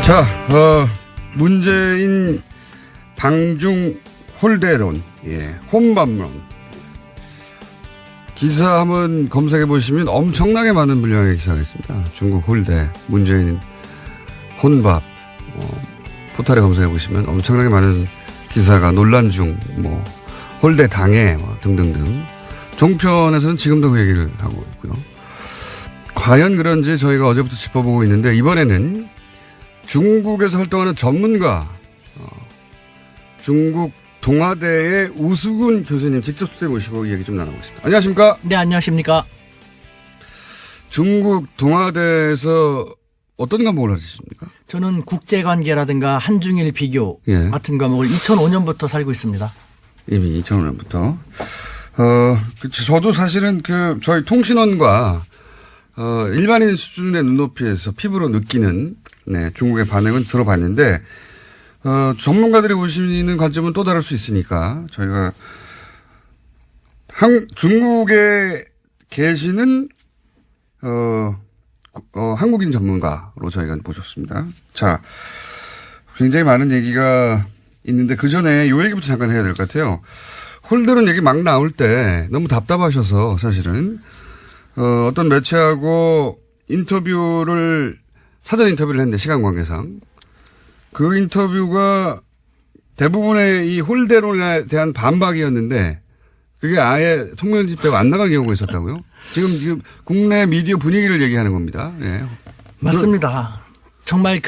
자, 문재인 방중 홀대론, 혼밥론. 기사 한번 검색해 보시면 엄청나게 많은 분량의 기사가 있습니다. 중국 홀대, 문재인 혼밥, 포털에 검색해 보시면 엄청나게 많은 기사가 논란 중, 홀대 당해, 등등등. 종편에서는 지금도 그 얘기를 하고 있고요. 과연 그런지 저희가 어제부터 짚어보고 있는데, 이번에는 중국에서 활동하는 전문가, 중국 동아대의 우수근 교수님 직접 수대 모시고 이 얘기 좀 나눠보겠습니다. 안녕하십니까? 네, 안녕하십니까? 중국 동아대에서 어떤 과목을 하셨습니까? 저는 국제관계라든가 한중일 비교 같은 과목을 2005년부터 살고 있습니다. 이미 2005년부터. 저도 사실은 저희 통신원과 일반인 수준의 눈높이에서 피부로 느끼는 중국의 반응은 들어봤는데 전문가들이 보시는 관점은 또 다를 수 있으니까 저희가 중국에 계시는 한국인 전문가로 저희가 모셨습니다. 자, 굉장히 많은 얘기가 있는데 그 전에 이 얘기부터 잠깐 해야 될 것 같아요. 홀대론 얘기 막 나올 때 너무 답답하셔서 사실은 어떤 매체하고 사전 인터뷰를 했는데 시간 관계상 그 인터뷰가 대부분의 이 홀대론에 대한 반박이었는데 그게 아예 통면집되고 안 나간 경우가 있었다고요? 지금 국내 미디어 분위기를 얘기하는 겁니다. 예. 맞습니다. 정말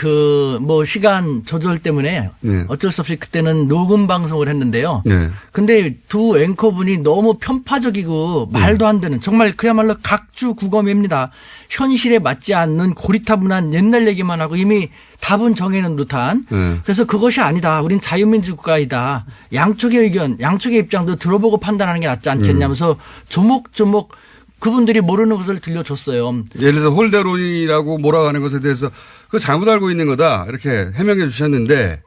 시간 조절 때문에 어쩔 수 없이 그때는 녹음 방송을 했는데요. 근데 두 앵커분이 너무 편파적이고 말도 안 되는 정말 그야말로 각주국어입니다. 현실에 맞지 않는 고리타분한 옛날 얘기만 하고 이미 답은 정해놓은 듯한. 그래서 그것이 아니다. 우린 자유민주 국가이다. 양쪽의 의견, 양쪽의 입장도 들어보고 판단하는 게 낫지 않겠냐면서 조목조목 그분들이 모르는 것을 들려줬어요. 예를 들어서 홀대론이라고 몰아가는 것에 대해서 그거 잘못 알고 있는 거다 이렇게 해명해 주셨는데.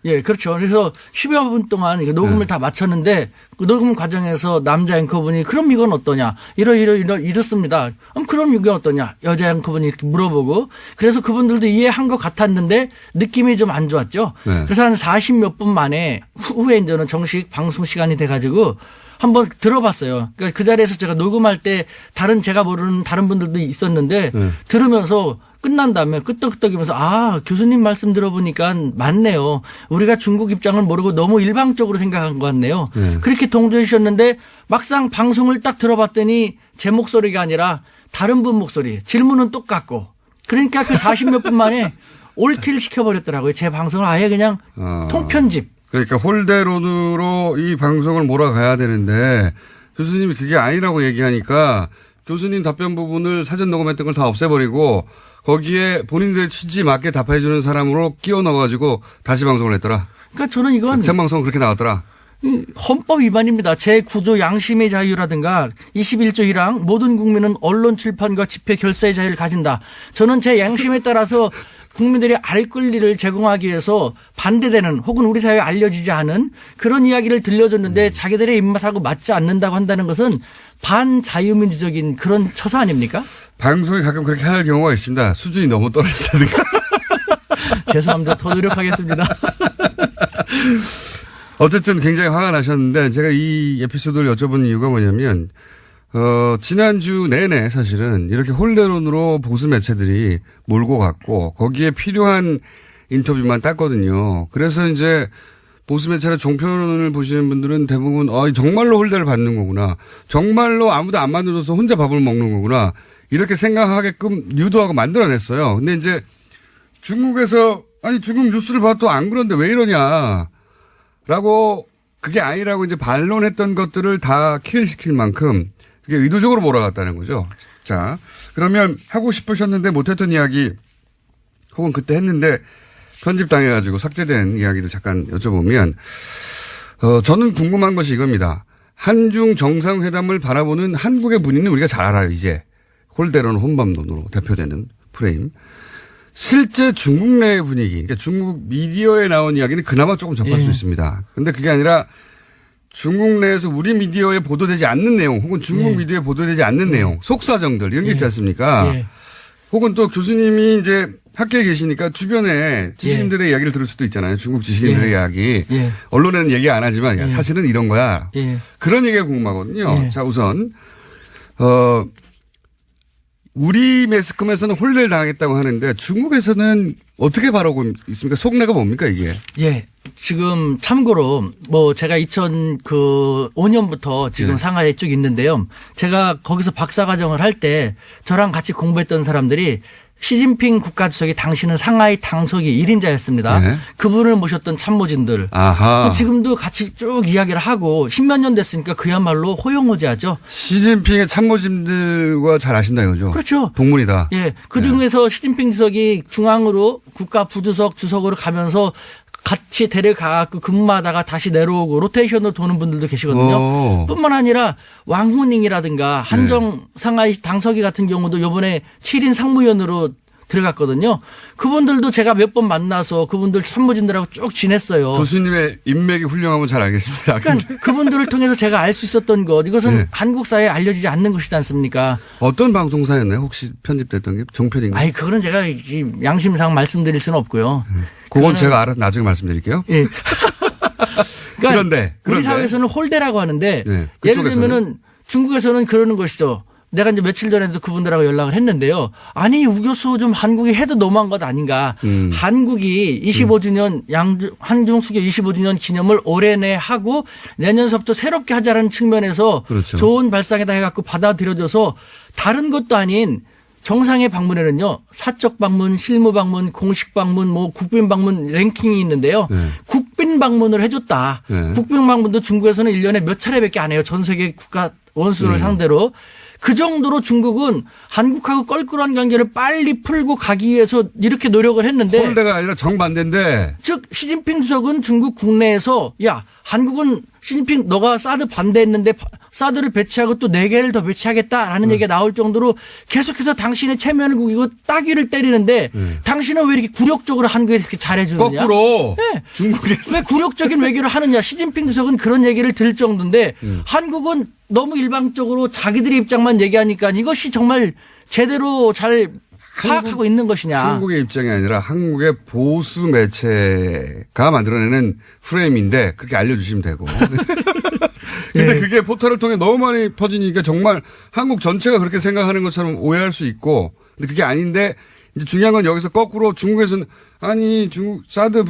예, 그렇죠. 그래서 10여 분 동안 녹음을 다 마쳤는데 그 녹음 과정에서 남자 앵커분이 그럼 이건 어떠냐 이렇습니다. 그럼 이건 어떠냐 여자 앵커분이 이렇게 물어보고 그래서 그분들도 이해한 것 같았는데 느낌이 좀 안 좋았죠. 그래서 한 40몇 분 만에 후에 이제는 정식 방송 시간이 돼가지고 한번 들어봤어요. 그러니까 그 자리에서 제가 녹음할 때 제가 모르는 다른 분들도 있었는데 들으면서 끝난 다음에 끄떡끄떡이면서 교수님 말씀 들어보니까 맞네요. 우리가 중국 입장을 모르고 너무 일방적으로 생각한 것 같네요. 그렇게 동조해 주셨는데 막상 방송을 딱 들어봤더니 제 목소리가 아니라 다른 분 목소리 질문은 똑같고 그러니까 그 40몇 분 만에 올킬 시켜버렸더라고요. 제 방송을 아예 그냥 통편집. 그러니까 홀대론으로 이 방송을 몰아가야 되는데 교수님이 그게 아니라고 얘기하니까 교수님 답변 부분을 사전 녹음했던 걸 다 없애버리고 거기에 본인들의 취지에 맞게 답해 주는 사람으로 끼워 넣어가지고 다시 방송을 했더라. 그러니까 저는 이건 생방송은 그렇게 나왔더라. 헌법 위반입니다. 제9조 양심의 자유라든가 21조 1항 모든 국민은 언론 출판과 집회 결사의 자유를 가진다. 저는 제 양심에 따라서 국민들이 알 권리를 제공하기 위해서 반대되는 혹은 우리 사회에 알려지지 않은 그런 이야기를 들려줬는데 자기들의 입맛하고 맞지 않는다고 한다는 것은 반자유민주적인 그런 처사 아닙니까? 방송이 가끔 그렇게 할 경우가 있습니다. 수준이 너무 떨어진다든가. 죄송합니다. 더 노력하겠습니다. 어쨌든 굉장히 화가 나셨는데 제가 이 에피소드를 여쭤본 이유가 뭐냐면 지난주 내내 사실은 이렇게 홀대론으로 보수 매체들이 몰고 갔고 거기에 필요한 인터뷰만 땄거든요. 그래서 이제 보수 매체나 종편을 보시는 분들은 대부분 정말로 홀대를 받는 거구나. 정말로 아무도 안 만들어서 혼자 밥을 먹는 거구나. 이렇게 생각하게끔 유도하고 만들어냈어요. 근데 이제 중국에서 중국 뉴스를 봐도 안 그런데 왜 이러냐. 라고 그게 아니라고 이제 반론했던 것들을 다 킬시킬 만큼 그게 의도적으로 몰아갔다는 거죠. 자, 그러면 하고 싶으셨는데 못했던 이야기 혹은 그때 했는데 편집당해가지고 삭제된 이야기도 잠깐 여쭤보면 저는 궁금한 것이 이겁니다. 한중 정상회담을 바라보는 한국의 분위기는 우리가 잘 알아요. 이제 홀대론 혼밥론으로 대표되는 프레임. 실제 중국 내의 분위기, 그러니까 중국 미디어에 나온 이야기는 그나마 조금 접할 수 있습니다. 그런데 그게 아니라 중국 내에서 우리 미디어에 보도되지 않는 내용 혹은 중국 미디어에 보도되지 않는 내용, 속사정들 이런 게 있지 않습니까? 혹은 또 교수님이 이제 학교에 계시니까 주변에 지식인들의 이야기를 들을 수도 있잖아요. 중국 지식인들의 예. 이야기. 예. 언론에는 얘기 안 하지만 야, 사실은 이런 거야. 예. 그런 얘기가 궁금하거든요. 예. 자, 우선 우리 매스컴에서는 혼례를 당하겠다고 하는데 중국에서는 어떻게 바라고 있습니까? 속내가 뭡니까 이게? 예. 지금 참고로 뭐 제가 2005년부터 지금 예. 상하이에 쭉 있는데요. 제가 거기서 박사과정을 할 때 저랑 같이 공부했던 사람들이 시진핑 국가주석이 당시는 상하이 당석이 1인자였습니다. 네. 그분을 모셨던 참모진들. 아하. 지금도 같이 쭉 이야기를 하고 10몇 년 됐으니까 그야말로 호용호제하죠. 시진핑의 참모진들과 잘 아신다 이거죠? 그렇죠. 동문이다. 예. 그 중에서 시진핑 주석이 중앙으로 국가 부주석 주석으로 가면서 같이 데려가고 근무하다가 다시 내려오고 로테이션으로 도는 분들도 계시거든요. 오. 뿐만 아니라 왕후닝이라든가 한정 상하이 당서기 같은 경우도 요번에 7인 상무위원으로 들어갔거든요. 그분들도 제가 몇 번 만나서 그분들 참모진들하고 쭉 지냈어요. 교수님의 인맥이 훌륭하면 잘 알겠습니다. 그러니까 그분들을 통해서 제가 알 수 있었던 것 이것은 네. 한국 사회에 알려지지 않는 것이지 않습니까? 어떤 방송사였나요? 혹시 편집됐던 게 종편인가요? 아이 그거는 제가 이 양심상 말씀드릴 수는 없고요. 그건 그거는- 제가 알아서 나중에 말씀드릴게요. 예. 그런데 우리 사회에서는 홀대라고 하는데 네, 예를 그쪽에서는? 들면은 중국에서는 그러는 것이죠. 내가 이제 며칠 전에도 그분들하고 연락을 했는데요. 아니 우 교수 좀 한국이 해도 너무한 것 아닌가. 한국이 25주년 한중 수교 25주년 기념을 올해 내 하고 내년서부터 새롭게 하자라는 측면에서 그렇죠. 좋은 발상에다 해갖고 받아들여줘서 다른 것도 아닌 정상의 방문에는요. 사적 방문, 실무 방문, 공식 방문, 뭐 국빈 방문 랭킹이 있는데요. 네. 국빈 방문을 해줬다. 네. 국빈 방문도 중국에서는 1년에 몇 차례밖에 안 해요. 전 세계 국가 원수를 상대로. 그 정도로 중국은 한국하고 껄끄러운 관계를 빨리 풀고 가기 위해서 이렇게 노력을 했는데 홀대가 아니라 정반대인데 즉 시진핑 주석은 중국 국내에서 야 한국은 시진핑 너가 사드 반대했는데 사드를 배치하고 또 4개를 더 배치하겠다라는 얘기가 나올 정도로 계속해서 당신의 체면을 구기고 따귀를 때리는데 당신은 왜 이렇게 굴욕적으로 한국에 이렇게 잘해주느냐. 거꾸로 네. 중국에서 왜 굴욕적인 외교를 하느냐. 시진핑 주석은 그런 얘기를 들을 정도인데 한국은 너무 일방적으로 자기들의 입장만 얘기하니까 이것이 정말 제대로 잘 파악하고 있는 것이냐. 한국의 입장이 아니라 한국의 보수 매체가 만들어내는 프레임인데 그렇게 알려주시면 되고. 근데 예. 그게 포털을 통해 너무 많이 퍼지니까 정말 한국 전체가 그렇게 생각하는 것처럼 오해할 수 있고. 근데 그게 아닌데 이제 중요한 건 여기서 거꾸로 중국에서는 아니 중국 사드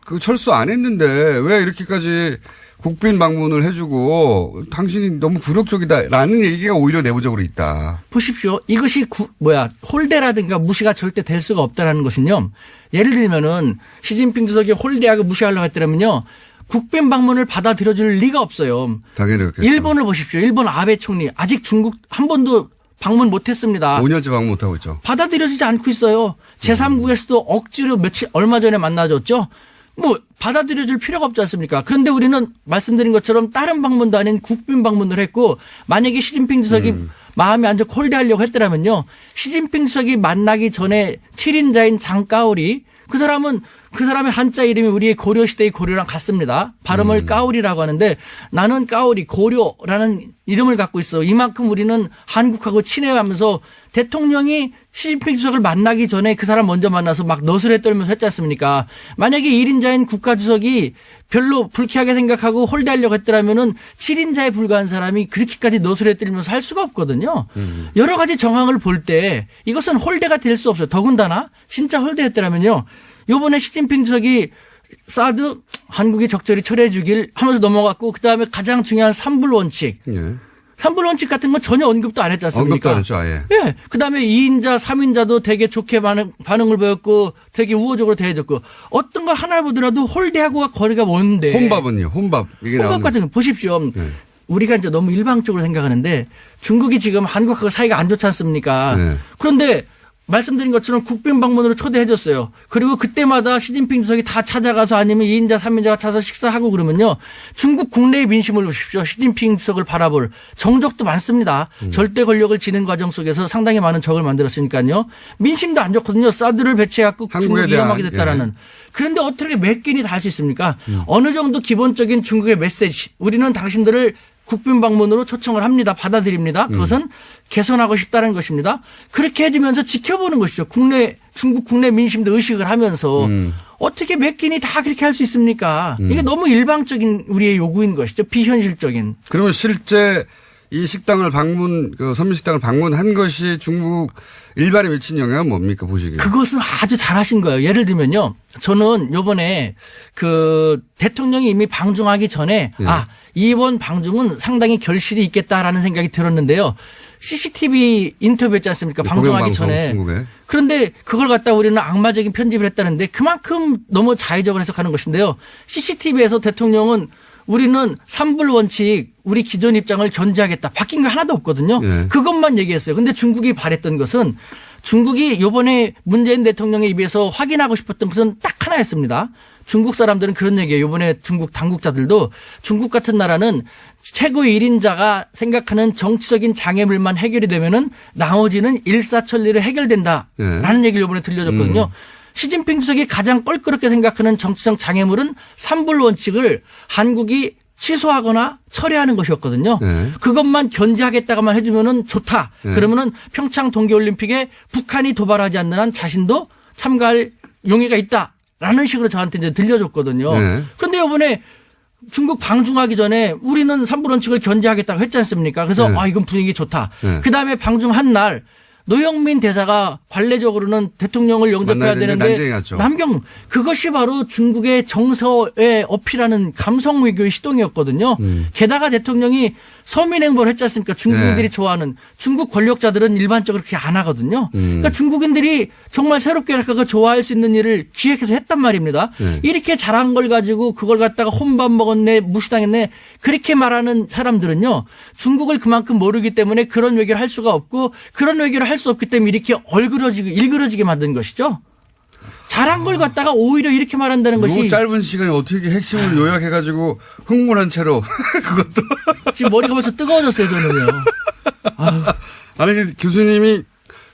그 철수 안 했는데 왜 이렇게까지 국빈 방문을 해주고 당신이 너무 굴욕적이다라는 얘기가 오히려 내부적으로 있다. 보십시오. 이것이 홀대라든가 무시가 절대 될 수가 없다라는 것은요. 예를 들면은 시진핑 주석이 홀대하고 무시하려고 했더라면요. 국빈 방문을 받아들여줄 리가 없어요. 당연히 그렇겠죠. 일본을 보십시오. 일본 아베 총리 아직 중국 한 번도 방문 못했습니다. 5년째 방문 못하고 있죠. 받아들여지지 않고 있어요. 제3국에서도 억지로 얼마 전에 만나줬죠. 뭐 받아들여줄 필요가 없지 않습니까? 그런데 우리는 말씀드린 것처럼 다른 방문도 아닌 국빈 방문을 했고 만약에 시진핑 주석이 마음이 안 좋고 홀대하려고 했더라면요. 시진핑 주석이 만나기 전에 7인자인 장까오리 그 사람의 한자 이름이 우리의 고려시대의 고려랑 같습니다. 발음을 까오리라고 하는데 나는 까오리 고려라는 이름을 갖고 있어. 이만큼 우리는 한국하고 친해하면서 대통령이 시진핑 주석을 만나기 전에 그 사람 먼저 만나서 막 너스레 떨면서 했지 않습니까? 만약에 1인자인 국가주석이 별로 불쾌하게 생각하고 홀대하려고 했더라면은 7인자에 불과한 사람이 그렇게까지 너스레 떨면서 할 수가 없거든요. 여러 가지 정황을 볼 때 이것은 홀대가 될 수 없어요. 더군다나 진짜 홀대했더라면요. 요번에 시진핑 주석이 사드 한국이 적절히 처리해 주길 하면서 넘어갔고 그다음에 가장 중요한 삼불 원칙. 예. 삼불 원칙 같은 건 전혀 언급도 안 했지 않습니까? 언급도 안 했죠, 아예. 예. 그다음에 2인자, 3인자도 되게 좋게 반응을 보였고 되게 우호적으로 대해줬고 어떤 걸 하나 보더라도 홀대하고가 거리가 먼데. 혼밥은요? 혼밥. 이게 혼밥 나오는 같은 거 보십시오. 네. 우리가 이제 너무 일방적으로 생각하는데 중국이 지금 한국하고 사이가 안 좋지 않습니까? 네. 그런데 말씀드린 것처럼 국빈 방문으로 초대해줬어요. 그리고 그때마다 시진핑 주석이 다 찾아가서 아니면 2인자, 3인자가 찾아서 식사하고 그러면요. 중국 국내의 민심을 보십시오. 시진핑 주석을 바라볼 정적도 많습니다. 절대 권력을 지는 과정 속에서 상당히 많은 적을 만들었으니까요. 민심도 안 좋거든요. 사드를 배치해갖고 중국이 위험하게 됐다라는. 그런데 어떻게 몇 개니 다 할 수 있습니까? 어느 정도 기본적인 중국의 메시지. 우리는 당신들을 국빈 방문으로 초청을 합니다. 받아들입니다. 그것은 개선하고 싶다는 것입니다. 그렇게 해주면서 지켜보는 것이죠. 중국 국내 민심도 의식을 하면서 어떻게 몇 끼니 다 그렇게 할 수 있습니까? 이게 너무 일방적인 우리의 요구인 것이죠. 비현실적인. 그러면 실제 이 식당을 선민식당을 방문한 것이 중국 일반에 미친 영향은 뭡니까, 보시기에? 그것은 아주 잘하신 거예요. 예를 들면요. 저는 요번에 대통령이 이미 방중하기 전에 예. 이번 방중은 상당히 결실이 있겠다라는 생각이 들었는데요. CCTV 인터뷰했지 않습니까? 방송하기 전에. 중국에. 그런데 그걸 갖다 우리는 악마적인 편집을 했다는데 그만큼 너무 자의적으로 해석하는 것인데요. CCTV에서 대통령은 우리는 삼불 원칙 우리 기존 입장을 견제하겠다. 바뀐 거 하나도 없거든요. 네. 그것만 얘기했어요. 그런데 중국이 바랬던 것은 중국이 이번에 문재인 대통령에 입에서 확인하고 싶었던 것은 딱 하나였습니다. 중국 사람들은 그런 얘기예요. 이번에 중국 당국자들도 중국 같은 나라는 최고 1인자가 생각하는 정치적인 장애물만 해결이 되면은 나머지는 일사천리로 해결된다라는 얘기를 이번에 들려줬거든요. 시진핑 주석이 가장 껄끄럽게 생각하는 정치적 장애물은 삼불 원칙을 한국이 취소하거나 철회하는 것이었거든요. 네. 그것만 견제하겠다가만 해주면은 좋다. 네. 그러면은 평창 동계올림픽에 북한이 도발하지 않는 한 자신도 참가할 용의가 있다라는 식으로 저한테 이제 들려줬거든요. 네. 그런데 이번에 중국 방중하기 전에 우리는 삼불 원칙을 견제하겠다고 했지 않습니까? 그래서 네. 이건 분위기 좋다. 네. 그다음에 방중한 날 노영민 대사가 관례적으로는 대통령을 영접해야 되는데 난쟁이었죠. 남경 그것이 바로 중국의 정서에 어필하는 감성 외교의 시동이었거든요. 게다가 대통령이 서민 행보를 했지 않습니까? 중국인들이 네. 좋아하는 중국 권력자들은 일반적으로 그렇게 안 하거든요. 그러니까 중국인들이 정말 새롭게 할까 좋아할 수 있는 일을 기획해서 했단 말입니다. 네. 이렇게 잘한 걸 가지고 그걸 갖다가 혼밥 먹었네 무시당했네 그렇게 말하는 사람들은요. 중국을 그만큼 모르기 때문에 그런 외교를 할 수가 없고 그런 외교를 할 수 없기 때문에 이렇게 일그러지게 만든 것이죠. 잘한 걸 갖다가 오히려 이렇게 말한다는 것이 요 짧은 시간에 어떻게 핵심을 요약해가지고 흥분한 채로 그것도. 지금 머리가 벌써 뜨거워졌어요 저는요. 아니 교수님이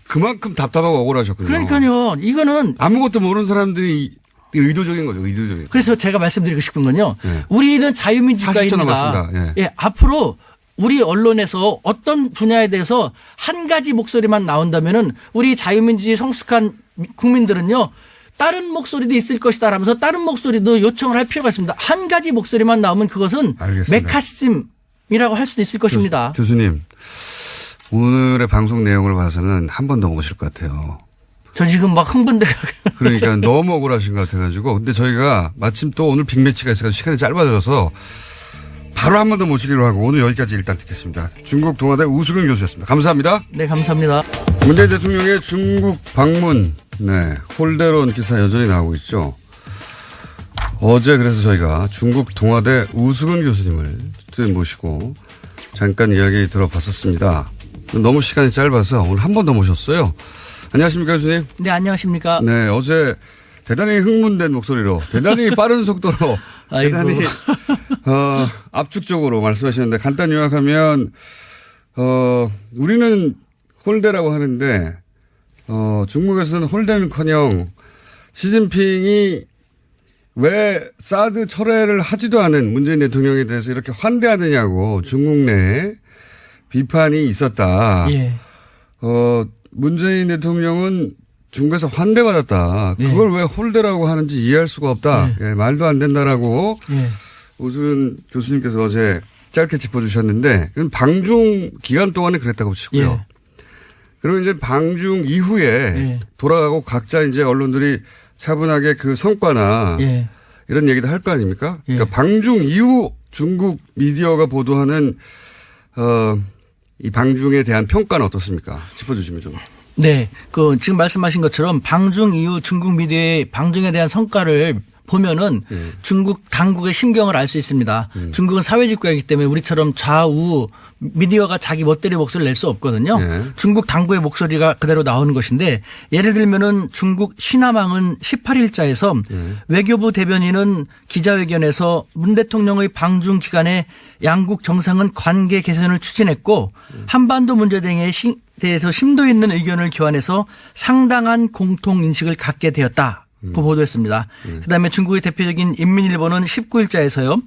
그만큼 답답하고 억울하셨군요. 그러니까요. 이거는 아무것도 모르는 사람들이 의도적인 거죠. 의도적인. 그래서 제가 말씀드리고 싶은 건요. 네. 우리는 자유민주 40초 국가입니다. 남았습니다. 예. 앞으로 우리 언론에서 어떤 분야에 대해서 한 가지 목소리만 나온다면은 우리 자유민주주의 성숙한 국민들은요. 다른 목소리도 있을 것이다라면서 다른 목소리도 요청을 할 필요가 있습니다. 한 가지 목소리만 나오면 그것은 알겠습니다. 메카시즘이라고 할 수도 있을 것입니다. 교수님 오늘의 방송 내용을 봐서는 한 번 더 오실 것 같아요. 저 지금 막 흥분돼. 그러니까 너무 억울하신 것 같아가지고 근데 저희가 마침 또 오늘 빅매치가 있어서 시간이 짧아져서 바로 한 번 더 모시기로 하고 오늘 여기까지 일단 듣겠습니다. 중국 동아대 우수근 교수였습니다. 감사합니다. 네, 감사합니다. 문재인 대통령의 중국 방문, 홀대론 기사 여전히 나오고 있죠. 어제 그래서 저희가 중국 동아대 우수근 교수님을 모시고 잠깐 이야기 들어봤었습니다. 너무 시간이 짧아서 오늘 한 번 더 모셨어요. 안녕하십니까 교수님. 네, 안녕하십니까. 네, 어제 대단히 흥분된 목소리로 대단히 빠른 속도로 대단히 압축적으로 말씀하셨는데 간단히 요약하면 우리는 홀대라고 하는데 중국에서는 홀대는커녕 시진핑이 왜 사드 철회를 하지도 않은 문재인 대통령에 대해서 이렇게 환대하느냐고 중국 내에 비판이 있었다. 예. 문재인 대통령은 중국에서 환대받았다. 예. 그걸 왜 홀대라고 하는지 이해할 수가 없다. 예, 말도 안 된다라고 예. 우수근 교수님께서 어제 짧게 짚어주셨는데 그건 방중 기간 동안에 그랬다고 치고요. 예. 그러면 이제 방중 이후에 예. 돌아가고 각자 이제 언론들이 차분하게 그 성과나 예. 이런 얘기도 할 거 아닙니까? 예. 그러니까 방중 이후 중국 미디어가 보도하는 이 방중에 대한 평가는 어떻습니까? 짚어주시면 좀. 네. 지금 말씀하신 것처럼 방중 이후 중국 미디어의 방중에 대한 성과를 보면은 중국 당국의 심경을 알 수 있습니다. 중국은 사회주의 국가이기 때문에 우리처럼 좌우 미디어가 자기 멋대로 목소리를 낼 수 없거든요. 중국 당국의 목소리가 그대로 나오는 것인데 예를 들면은 중국 시나망은 18일자에서 외교부 대변인은 기자회견에서 문 대통령의 방중 기간에 양국 정상은 관계 개선을 추진했고 한반도 문제 등에 대해서 심도 있는 의견을 교환해서 상당한 공통 인식을 갖게 되었다. 보도했습니다. 그다음에 중국의 대표적인 인민일보는 19일자에서요.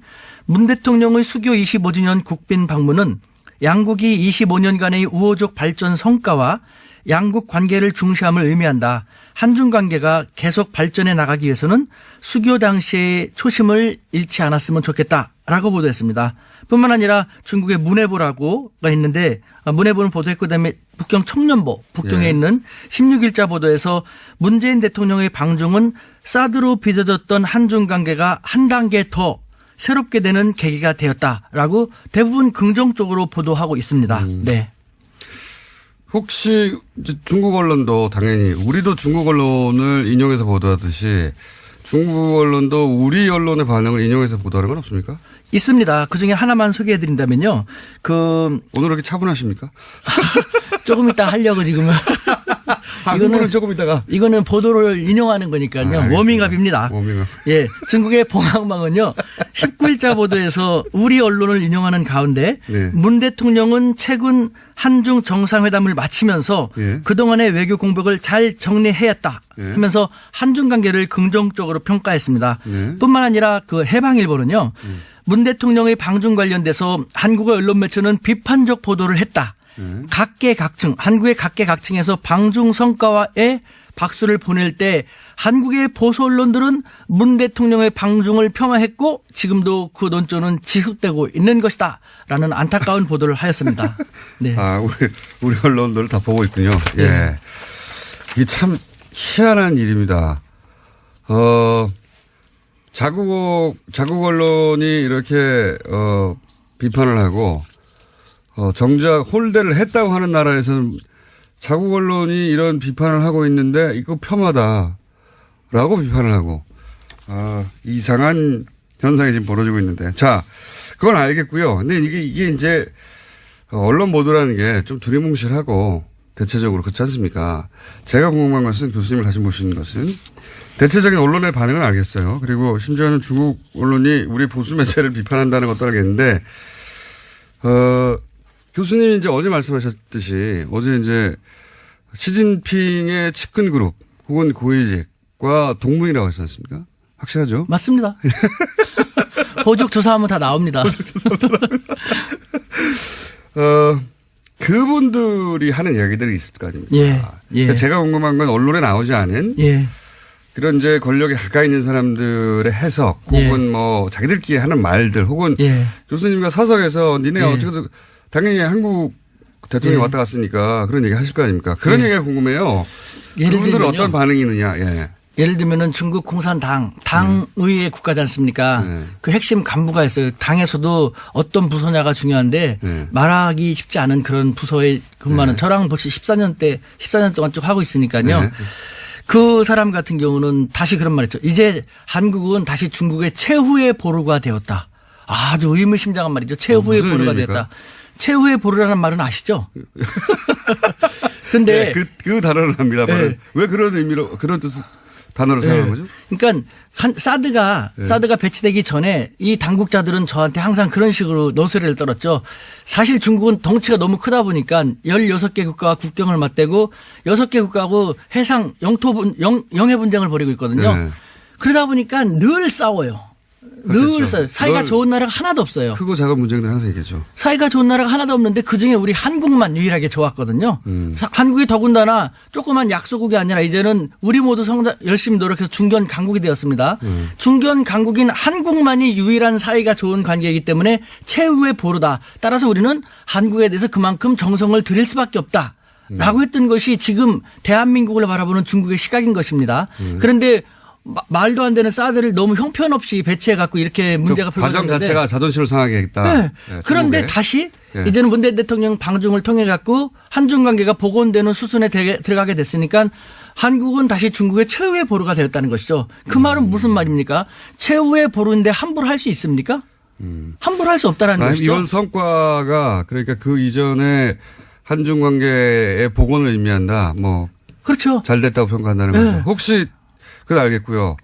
문 대통령의 수교 25주년 국빈 방문은 양국이 25년간의 우호적 발전 성과와 양국 관계를 중시함을 의미한다. 한중 관계가 계속 발전해 나가기 위해서는 수교 당시의 초심을 잃지 않았으면 좋겠다라고 보도했습니다. 뿐만 아니라 중국의 문해보라고가 있는데 문해보는 보도했고 그다음에 북경 청년보 북경에 있는 16일자 보도에서 문재인 대통령의 방중은 사드로 빚어졌던 한중 관계가 한 단계 더 새롭게 되는 계기가 되었다라고 대부분 긍정적으로 보도하고 있습니다. 네. 혹시 중국 언론도 당연히 우리도 중국 언론을 인용해서 보도하듯이 중국 언론도 우리 언론의 반응을 인용해서 보도하는 건 없습니까? 있습니다. 그중에 하나만 소개해드린다면요. 오늘 이렇게 차분하십니까? 조금 이따 하려고 지금은. 이거는 조금 이따가. 이거는 보도를 인용하는 거니까요. 워밍업입니다. 워밍업. 예. 중국의 봉황망은요. 19일자 보도에서 우리 언론을 인용하는 가운데 네. 문 대통령은 최근 한중 정상회담을 마치면서 예. 그동안의 외교 공백을 잘 정리해왔다 하면서 한중 관계를 긍정적으로 평가했습니다. 네. 뿐만 아니라 그 해방일보는요. 문 대통령의 방중 관련돼서 한국의 언론 매체는 비판적 보도를 했다. 각계각층, 한국의 각계각층에서 방중 성과에 박수를 보낼 때 한국의 보수 언론들은 문 대통령의 방중을 폄하했고 지금도 그 논조는 지속되고 있는 것이다. 라는 안타까운 보도를 하였습니다. 네. 아, 우리 언론들 다 보고 있군요. 예. 네. 이게 참 희한한 일입니다. 자국 언론이 이렇게, 비판을 하고, 정작 홀대를 했다고 하는 나라에서는 자국 언론이 이런 비판을 하고 있는데 이거 폄하다라고 비판을 하고, 이상한 현상이 지금 벌어지고 있는데. 자, 그건 알겠고요. 근데 이게 이제 언론 보도라는 게 좀 두리뭉실하고 대체적으로 그렇지 않습니까? 제가 궁금한 것은 교수님을 다시 모시는 것은 대체적인 언론의 반응은 알겠어요. 그리고 심지어는 중국 언론이 우리 보수 매체를 비판한다는 것도 알겠는데, 교수님이 이제 어제 말씀하셨듯이 어제 이제 시진핑의 측근 그룹 혹은 고위직과 동문이라고 하지 않습니까? 확실하죠? 맞습니다. 호적 조사하면 다 나옵니다. 그분들이 하는 이야기들이 있을 거 아닙니까? 예. 그러니까 제가 궁금한 건 언론에 나오지 않은 그런 이제 권력에 가까이 있는 사람들의 해석 혹은 뭐 자기들끼리 하는 말들 혹은 교수님과 사석에서 니네 어떻게든 당연히 한국 대통령이 왔다 갔으니까 그런 얘기 하실 거 아닙니까? 그런 얘기가 궁금해요. 그분들은 어떤 반응이 있느냐. 예를 들면은 중국 공산당, 당의회 국가지 않습니까? 그 핵심 간부가 있어요. 당에서도 어떤 부서냐가 중요한데 말하기 쉽지 않은 그런 부서에 근무하는 저랑 벌써 14년 동안 쭉 하고 있으니까요. 그 사람 같은 경우는 다시 그런 말 했죠. 이제 한국은 다시 중국의 최후의 보루가 되었다. 아주 의미심장한 말이죠. 최후의 보루가 되었다. 최후의 보루라는 말은 아시죠? 그런데 그 단어를 합니다. 왜 그런 의미로 그런 뜻 단어를 사용한 거죠? 그러니까 사드가 배치되기 전에 이 당국자들은 저한테 항상 그런 식으로 노소리를 떨었죠. 사실 중국은 덩치가 너무 크다 보니까 16개 국가와 국경을 맞대고 6개 국가하고 해상 영해 분쟁을 벌이고 있거든요. 그러다 보니까 늘 싸워요. 늘 싸워요. 사이가 좋은 나라가 하나도 없어요. 크고 작은 문제들 항상 있겠죠. 사이가 좋은 나라가 하나도 없는데 그중에 우리 한국만 유일하게 좋았거든요. 한국이 더군다나 조그만 약소국이 아니라 이제는 우리 모두 열심히 노력해서 중견 강국이 되었습니다. 중견 강국인 한국만이 유일한 사이가 좋은 관계이기 때문에 최후의 보루다. 따라서 우리는 한국에 대해서 그만큼 정성을 들일 수밖에 없다. 라고 했던 것이 지금 대한민국을 바라보는 중국의 시각인 것입니다. 그런데 말도 안 되는 사드를 너무 형편없이 배치해 갖고 이렇게 문제가 과정 자체가 자존심을 상하게 했다. 네. 그런데 다시 이제는 문재인 대통령 방중을 통해 갖고 한중 관계가 복원되는 수순에 들어가게 됐으니까 한국은 다시 중국의 최후의 보루가 되었다는 것이죠. 그 말은 무슨 말입니까? 최후의 보루인데 함부로 할 수 있습니까? 함부로 할 수 없다라는 것이죠. 이번 성과가 그러니까 그 이전에 한중 관계의 복원을 의미한다. 뭐 그렇죠. 잘 됐다고 평가한다는 거죠. 혹시 그건 알겠고요.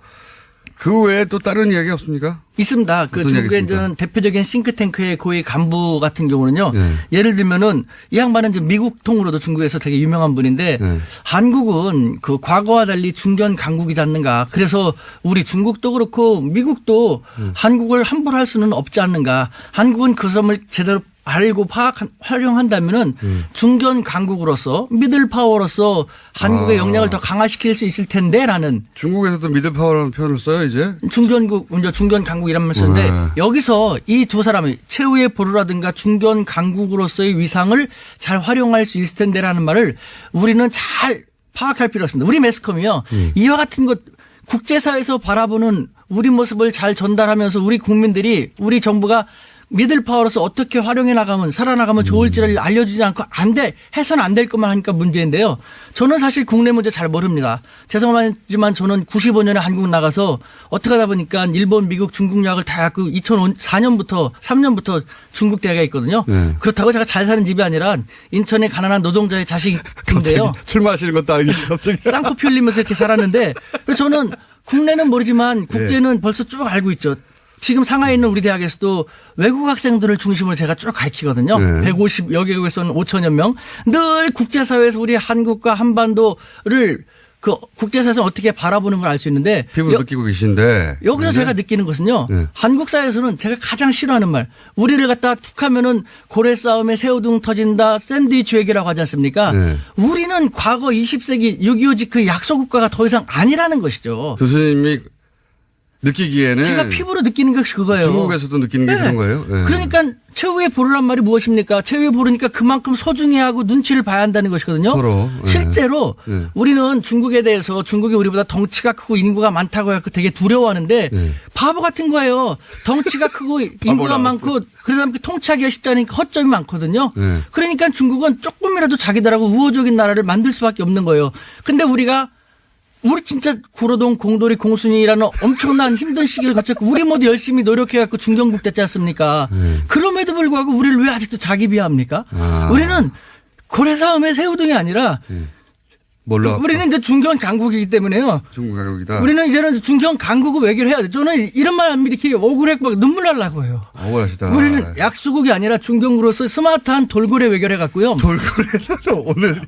그 외에 또 다른 이야기 없습니까? 있습니다. 그 어떤 중국에 이야기입니까? 있는 대표적인 싱크탱크의 고위 간부 같은 경우는요. 네. 예를 들면은 이 양반은 이제 미국 통으로도 중국에서 되게 유명한 분인데 네. 한국은 그 과거와 달리 중견 강국이지 않는가. 그래서 우리 중국도 그렇고 미국도 한국을 함부로 할 수는 없지 않는가. 한국은 그 점을 제대로 알고 활용한다면은 중견 강국으로서 미들 파워로서 한국의 역량을 더 강화시킬 수 있을 텐데라는 중국에서도 미들파워라는 표현을 써요, 이제? 중견 강국이란 말 쓰는데 네. 여기서 이 두 사람이 최후의 보루라든가 중견 강국으로서의 위상을 잘 활용할 수 있을 텐데라는 말을 우리는 잘 파악할 필요가 있습니다. 우리 매스컴이요. 이와 같은 것 국제사회에서 바라보는 우리 모습을 잘 전달하면서 우리 국민들이 우리 정부가 미들파워로서 어떻게 활용해 나가면 살아나가면 좋을지를 알려주지 않고 해서는 안 될 것만 하니까 문제인데요. 저는 사실 국내 문제 잘 모릅니다. 죄송하지만 저는 95년에 한국 나가서 어떻게 하다 보니까 일본, 미국, 중국 유학을 다 해갖고 2004년부터 3년부터 중국 대학에 있거든요. 네. 그렇다고 제가 잘 사는 집이 아니라 인천의 가난한 노동자의 자식인데요. 출마하시는 것도 아니고 갑자기. 쌍코피 흘리면서 이렇게 살았는데 그래서 저는 국내는 모르지만 국제는 벌써 쭉 알고 있죠. 지금 상하이에 있는 우리 대학에서도 외국 학생들을 중심으로 제가 쭉 가르치거든요. 네. 150여 개국에서는 5천여 명. 늘 국제사회에서 우리 한국과 한반도를 그 국제사회에서 어떻게 바라보는 걸 알 수 있는데 피부로 느끼고 계신데. 여기서 네. 제가 느끼는 것은요. 네. 한국 사회에서는 제가 가장 싫어하는 말. 우리를 갖다 툭 하면은 고래 싸움에 새우등 터진다. 샌드위치 얘기라고 하지 않습니까? 네. 우리는 과거 20세기 6.25 그 약소국가가 더 이상 아니라는 것이죠. 교수님이 느끼기에는. 제가 피부로 느끼는 것이 그거예요. 중국에서도 느끼는 게 네. 그런 거예요? 네. 그러니까 최후의 보루란 말이 무엇입니까? 최후의 보루니까 그만큼 소중히 하고 눈치를 봐야 한다는 것이거든요. 서로. 네. 실제로 네. 우리는 중국에 대해서 중국이 우리보다 덩치가 크고 인구가 많다고 해서 되게 두려워하는데 네. 바보 같은 거예요. 덩치가 크고 인구가 많고 그러다 보니까 통치하기가 쉽지 않으니까 허점이 많거든요. 네. 그러니까 중국은 조금이라도 자기들하고 우호적인 나라를 만들 수밖에 없는 거예요. 근데 우리 진짜 구로동 공돌이 공순이라는 엄청난 힘든 시기를 거쳤고 우리 모두 열심히 노력해갖고 중견국 됐지 않습니까? 그럼에도 불구하고 우리를 왜 아직도 자기 비하합니까? 우리는 고래 싸움의 새우등이 아니라 뭘로? 우리는 이제 중견 강국이기 때문에요. 중국 가격이다. 우리는 이제는 중견 강국을 외교를 해야 돼. 저는 이런 말 하면 이렇게 억울하고 막 눈물 날라고 해요. 억울하시다. 우리는 약소국이 아니라 중견국으로서 스마트한 돌고래 외교를 해갖고요. 돌고래도 오늘.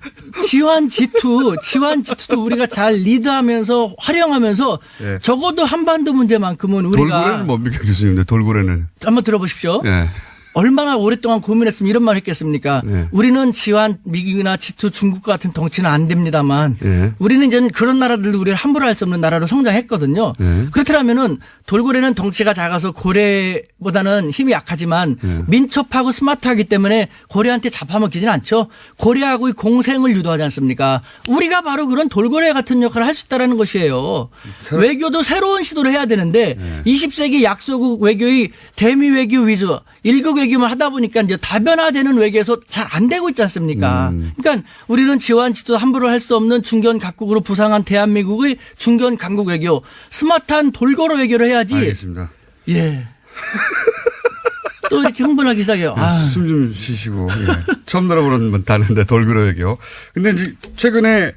지환 G2도 우리가 잘 리드하면서 활용하면서 네. 적어도 한반도 문제만큼은 우리가 돌고래는 뭡니까 교수님? 돌고래는. 한번 들어보십시오. 네. 얼마나 오랫동안 고민했으면 이런 말 했겠습니까? 네. 우리는 지환 미국이나 G2 중국 같은 덩치는 안 됩니다만 네. 우리는 이제 그런 나라들도 우리를 함부로 할 수 없는 나라로 성장했거든요. 네. 그렇다면은 돌고래는 덩치가 작아서 고래보다는 힘이 약하지만 민첩하고 스마트하기 때문에 고래한테 잡아먹히진 않죠. 고래하고의 공생을 유도하지 않습니까? 우리가 바로 그런 돌고래 같은 역할을 할 수 있다는 것이에요. 외교도 새로운 시도를 해야 되는데 20세기 약소국 외교의 대미 외교 위주 1국 외교만 하다 보니까 이제 다변화되는 외교에서 잘 안 되고 있지 않습니까? 그러니까 우리는 지원지도 함부로 할 수 없는 중견 각국으로 부상한 대한민국의 중견 강국 외교, 스마트한 돌고래 외교를 해야지. 알겠습니다. 예. 또 이렇게 흥분하기 시작해요. 숨 좀 쉬시고. 예. 처음 들어보는 단어인데 돌고래 외교. 근데 이제 최근에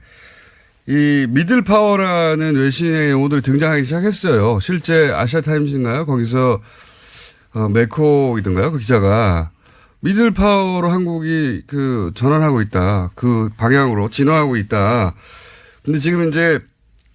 이 미들 파워라는 외신의 용어들이 등장하기 시작했어요. 실제 아시아타임즈인가요? 거기서 메코이든가요? 그 기자가 미들 파워로 한국이 그 전환하고 있다. 그 방향으로 진화하고 있다. 근데 지금 이제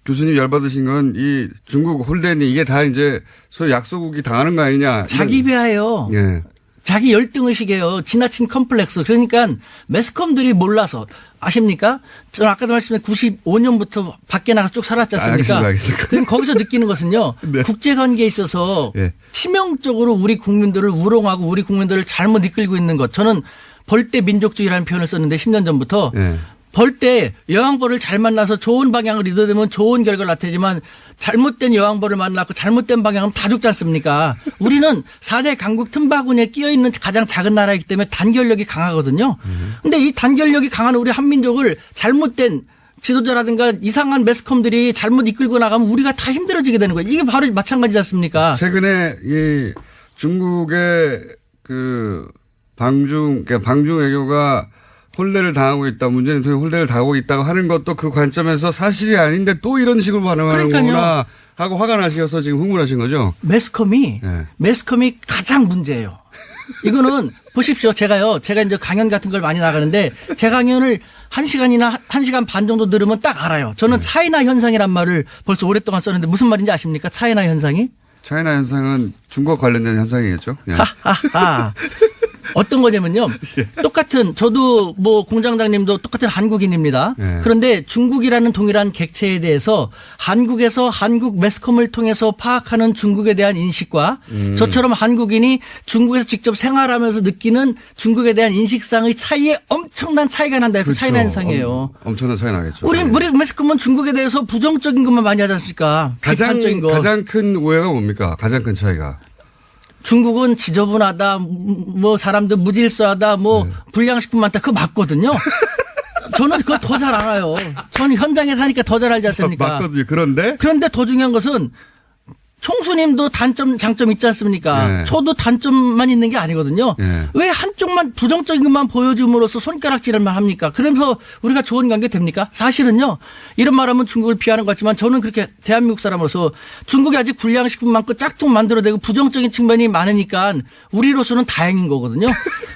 교수님 열받으신 건 이 중국 홀덴이 이게 다 이제 소위 약소국이 당하는 거 아니냐. 자기 비하예요. 예. 자기 열등의식이에요. 지나친 컴플렉스. 그러니까 매스컴들이 몰라서 아십니까? 저는 아까도 말씀드린 95년부터 밖에 나가서 쭉 살았지 않습니까? 알겠습니다. 그럼 거기서 느끼는 것은요. 네. 국제관계에 있어서 예. 치명적으로 우리 국민들을 우롱하고 우리 국민들을 잘못 이끌고 있는 것. 저는 벌떼 민족주의라는 표현을 썼는데 10년 전부터 예. 벌떼 여왕벌을 잘 만나서 좋은 방향을 이뤄내면 좋은 결과를 나타내지만 잘못된 여왕벌을 만났고 잘못된 방향은 다 죽지 않습니까? 우리는 4대 강국 틈바구니에 끼어있는 가장 작은 나라이기 때문에 단결력이 강하거든요. 근데 이 단결력이 강한 우리 한민족을 잘못된 지도자라든가 이상한 매스컴들이 잘못 이끌고 나가면 우리가 다 힘들어지게 되는 거예요. 이게 바로 마찬가지지 않습니까? 최근에 이 중국의 그 그러니까 방중 외교가 홀대를 당하고 있다. 문재인 대통령이 홀대를 당하고 있다고 하는 것도 그 관점에서 사실이 아닌데 또 이런 식으로 반응하는구나 하고 화가 나셔서 지금 흥분하신 거죠? 매스컴이 가장 문제예요. 이거는 보십시오. 제가 이제 강연 같은 걸 많이 나가는데 제 강연을 1시간이나 1시간 반 정도 들으면 딱 알아요. 저는 차이나 현상이란 말을 벌써 오랫동안 썼는데 무슨 말인지 아십니까? 차이나 현상이? 차이나 현상은 중국 관련된 현상이겠죠? 예. 하하하. 어떤 거냐면요. 똑같은 저도 뭐 공장장님도 똑같은 한국인입니다. 예. 그런데 중국이라는 동일한 객체에 대해서 한국에서 한국 매스컴을 통해서 파악하는 중국에 대한 인식과 저처럼 한국인이 중국에서 직접 생활하면서 느끼는 중국에 대한 인식상의 차이에 엄청난 차이가 난다 해서 그렇죠. 차이나 현상이에요. 엄청난 차이 나겠죠. 우리 매스컴은 중국에 대해서 부정적인 것만 많이 하지 않습니까? 비판적인 거. 가장 큰 오해가 뭡니까? 가장 큰 차이가. 중국은 지저분하다, 뭐 사람들 무질서하다, 뭐 불량식품 많다. 그거 맞거든요. 저는 그거 더 잘 알아요. 저는 현장에 사니까 더 잘 알지 않습니까? 맞거든요. 그런데 더 중요한 것은 총수님도 단점, 장점 있지 않습니까? 네. 저도 단점만 있는 게 아니거든요. 네. 왜 한쪽만 부정적인 것만 보여줌으로써 손가락질을만 합니까? 그러면서 우리가 좋은 관계 됩니까? 사실은요. 이런 말하면 중국을 비하는 것 같지만 저는 그렇게 대한민국 사람으로서 중국이 아직 불량식품 많고 짝퉁 만들어내고 부정적인 측면이 많으니까 우리로서는 다행인 거거든요.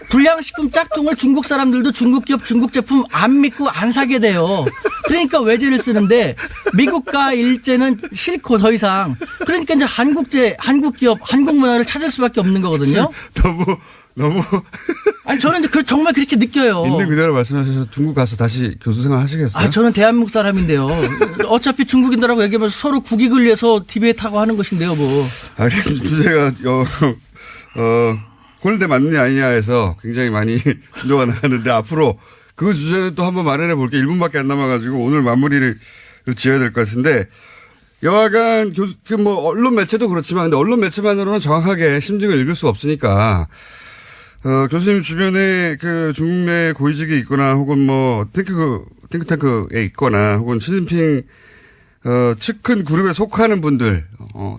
불량식품 짝퉁을 중국 사람들도 중국 기업 중국 제품 안 믿고 안 사게 돼요. 그러니까 외제를 쓰는데 미국과 일제는 싫고 더 이상 그러니까 이제 한국 기업 한국 문화를 찾을 수밖에 없는 거거든요. 너무 아니 저는 이제 정말 그렇게 느껴요. 있는 그대로 말씀하셔서 중국 가서 다시 교수 생활 하시겠어요? 아 저는 대한민국 사람인데요. 어차피 중국인들하고 얘기하면서 서로 국익을 위해서 디베이트하고 하는 것인데요, 뭐. 아니 주제가 홀대 맞느냐 아니냐에서 굉장히 많이 진도가 나갔는데 앞으로 그 주제는 또 한번 마련해 볼게요. 1분밖에 안 남아가지고 오늘 마무리를 지어야 될 것 같은데 여하간 뭐 언론 매체도 그렇지만 근데 언론 매체만으로는 정확하게 심증을 읽을 수 없으니까 교수님 주변에 그 중국 내 고위직에 있거나 혹은 뭐 탱크탱크에 있거나 혹은 시진핑 측근 그룹에 속하는 분들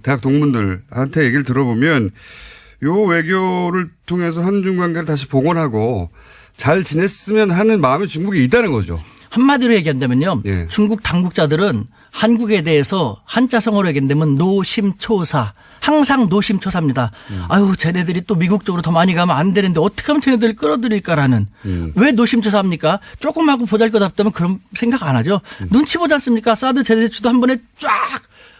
대학 동문들한테 얘기를 들어보면 요 외교를 통해서 한중 관계를 다시 복원하고 잘 지냈으면 하는 마음이 중국에 있다는 거죠. 한마디로 얘기한다면요. 예. 중국 당국자들은 한국에 대해서 한자성어로 얘기한다면 노심초사. 항상 노심초사입니다. 아유 쟤네들이 또 미국 쪽으로 더 많이 가면 안 되는데 어떻게 하면 쟤네들을 끌어들일까라는. 왜 노심초사합니까? 조금 하고 보잘것없다면 그런 생각 안 하죠. 눈치 보지 않습니까? 사드 제대주도 한 번에 쫙.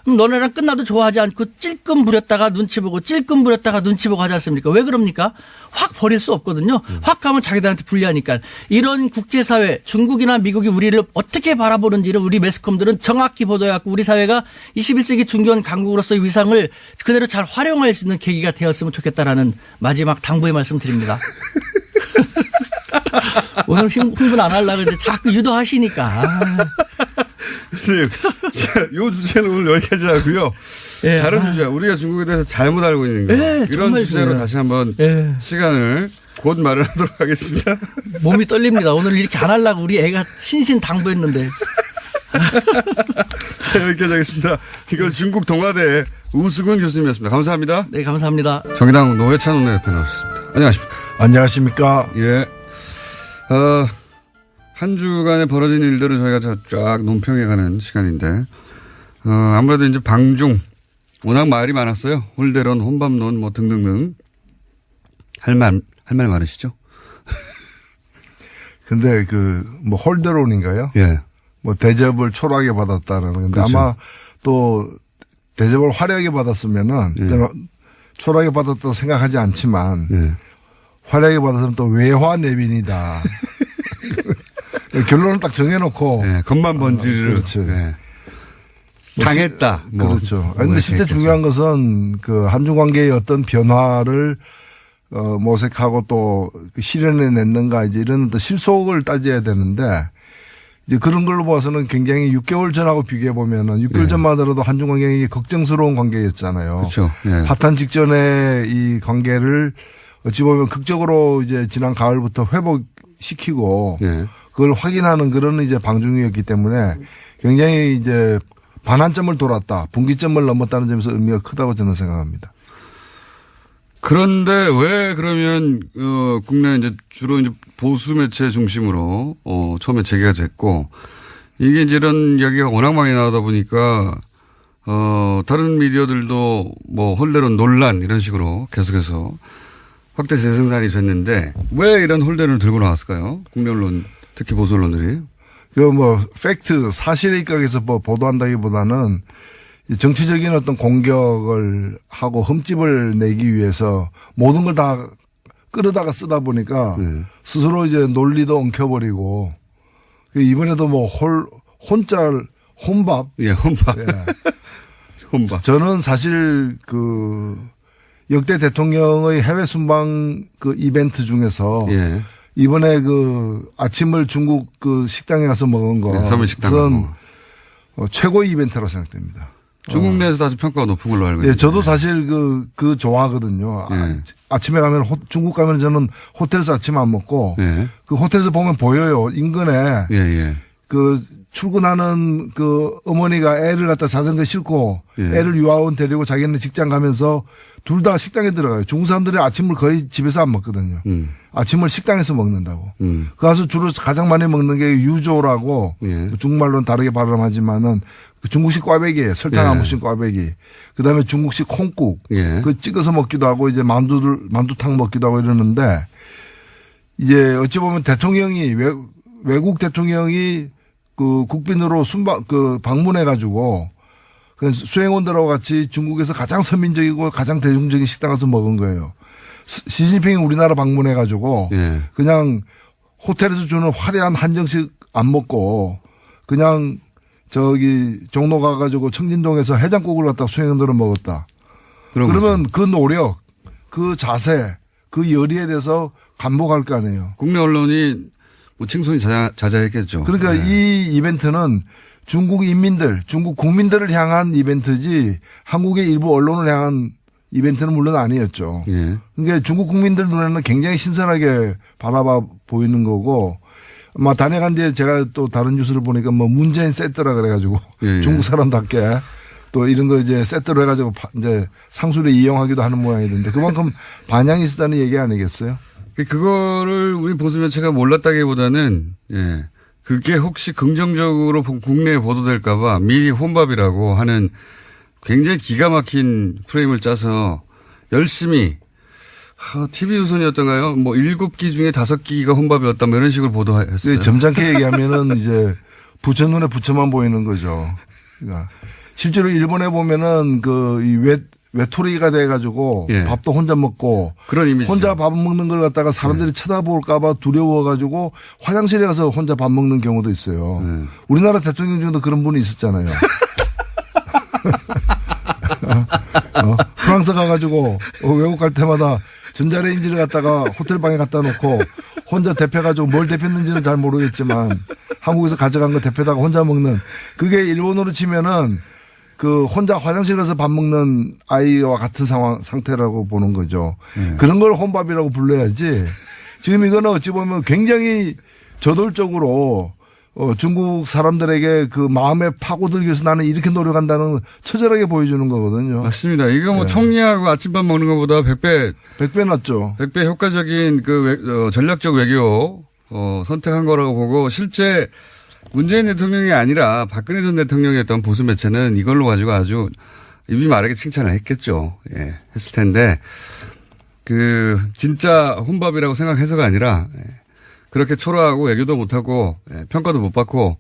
너네랑 끝나도 좋아하지 않고 찔끔 부렸다가 눈치 보고 찔끔 부렸다가 눈치 보고 하지 않습니까? 왜 그럽니까? 확 버릴 수 없거든요. 확 가면 자기들한테 불리하니까. 이런 국제사회 중국이나 미국이 우리를 어떻게 바라보는지를 우리 매스컴들은 정확히 보도해갖고 우리 사회가 21세기 중견 강국으로서의 위상을 그대로 잘 활용할 수 있는 계기가 되었으면 좋겠다라는 마지막 당부의 말씀 드립니다. 오늘 흥분 안 하려고 했는데 자꾸 유도하시니까. 교수님, 요 주제는 오늘 여기까지 하고요. 예. 다른 주제, 우리가 중국에 대해서 잘못 알고 있는 거. 예, 이런 주제로 그래요. 다시 한번 예. 시간을 곧 마련하도록 하겠습니다. 몸이 떨립니다. 오늘 이렇게 안 하려고 우리 애가 신신당부했는데. 자, 여기까지 하겠습니다. 지금 중국 동아대 우수근 교수님이었습니다. 감사합니다. 네, 감사합니다. 정의당 노회찬 원내대표 나오셨습니다. 안녕하십니까. 안녕하십니까. 예. 한 주간에 벌어진 일들을 저희가 쫙 논평해가는 시간인데, 아무래도 이제 방중, 워낙 말이 많았어요. 홀대론, 혼밥론, 뭐 등등등. 할 말 많으시죠? 근데 뭐 홀대론인가요? 예. 뭐 대접을 초라하게 받았다는 건데 그렇죠. 아마 또 대접을 화려하게 받았으면은 초라하게 받았다고 생각하지 않지만 예. 화려하게 받았으면 또 외화 내빈이다. 결론을 딱 정해놓고. 예. 겉만 번지르르. 그렇죠. 예. 당했다. 뭐. 그렇죠. 그런데 진짜 중요한 것은 그 한중 관계의 어떤 변화를 모색하고 또 실현해 냈는가 이제 이런 어떤 실속을 따져야 되는데 이제 그런 걸로 봐서는 굉장히 6개월 전하고 비교해 보면은 6개월 전만 하더라도 한중 관계가 걱정스러운 관계였잖아요. 그렇죠. 예. 파탄 직전에 이 관계를 어찌 보면 극적으로 이제 지난 가을부터 회복시키고 예. 그걸 확인하는 그런 이제 방중이었기 때문에 굉장히 이제 반환점을 돌았다. 분기점을 넘었다는 점에서 의미가 크다고 저는 생각합니다. 그런데 왜 그러면 국내 이제 주로 이제 보수 매체 중심으로 처음에 재개가 됐고 이게 이제 이런 이야기가 워낙 많이 나오다 보니까 다른 미디어들도 뭐 홀대론 논란 이런 식으로 계속해서 확대 재생산이 됐는데 왜 이런 홀대론을 들고 나왔을까요? 국내 언론 특히 보수 언론들이. 그 뭐 팩트 사실에 입각해서 뭐 보도한다기보다는 정치적인 어떤 공격을 하고 흠집을 내기 위해서 모든 걸 다 끌어다가 쓰다 보니까 스스로 이제 논리도 엉켜버리고 이번에도 뭐 혼밥. 예, 혼밥. 예. 혼밥. 저는 사실 그 역대 대통령의 해외 순방 그 이벤트 중에서 예. 이번에 그 아침을 중국 그 식당에 가서 먹은 거. 네, 서민식당. 최고의 이벤트라고 생각됩니다. 중국 내에서 아주 평가가 높은 걸로 알고 있는데. 예, 저도 사실 그 좋아하거든요. 예. 아침에 가면 중국 가면 저는 호텔에서 아침 안 먹고 예. 그 호텔에서 보면 보여요. 인근에 예, 예. 그 출근하는 그 어머니가 애를 갖다 자전거 싣고 예. 애를 유아원 데리고 자기는 직장 가면서 둘 다 식당에 들어가요. 중국 사람들이 아침을 거의 집에서 안 먹거든요. 아침을 식당에서 먹는다고. 그 가서 주로 가장 많이 먹는 게 유조라고 예. 중국말로는 다르게 발음하지만은 그 중국식 꽈배기예요. 설탕 예. 안 묻힌 꽈배기. 그다음에 중국식 콩국. 예. 그 찍어서 먹기도 하고 이제 만두탕 먹기도 하고 이러는데 이제 어찌 보면 대통령이 외국 대통령이 그 국빈으로 방문해 가지고 그 수행원들하고 같이 중국에서 가장 서민적이고 가장 대중적인 식당 가서 먹은 거예요. 시진핑이 우리나라 방문해 가지고 예. 그냥 호텔에서 주는 화려한 한정식 안 먹고 그냥 저기 종로 가가지고 청진동에서 해장국을 갖다 수행원들은 먹었다. 그러면 거죠. 그 노력, 그 자세, 그 열의에 대해서 감복할 거 아니에요. 국내 언론이 뭐 칭송이 자자했겠죠. 그러니까 네. 이 이벤트는 중국 인민들, 중국 국민들을 향한 이벤트지 한국의 일부 언론을 향한 이벤트는 물론 아니었죠. 예. 그러니까 중국 국민들 눈에는 굉장히 신선하게 바라봐 보이는 거고 아마 단행한 뒤에 제가 또 다른 뉴스를 보니까 뭐 문재인 세트라 그래가지고 예, 예. 중국 사람답게 또 이런 거 이제 세트로 해가지고 이제 상술에 이용하기도 하는 모양이던데 그만큼 반향이 있었다는 얘기 아니겠어요? 그거를 우리 보수 매체가 몰랐다기보다는 예. 그게 혹시 긍정적으로 국내에 보도될까봐 미리 혼밥이라고 하는 굉장히 기가 막힌 프레임을 짜서 열심히 TV조선이었던가요? 뭐 7기 중에 5기가 혼밥이었다 뭐 이런 식으로 보도했어요. 점잖게 얘기하면은 이제 부처 눈에 부처만 보이는 거죠. 그러니까 실제로 일본에 보면은 그 외톨이가 돼가지고 예. 밥도 혼자 먹고 그런 이미지. 혼자 밥 먹는 걸 갖다가 사람들이 쳐다볼까봐 두려워가지고 화장실에 가서 혼자 밥 먹는 경우도 있어요. 우리나라 대통령 중에도 그런 분이 있었잖아요. 프랑스 가가지고 외국 갈 때마다 전자레인지를 갖다가 호텔방에 갖다 놓고 혼자 데펴가지고 뭘 데폈는지는 잘 모르겠지만 한국에서 가져간 거 데펴다가 혼자 먹는 그게 일본어로 치면은 그 혼자 화장실 가서 밥 먹는 아이와 같은 상태라고 보는 거죠. 그런 걸 혼밥이라고 불러야지. 지금 이거는 어찌 보면 굉장히 저돌적으로 중국 사람들에게 그 마음에 파고들기 위해서 나는 이렇게 노력한다는 처절하게 보여주는 거거든요. 맞습니다. 이거 뭐 총리하고 아침밥 먹는 것보다 100배 낫죠. 100배 효과적인 그 전략적 외교 선택한 거라고 보고 실제 문재인 대통령이 아니라 박근혜 전 대통령이었던 보수 매체는 이걸로 가지고 아주 입이 마르게 칭찬을 했겠죠. 예, 했을 텐데 그 진짜 혼밥이라고 생각해서가 아니라 그렇게 초라하고 외교도 못하고 평가도 못 받고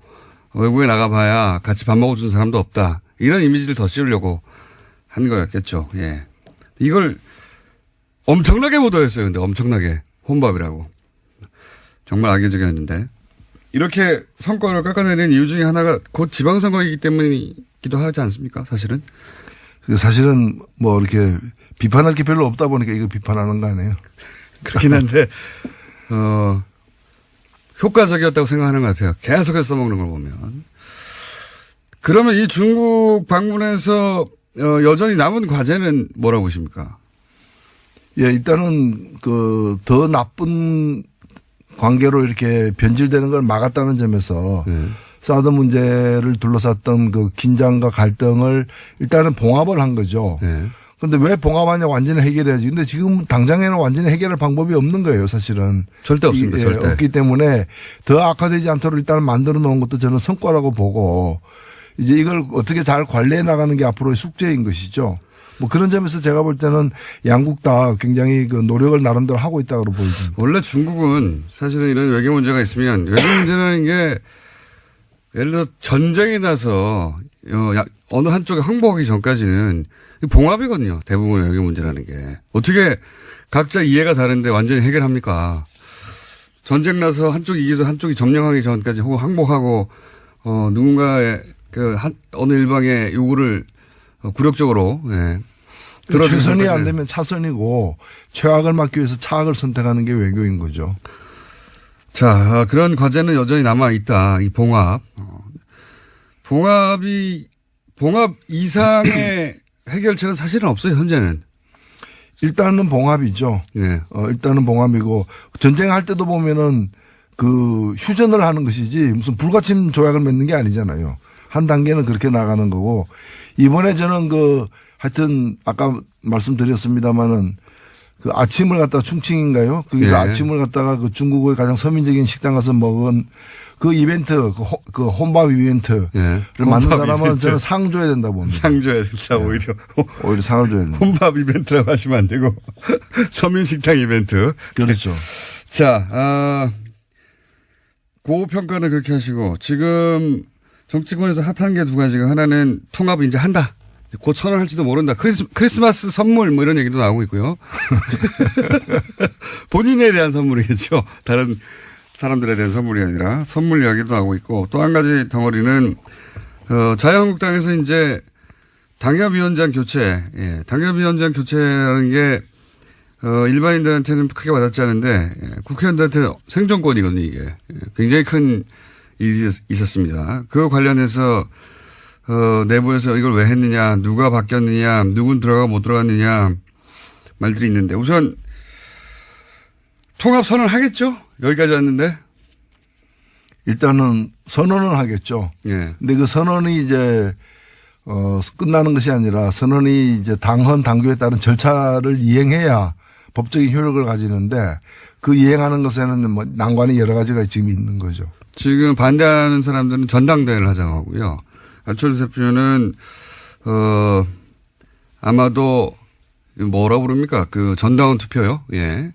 외국에 나가봐야 같이 밥 먹어주는 사람도 없다. 이런 이미지를 더 씌우려고 한 거였겠죠. 예, 이걸 엄청나게 보도했어요. 근데 엄청나게 혼밥이라고. 정말 악의적이었는데. 이렇게 성과를 깎아내는 이유 중에 하나가 곧 지방선거이기 때문이기도 하지 않습니까? 사실은. 사실은 뭐 이렇게 비판할 게 별로 없다 보니까 이거 비판하는 거 아니에요. 그렇긴 한데, 효과적이었다고 생각하는 것 같아요. 계속해서 써먹는 걸 보면. 그러면 이 중국 방문에서 여전히 남은 과제는 뭐라고 보십니까? 예, 일단은 그 더 나쁜 관계로 이렇게 변질되는 걸 막았다는 점에서 사드 문제를 둘러쌌던 그 긴장과 갈등을 일단은 봉합을 한 거죠. 근데 왜 봉합하냐 완전히 해결해야지. 근데 지금 당장에는 완전히 해결할 방법이 없는 거예요, 사실은. 절대 없습니다. 절대. 없기 때문에 더 악화되지 않도록 일단 만들어 놓은 것도 저는 성과라고 보고 이제 이걸 어떻게 잘 관리해 나가는 게 앞으로의 숙제인 것이죠. 뭐 그런 점에서 제가 볼 때는 양국 다 굉장히 그 노력을 나름대로 하고 있다고 보입니다. 원래 중국은 사실은 이런 외교 문제가 있으면 외교 문제라는 게 예를 들어 전쟁이 나서 어느 한쪽에 항복하기 전까지는 봉합이거든요. 대부분 외교 문제라는 게. 어떻게 각자 이해가 다른데 완전히 해결합니까? 전쟁 나서 한쪽이 이겨서 한쪽이 점령하기 전까지 혹은 항복하고 누군가의 어느 일방의 요구를 굴욕적으로 최선이 안 되면 차선이고 최악을 막기 위해서 차악을 선택하는 게 외교인 거죠. 자, 그런 과제는 여전히 남아 있다. 이 봉합. 봉합 이상의 해결책은 사실은 없어요, 현재는. 일단은 봉합이죠. 예. 일단은 봉합이고 전쟁할 때도 보면은 그 휴전을 하는 것이지 무슨 불가침 조약을 맺는 게 아니잖아요. 한 단계는 그렇게 나가는 거고 이번에 저는 하여튼 아까 말씀드렸습니다마는 그 아침을 갖다가 충칭인가요? 거기서 예. 아침을 갖다가 그 중국의 가장 서민적인 식당 가서 먹은 그 이벤트, 그 혼밥 이벤트를 예. 만든 혼밥 사람은 이벤트. 저는 상 줘야 된다고 봅니다. 상 줘야 된다, 오히려. 오히려 상을 줘야 된다. 혼밥 이벤트라고 하시면 안 되고, 서민식당 이벤트. 그렇죠. 자, 고평가는 그렇게 하시고, 지금 정치권에서 핫한 게 두 가지가 하나는 통합을 이제 한다. 곧 선언할지도 모른다. 크리스마스 선물 뭐 이런 얘기도 나오고 있고요. 본인에 대한 선물이겠죠. 다른 사람들에 대한 선물이 아니라 선물 이야기도 나오고 있고 또 한 가지 덩어리는 자유한국당에서 이제 당협위원장 교체, 당협위원장 교체라는 게 일반인들한테는 크게 와닿지 않은데 국회의원들한테 생존권이거든요. 이게 굉장히 큰 일이 있었습니다. 그 관련해서 내부에서 이걸 왜 했느냐, 누가 바뀌었느냐, 누군 들어가고 못 들어갔느냐 말들이 있는데 우선 통합 선언하겠죠? 여기까지 왔는데. 일단은 선언은 하겠죠. 예. 근데 그 선언이 이제 끝나는 것이 아니라 선언이 이제 당헌 당규에 따른 절차를 이행해야 법적인 효력을 가지는데 그 이행하는 것에는 뭐 난관이 여러 가지가 지금 있는 거죠. 지금 반대하는 사람들은 전당대회를 하자고 하고요. 안철수 대표는 아마도 뭐라 부릅니까? 그 전당원 투표요. 예.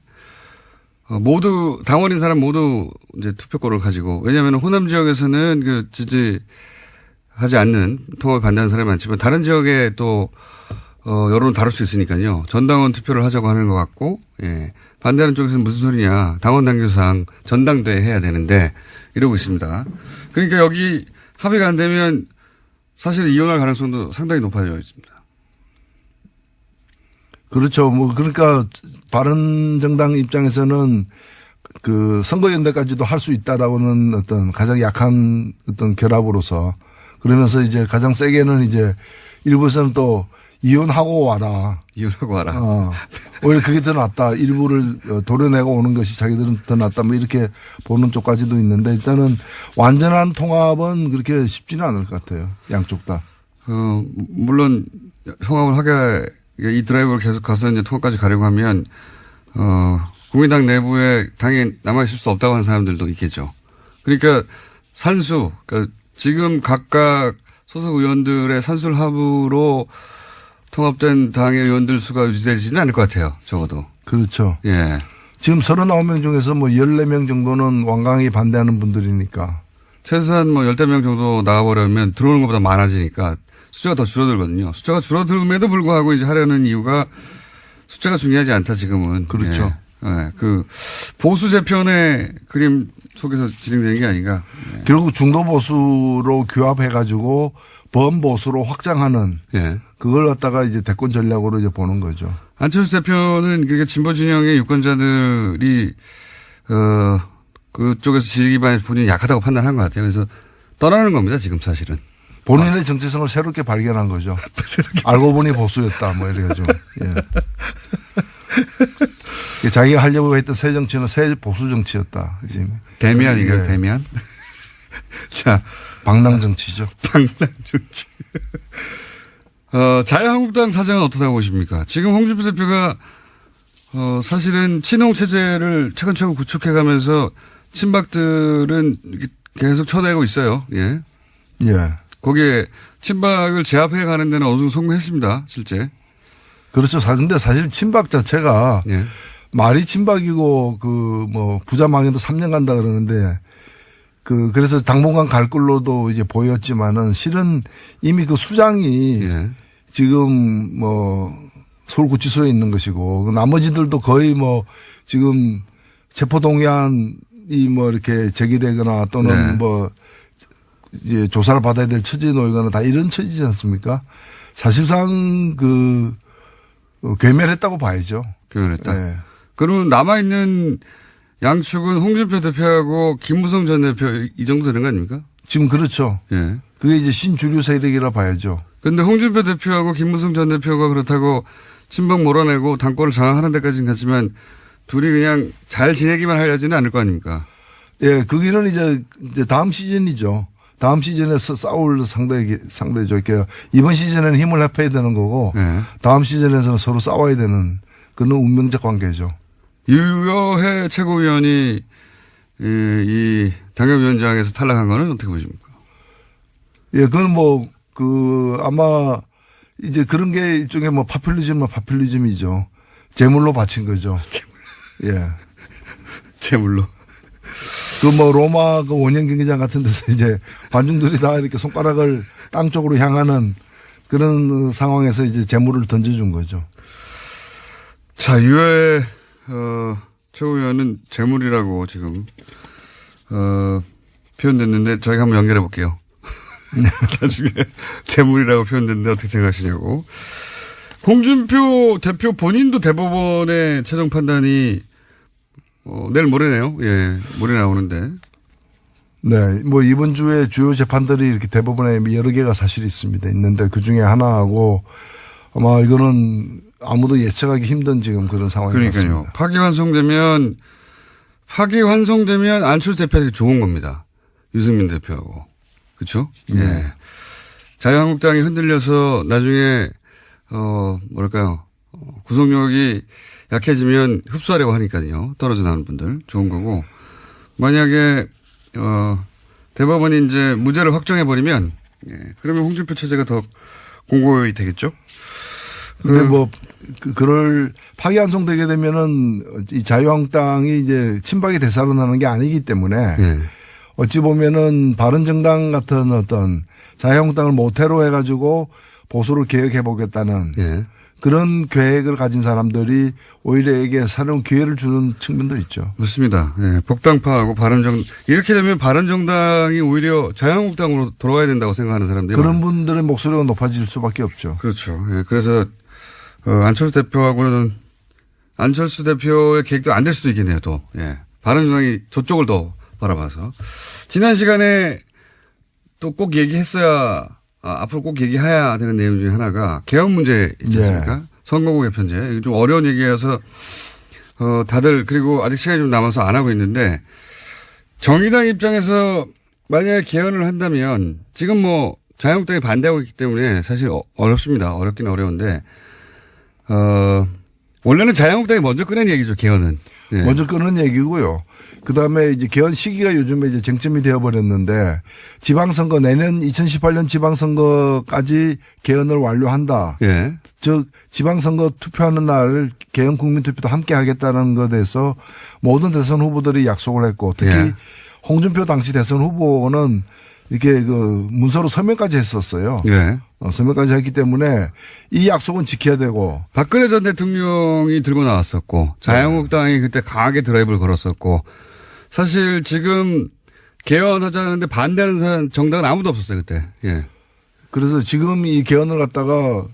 모두 당원인 사람 모두 이제 투표권을 가지고 왜냐하면 호남 지역에서는 그 지지하지 않는 통합을 반대하는 사람이 많지만 다른 지역에 또 여론을 다룰 수 있으니까요. 전당원 투표를 하자고 하는 것 같고 예. 반대하는 쪽에서는 무슨 소리냐. 당원 당규상 전당대회 해야 되는데 이러고 있습니다. 그러니까 여기 합의가 안 되면 사실 이혼할 가능성도 상당히 높아져 있습니다. 그렇죠. 뭐 그러니까 바른정당 입장에서는 그 선거연대까지도 할 수 있다라고는 어떤 가장 약한 어떤 결합으로서 그러면서 이제 가장 세게는 이제 일부에서는 또 이혼하고 와라. 이혼하고 와라. 오히려 그게 더 낫다. 일부를 도려내고 오는 것이 자기들은 더 낫다. 뭐 이렇게 보는 쪽까지도 있는데 일단은 완전한 통합은 그렇게 쉽지는 않을 것 같아요. 양쪽 다. 물론 통합을 하게 이 드라이브를 계속 가서 이제 통합까지 가려고 하면 국민당 내부에 당에 남아있을 수 없다고 하는 사람들도 있겠죠. 그러니까 산수, 그러니까 지금 각각 소속 의원들의 산술 합으로 통합된 당의 의원들 수가 유지되지는 않을 것 같아요. 적어도. 그렇죠. 예. 지금 39명 중에서 뭐 14명 정도는 완강히 반대하는 분들이니까. 최소한 뭐 10명 정도 나가버리면 들어오는 것보다 많아지니까 숫자가 더 줄어들거든요. 숫자가 줄어들음에도 불구하고 이제 하려는 이유가 숫자가 중요하지 않다 지금은. 그렇죠. 예. 예. 그 보수 재편의 그림 속에서 진행되는 게 아닌가. 예. 결국 중도 보수로 규합해가지고 범보수로 확장하는 예. 그걸 갖다가 이제 대권 전략으로 이제 보는 거죠. 안철수 대표는 그러니까 진보 진영의 유권자들이 그쪽에서 지지 기반이 본인이 약하다고 판단한 것 같아요. 그래서 떠나는 겁니다. 지금 사실은. 본인의 정체성을 새롭게 발견한 거죠. 알고 보니 보수였다. 뭐 이래가지고. 예. 자기가 하려고 했던 새 정치는 새 보수 정치였다. 지금. 대면이에요. 예. 대면. 자. 방랑 정치죠. 방랑 정치. 자유한국당 사정은 어떻다고 보십니까? 지금 홍준표 대표가 사실은 친홍 체제를 차근차근 구축해가면서 친박들은 계속 쳐내고 있어요. 예. 예. 거기에 친박을 제압해 가는 데는 어느 정도 성공했습니다. 실제. 그렇죠. 근데 사실 친박 자체가 예. 말이 친박이고 부자 망해도 3년 간다 그러는데 그래서 당분간 갈 걸로도 이제 보였지만은 실은 이미 그 수장이 예. 지금 서울구치소에 있는 것이고 나머지들도 거의 지금 체포동의안이 이렇게 제기되거나 또는 네. 이제 조사를 받아야 될 처지에 놓이거나 다 이런 처지지 않습니까? 사실상 괴멸했다고 봐야죠. 교연했다. 네. 그러면 남아있는 양측은 홍준표 대표하고 김무성 전 대표 이 정도 되는 거 아닙니까? 지금 그렇죠. 예. 그게 이제 신주류 세력이라 봐야죠. 근데 홍준표 대표하고 김무성 전 대표가 그렇다고 친박 몰아내고 당권을 장악하는 데까지는 갔지만 둘이 그냥 잘 지내기만 하려지는 않을 거 아닙니까? 예, 거기는 이제 다음 시즌이죠. 다음 시즌에서 싸울 상대죠. 이렇게 이번 시즌에는 힘을 합해야 되는 거고 예. 다음 시즌에서는 서로 싸워야 되는 그런 운명적 관계죠. 유여해 최고위원이 이 당협위원장에서 탈락한 거는 어떻게 보십니까? 예, 그건 아마 이제 그런 게 일종의 파퓰리즘이죠. 재물로 바친 거죠. 예. 제물로. 로마 원형 경기장 같은 데서 이제 관중들이 다 이렇게 손가락을 땅 쪽으로 향하는 그런 상황에서 이제 재물을 던져준 거죠. 자, 유해 최고위원은 재물이라고 지금 표현됐는데 저희가 한번 연결해 볼게요. 나중에 재물이라고 표현됐는데 어떻게 생각하시냐고. 홍준표 대표 본인도 대법원의 최종 판단이 내일 모레네요. 예, 모레 나오는데. 네, 이번 주에 주요 재판들이 이렇게 대법원에 여러 개가 사실 있는데 그 중에 하나하고 아마 이거는 아무도 예측하기 힘든 지금 그런 상황이 그러니까요. 같습니다. 파기환송되면 안철수 대표에게 좋은 겁니다. 유승민 대표하고. 그렇죠? 네. 예. 자유한국당이 흔들려서 나중에 구속력이 약해지면 흡수하려고 하니까요. 떨어져 나오는 분들 좋은 거고. 만약에 대법원이 이제 무죄를 확정해 버리면 그러면 홍준표 체제가 더 공고히 되겠죠. 근데 그럴 파기환송되게 되면은 이 자유한국당이 이제 친박이 되살아나는 게 아니기 때문에 예. 어찌 보면은 바른정당 같은 어떤 자유한국당을 모태로 해가지고 보수를 개혁해 보겠다는 예. 그런 계획을 가진 사람들이 오히려 이게 새로운 기회를 주는 측면도 있죠. 맞습니다. 예. 복당파하고 이렇게 되면 바른정당이 오히려 자유한국당으로 돌아가야 된다고 생각하는 사람들이 그런 많아요. 분들의 목소리가 높아질 수밖에 없죠. 그렇죠. 예. 그래서 안철수 대표의 계획도 안 될 수도 있겠네요. 또 예. 바른정당이 저쪽을 더 바라봐서 지난 시간에 또 꼭 얘기했어야 앞으로 꼭 얘기해야 되는 내용 중에 하나가 개헌 문제 있지 않습니까? 네. 선거구 개편제. 이거 좀 어려운 얘기여서 다들 그리고 아직 시간이 좀 남아서 안 하고 있는데 정의당 입장에서 만약에 개헌을 한다면 지금 자유한국당이 반대하고 있기 때문에 사실 어렵습니다. 어렵긴 어려운데 원래는 자유한국당이 먼저 꺼낸 얘기죠. 개헌은. 네. 먼저 끄는 얘기고요. 그다음에 이제 개헌 시기가 요즘에 이제 쟁점이 되어버렸는데 지방선거 내년 2018년 지방선거까지 개헌을 완료한다. 예. 즉 지방선거 투표하는 날 개헌 국민투표도 함께 하겠다는 것에 대해서 모든 대선 후보들이 약속을 했고 특히 예. 홍준표 당시 대선 후보는 이렇게 문서로 서명까지 했었어요. 예. 서명까지 했기 때문에 이 약속은 지켜야 되고 박근혜 전 대통령이 들고 나왔었고 자유한국당이 그때 강하게 드라이브를 걸었었고 사실 지금 개헌하자는데 반대하는 정당은 아무도 없었어요 그때. 예. 그래서 지금 이 개헌을 갖다가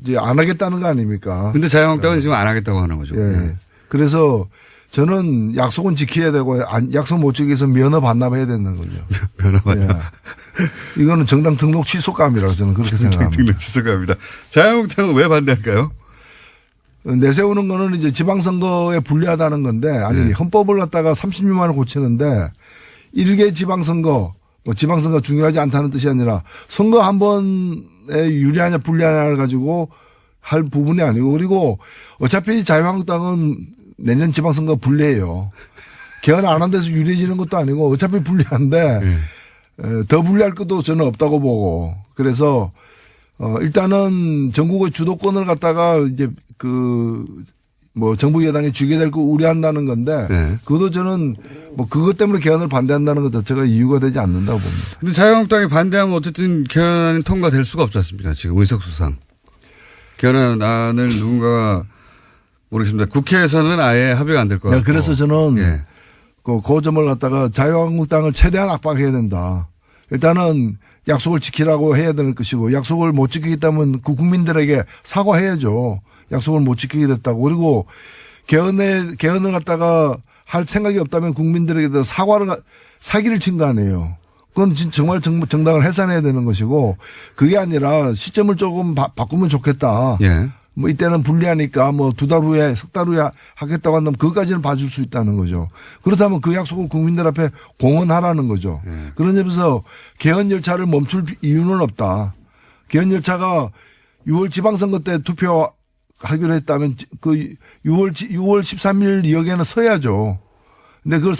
이제 안 하겠다는 거 아닙니까? 근데 자유한국당은 지금 안 하겠다고 하는 거죠. 예. 예. 그래서 저는 약속은 지켜야 되고 약속 못 지켜서 면허 반납해야 되는 거죠. 면허 반납. 예. 이거는 정당 등록 취소감이라고 저는 그렇게 생각합니다. 등록 취소감입니다. 자유한국당은 왜 반대할까요? 내세우는 거는 이제 지방선거에 불리하다는 건데 아니 네. 헌법을 갖다가 30년만에 고치는데 1개 지방선거 지방선거 중요하지 않다는 뜻이 아니라 선거 한 번에 유리하냐 불리하냐를 가지고 할 부분이 아니고 그리고 어차피 자유한국당은 내년 지방선거 불리해요. 개헌 안 한 데서 유리해지는 것도 아니고 어차피 불리한데 더 불리할 것도 저는 없다고 보고 그래서 일단은 전국의 주도권을 갖다가 이제 뭐 정부 여당이 쥐게 될 거 우려한다는 건데 네. 그것도 저는 뭐 그것 때문에 개헌을 반대한다는 것 자체가 이유가 되지 않는다고 봅니다. 근데 자유한국당이 반대하면 어쨌든 개헌안이 통과될 수가 없지 않습니까? 지금 의석수상. 개헌안을 누군가가 모르겠습니다. 국회에서는 아예 합의가 안 될 것 같고. 그래서 저는 예. 그 점을 갖다가 자유한국당을 최대한 압박해야 된다. 일단은 약속을 지키라고 해야 되는 것이고 약속을 못 지키겠다면 그 국민들에게 사과해야죠. 약속을 못 지키게 됐다고. 그리고 개헌을 갖다가 할 생각이 없다면 국민들에게 사기를 친 거 아니에요. 그건 정말 정당을 해산해야 되는 것이고 그게 아니라 시점을 조금 바꾸면 좋겠다. 예. 뭐 이때는 불리하니까 뭐 2달 후에 3달 후에 하겠다고 한다면 그것까지는 봐줄 수 있다는 거죠. 그렇다면 그 약속을 국민들 앞에 공언하라는 거죠. 그런 점에서 개헌 열차를 멈출 이유는 없다. 개헌 열차가 6월 지방선거 때 투표하기로 했다면 그 6월 13일 역에는 서야죠. 근데 그걸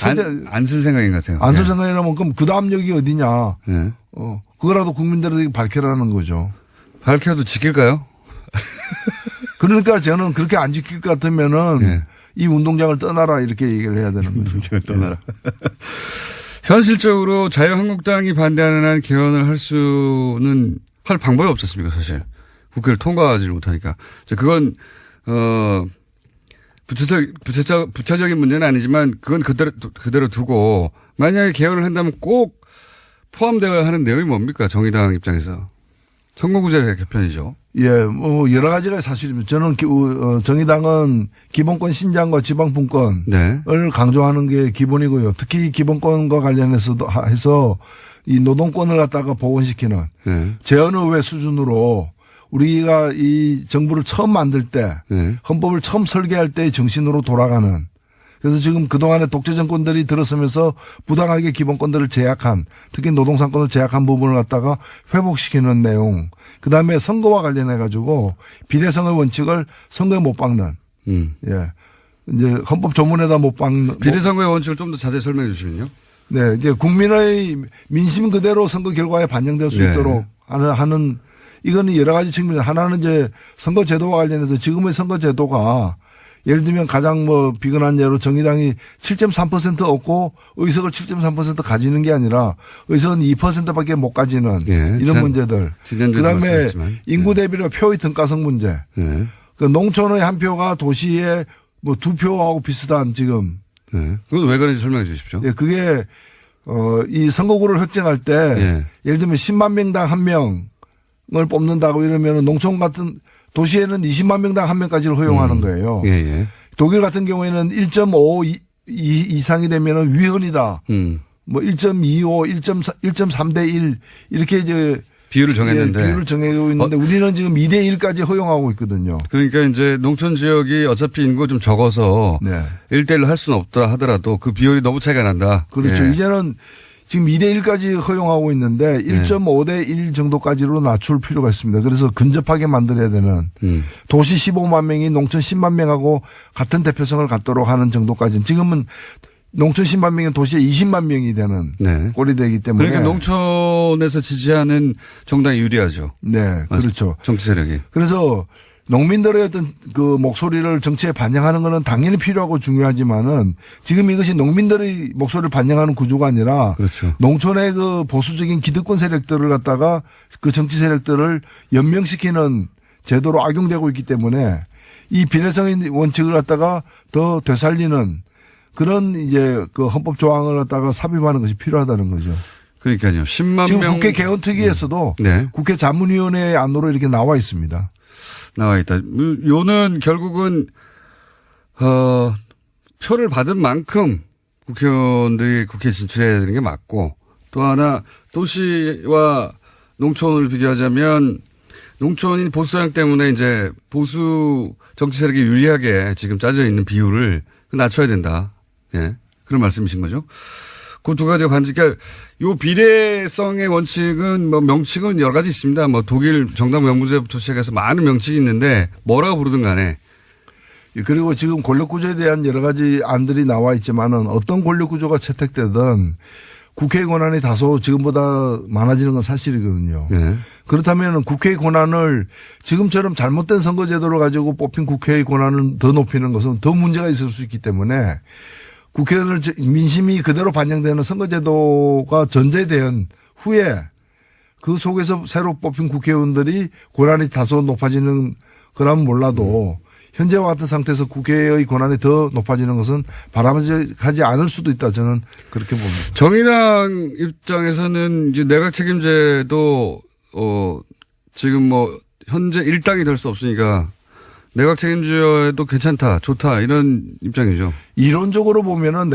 안 쓸 생각인 것 같아요. 안 쓸 생각이라면 그럼 그 다음 역이 어디냐. 예. 그거라도 국민들에게 밝혀라는 거죠. 밝혀도 지킬까요? 그러니까 저는 그렇게 안 지킬 것 같으면은 예. 이 운동장을 떠나라 이렇게 얘기를 해야 되는 거죠. 운동장을 떠나라. 현실적으로 자유한국당이 반대하는 한 개헌을 할 방법이 없었습니까, 사실. 국회를 통과하지 못하니까. 그건, 부차적인 문제는 아니지만 그건 그대로 두고 만약에 개헌을 한다면 꼭 포함되어야 하는 내용이 뭡니까? 정의당 입장에서. 선거구제 개편이죠. 예, 뭐 여러 가지가 사실입니다. 저는 정의당은 기본권 신장과 지방분권을 네. 강조하는 게 기본이고요. 특히 기본권과 관련해서도 해서 이 노동권을 갖다가 복원시키는 네. 재헌의회 수준으로 우리가 이 정부를 처음 만들 때 네. 헌법을 처음 설계할 때의 정신으로 돌아가는 그래서 지금 그동안에 독재 정권들이 들어서면서 부당하게 기본권들을 제약한 특히 노동상권을 제약한 부분을 갖다가 회복시키는 내용 그다음에 선거와 관련해 가지고 비례성의 원칙을 선거에 못 박는 예. 이제 헌법 조문에다 못 박는 비례선거의 원칙을 좀 더 자세히 설명해 주시면요. 네. 이제 국민의 민심 그대로 선거 결과에 반영될 수 네. 있도록 하는 이거는 여러 가지 측면 하나는 이제 선거 제도와 관련해서 지금의 선거 제도가 예를 들면 가장 비근한 예로 정의당이 7.3% 얻고 의석을 7.3% 가지는 게 아니라 의석은 2%밖에 못 가지는 예, 이런 문제들. 그다음에 인구 대비로 표의 등가성 문제. 예. 그 농촌의 한 표가 도시의 2표하고 비슷한 지금. 예. 그건 왜 그런지 설명해 주십시오. 예, 그게 이 선거구를 획정할 때 예. 예를 들면 10만 명당 1명을 뽑는다고 이러면 농촌 같은 도시에는 20만 명당 1명까지를 허용하는 거예요. 예, 예. 독일 같은 경우에는 1.5 이상이 되면은 위헌이다. 뭐 1.25, 1.3대 1 이렇게 이제 비율을 정했는데. 예, 비율을 정하고 있는데 우리는 지금 2대 1까지 허용하고 있거든요. 그러니까 이제 농촌 지역이 어차피 인구가 좀 적어서 네. 1대1로 할 수는 없다 하더라도 그 비율이 너무 차이가 난다. 그렇죠. 예. 이제는 지금 2대 1까지 허용하고 있는데 1.5대 1 정도까지로 낮출 필요가 있습니다. 그래서 근접하게 만들어야 되는 도시 15만 명이 농촌 10만 명하고 같은 대표성을 갖도록 하는 정도까지는 지금은 농촌 10만 명이 도시에 20만 명이 되는 네. 꼴이 되기 때문에. 그러니까 농촌에서 지지하는 정당이 유리하죠. 네. 그렇죠. 정치 세력이. 그래서 농민들의 어떤 그 목소리를 정치에 반영하는 것은 당연히 필요하고 중요하지만은 지금 이것이 농민들의 목소리를 반영하는 구조가 아니라 그렇죠. 농촌의 그 보수적인 기득권 세력들을 갖다가 그 정치 세력들을 연명시키는 제도로 악용되고 있기 때문에 이 비례성의 원칙을 갖다가 더 되살리는 그런 이제 그 헌법 조항을 갖다가 삽입하는 것이 필요하다는 거죠. 그러니까요. 10만 지금 명. 국회 개헌특위에서도 네. 국회 자문위원회 안으로 이렇게 나와 있습니다. 나와 있다. 요는 결국은 표를 받은 만큼 국회의원들이 국회에 진출해야 되는 게 맞고 또 하나 도시와 농촌을 비교하자면 농촌인 보수 성향 때문에 이제 보수 정치 세력이 유리하게 지금 짜져 있는 비율을 낮춰야 된다. 예. 그런 말씀이신 거죠. 그 두 가지가 반칙. 그러니까 요 비례성의 원칙은 뭐 명칭은 여러 가지 있습니다. 뭐 독일 정당 명부제부터 시작해서 많은 명칭이 있는데 뭐라고 부르든 간에. 그리고 지금 권력구조에 대한 여러 가지 안들이 나와 있지만은 어떤 권력구조가 채택되든 국회의 권한이 다소 지금보다 많아지는 건 사실이거든요. 예. 그렇다면 국회의 권한을 지금처럼 잘못된 선거제도를 가지고 뽑힌 국회의 권한을 더 높이는 것은 더 문제가 있을 수 있기 때문에 국회의원을 민심이 그대로 반영되는 선거제도가 전제된 후에 그 속에서 새로 뽑힌 국회의원들이 권한이 다소 높아지는 거라면 몰라도 현재와 같은 상태에서 국회의 권한이 더 높아지는 것은 바람직하지 않을 수도 있다. 저는 그렇게 봅니다. 정의당 입장에서는 이제 내각 책임제도 지금 뭐 현재 일당이 될 수 없으니까 내각 책임제도 괜찮다, 좋다 이런 입장이죠. 이론적으로 보면은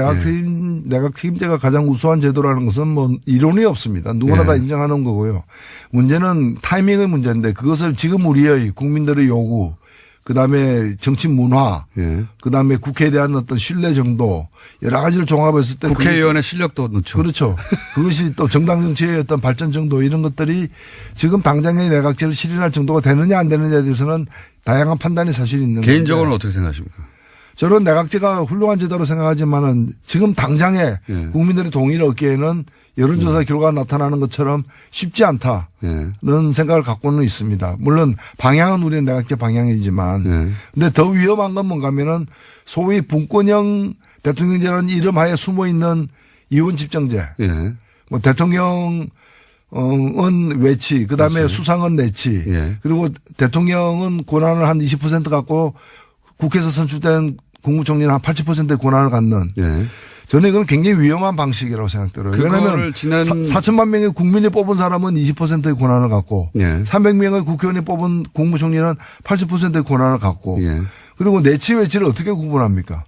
내각 책임제가 가장 우수한 제도라는 것은 뭐 이론이 없습니다. 누구나 예. 다 인정하는 거고요. 문제는 타이밍의 문제인데 그것을 지금 우리의 국민들의 요구, 그다음에 정치 문화, 예. 그다음에 국회에 대한 어떤 신뢰 정도 여러 가지를 종합했을 때 국회의원의 실력도 넣죠. 그렇죠. 그것이 또 정당 정치의 어떤 발전 정도 이런 것들이 지금 당장의 내각제를 실현할 정도가 되느냐 안 되느냐에 대해서는 다양한 판단이 사실 있는 건데 개인적으로는 어떻게 생각하십니까? 저는 내각제가 훌륭한 제도로 생각하지만은 지금 당장에 예. 국민들의 동의를 얻기에는 여론조사 결과가 나타나는 것처럼 쉽지 않다는 예. 생각을 갖고는 있습니다. 물론 방향은 우리의 내각제 방향이지만 예. 근데 더 위험한 건 뭔가 하면은 소위 분권형 대통령제라는 이름 하에 숨어 있는 이원 집정제. 예. 뭐 대통령은 외치, 그다음에 그렇지. 수상은 내치. 예. 그리고 대통령은 권한을 한 20% 갖고 국회에서 선출된 국무총리는 한 80%의 권한을 갖는. 예. 저는 이건 굉장히 위험한 방식이라고 생각들어요. 왜냐하면 4천만 명의 국민이 뽑은 사람은 20%의 권한을 갖고 예. 300명의 국회의원이 뽑은 국무총리는 80%의 권한을 갖고 예. 그리고 내치 외치를 어떻게 구분합니까?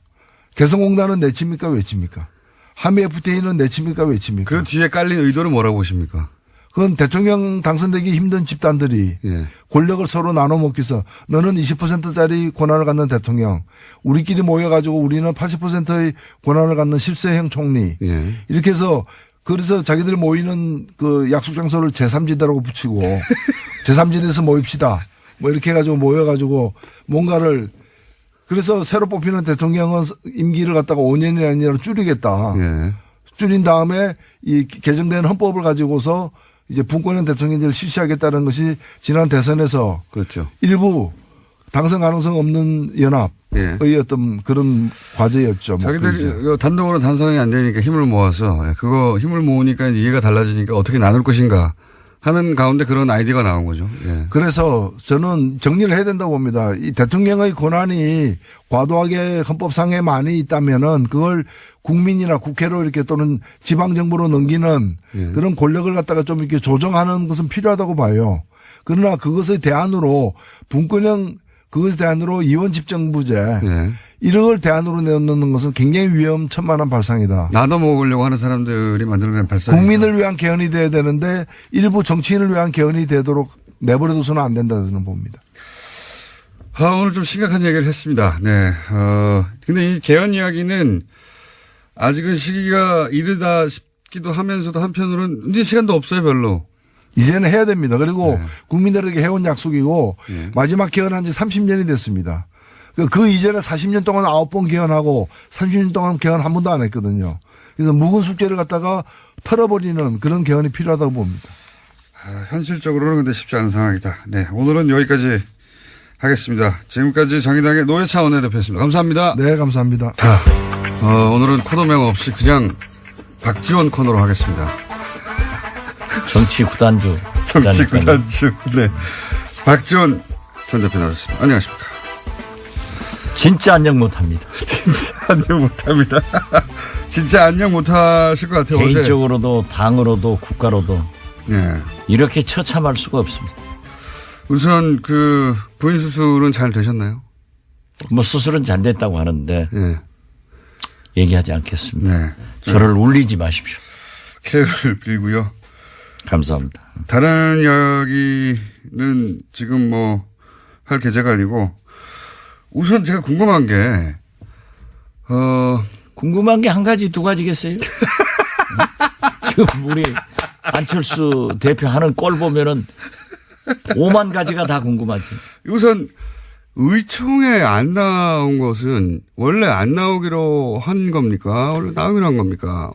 개성공단은 내치입니까 외치입니까? 한미 FTA는 내치입니까 외치입니까? 그 뒤에 깔린 의도는 뭐라고 보십니까? 그건 대통령 당선되기 힘든 집단들이 예. 권력을 서로 나눠 먹기 위해서 너는 20%짜리 권한을 갖는 대통령, 우리끼리 모여가지고 우리는 80%의 권한을 갖는 실세형 총리. 예. 이렇게 해서 그래서 자기들 모이는 그 약속 장소를 제3지대라고 붙이고 제3지대에서 모입시다. 뭐 이렇게 해가지고 모여가지고 뭔가를 그래서 새로 뽑히는 대통령은 임기를 갖다가 5년이 아니라 줄이겠다. 예. 줄인 다음에 이 개정된 헌법을 가지고서 이제 분권형 대통령제를 실시하겠다는 것이 지난 대선에서 그렇죠. 일부 당선 가능성 없는 연합의 예. 어떤 그런 과제였죠. 뭐 자기들이 그러죠. 단독으로 단성이 안 되니까 힘을 모아서 그거 힘을 모으니까 이해가 달라지니까 어떻게 나눌 것인가 하는 가운데 그런 아이디어가 나온 거죠. 예. 그래서 저는 정리를 해야 된다고 봅니다. 이 대통령의 권한이 과도하게 헌법상에 많이 있다면은 그걸 국민이나 국회로 이렇게 또는 지방정부로 넘기는 예. 그런 권력을 갖다가 좀 이렇게 조정하는 것은 필요하다고 봐요. 그러나 그것의 대안으로 분권형 그것에 대안으로 이원 집정부제 예. 이런 걸 대안으로 내놓는 것은 굉장히 위험천만한 발상이다. 나눠 먹으려고 하는 사람들이 만들어낸 발상. 국민을 위한 개헌이 돼야 되는데 일부 정치인을 위한 개헌이 되도록 내버려둬서는 안 된다 저는 봅니다. 오늘 좀 심각한 얘기를 했습니다. 네. 근데 이 개헌 이야기는 아직은 시기가 이르다 싶기도 하면서도 한편으로는 이제 시간도 없어요, 별로. 이제는 해야 됩니다. 그리고 네. 국민들에게 해온 약속이고 네. 마지막 개헌한 지 30년이 됐습니다. 그 이전에 40년 동안 9번 개헌하고 30년 동안 개헌 한 번도 안 했거든요. 그래서 묵은 숙제를 갖다가 털어버리는 그런 개헌이 필요하다고 봅니다. 현실적으로는 근데 쉽지 않은 상황이다. 네. 오늘은 여기까지 하겠습니다. 지금까지 정의당의 노회찬 원내대표였습니다. 감사합니다. 네, 감사합니다. 자, 오늘은 코너명 없이 그냥 박지원 코너로 하겠습니다. 정치 구단주. 정치 구단주. 네. 박지원 전 대표 나오셨습니다. 안녕하십니까. 진짜 안녕 못합니다. 진짜 안녕 못합니다. 진짜 안녕 못하실 것 같아요. 개인적으로도 당으로도 국가로도 네. 이렇게 처참할 수가 없습니다. 우선 그 부인 수술은 잘 되셨나요? 뭐 수술은 잘 됐다고 하는데 네. 얘기하지 않겠습니다. 네. 저를 울리지 마십시오. 쾌유를 빌고요. 감사합니다. 다른 이야기는 지금 뭐 할 계제가 아니고 우선 제가 궁금한 게 궁금한 게 한 가지 두 가지겠어요? 지금 우리 안철수 대표 하는 꼴 보면은 5만 가지가 다 궁금하지. 우선 의총에 안 나온 것은 원래 안 나오기로 한 겁니까? 원래 나오기로 한 겁니까?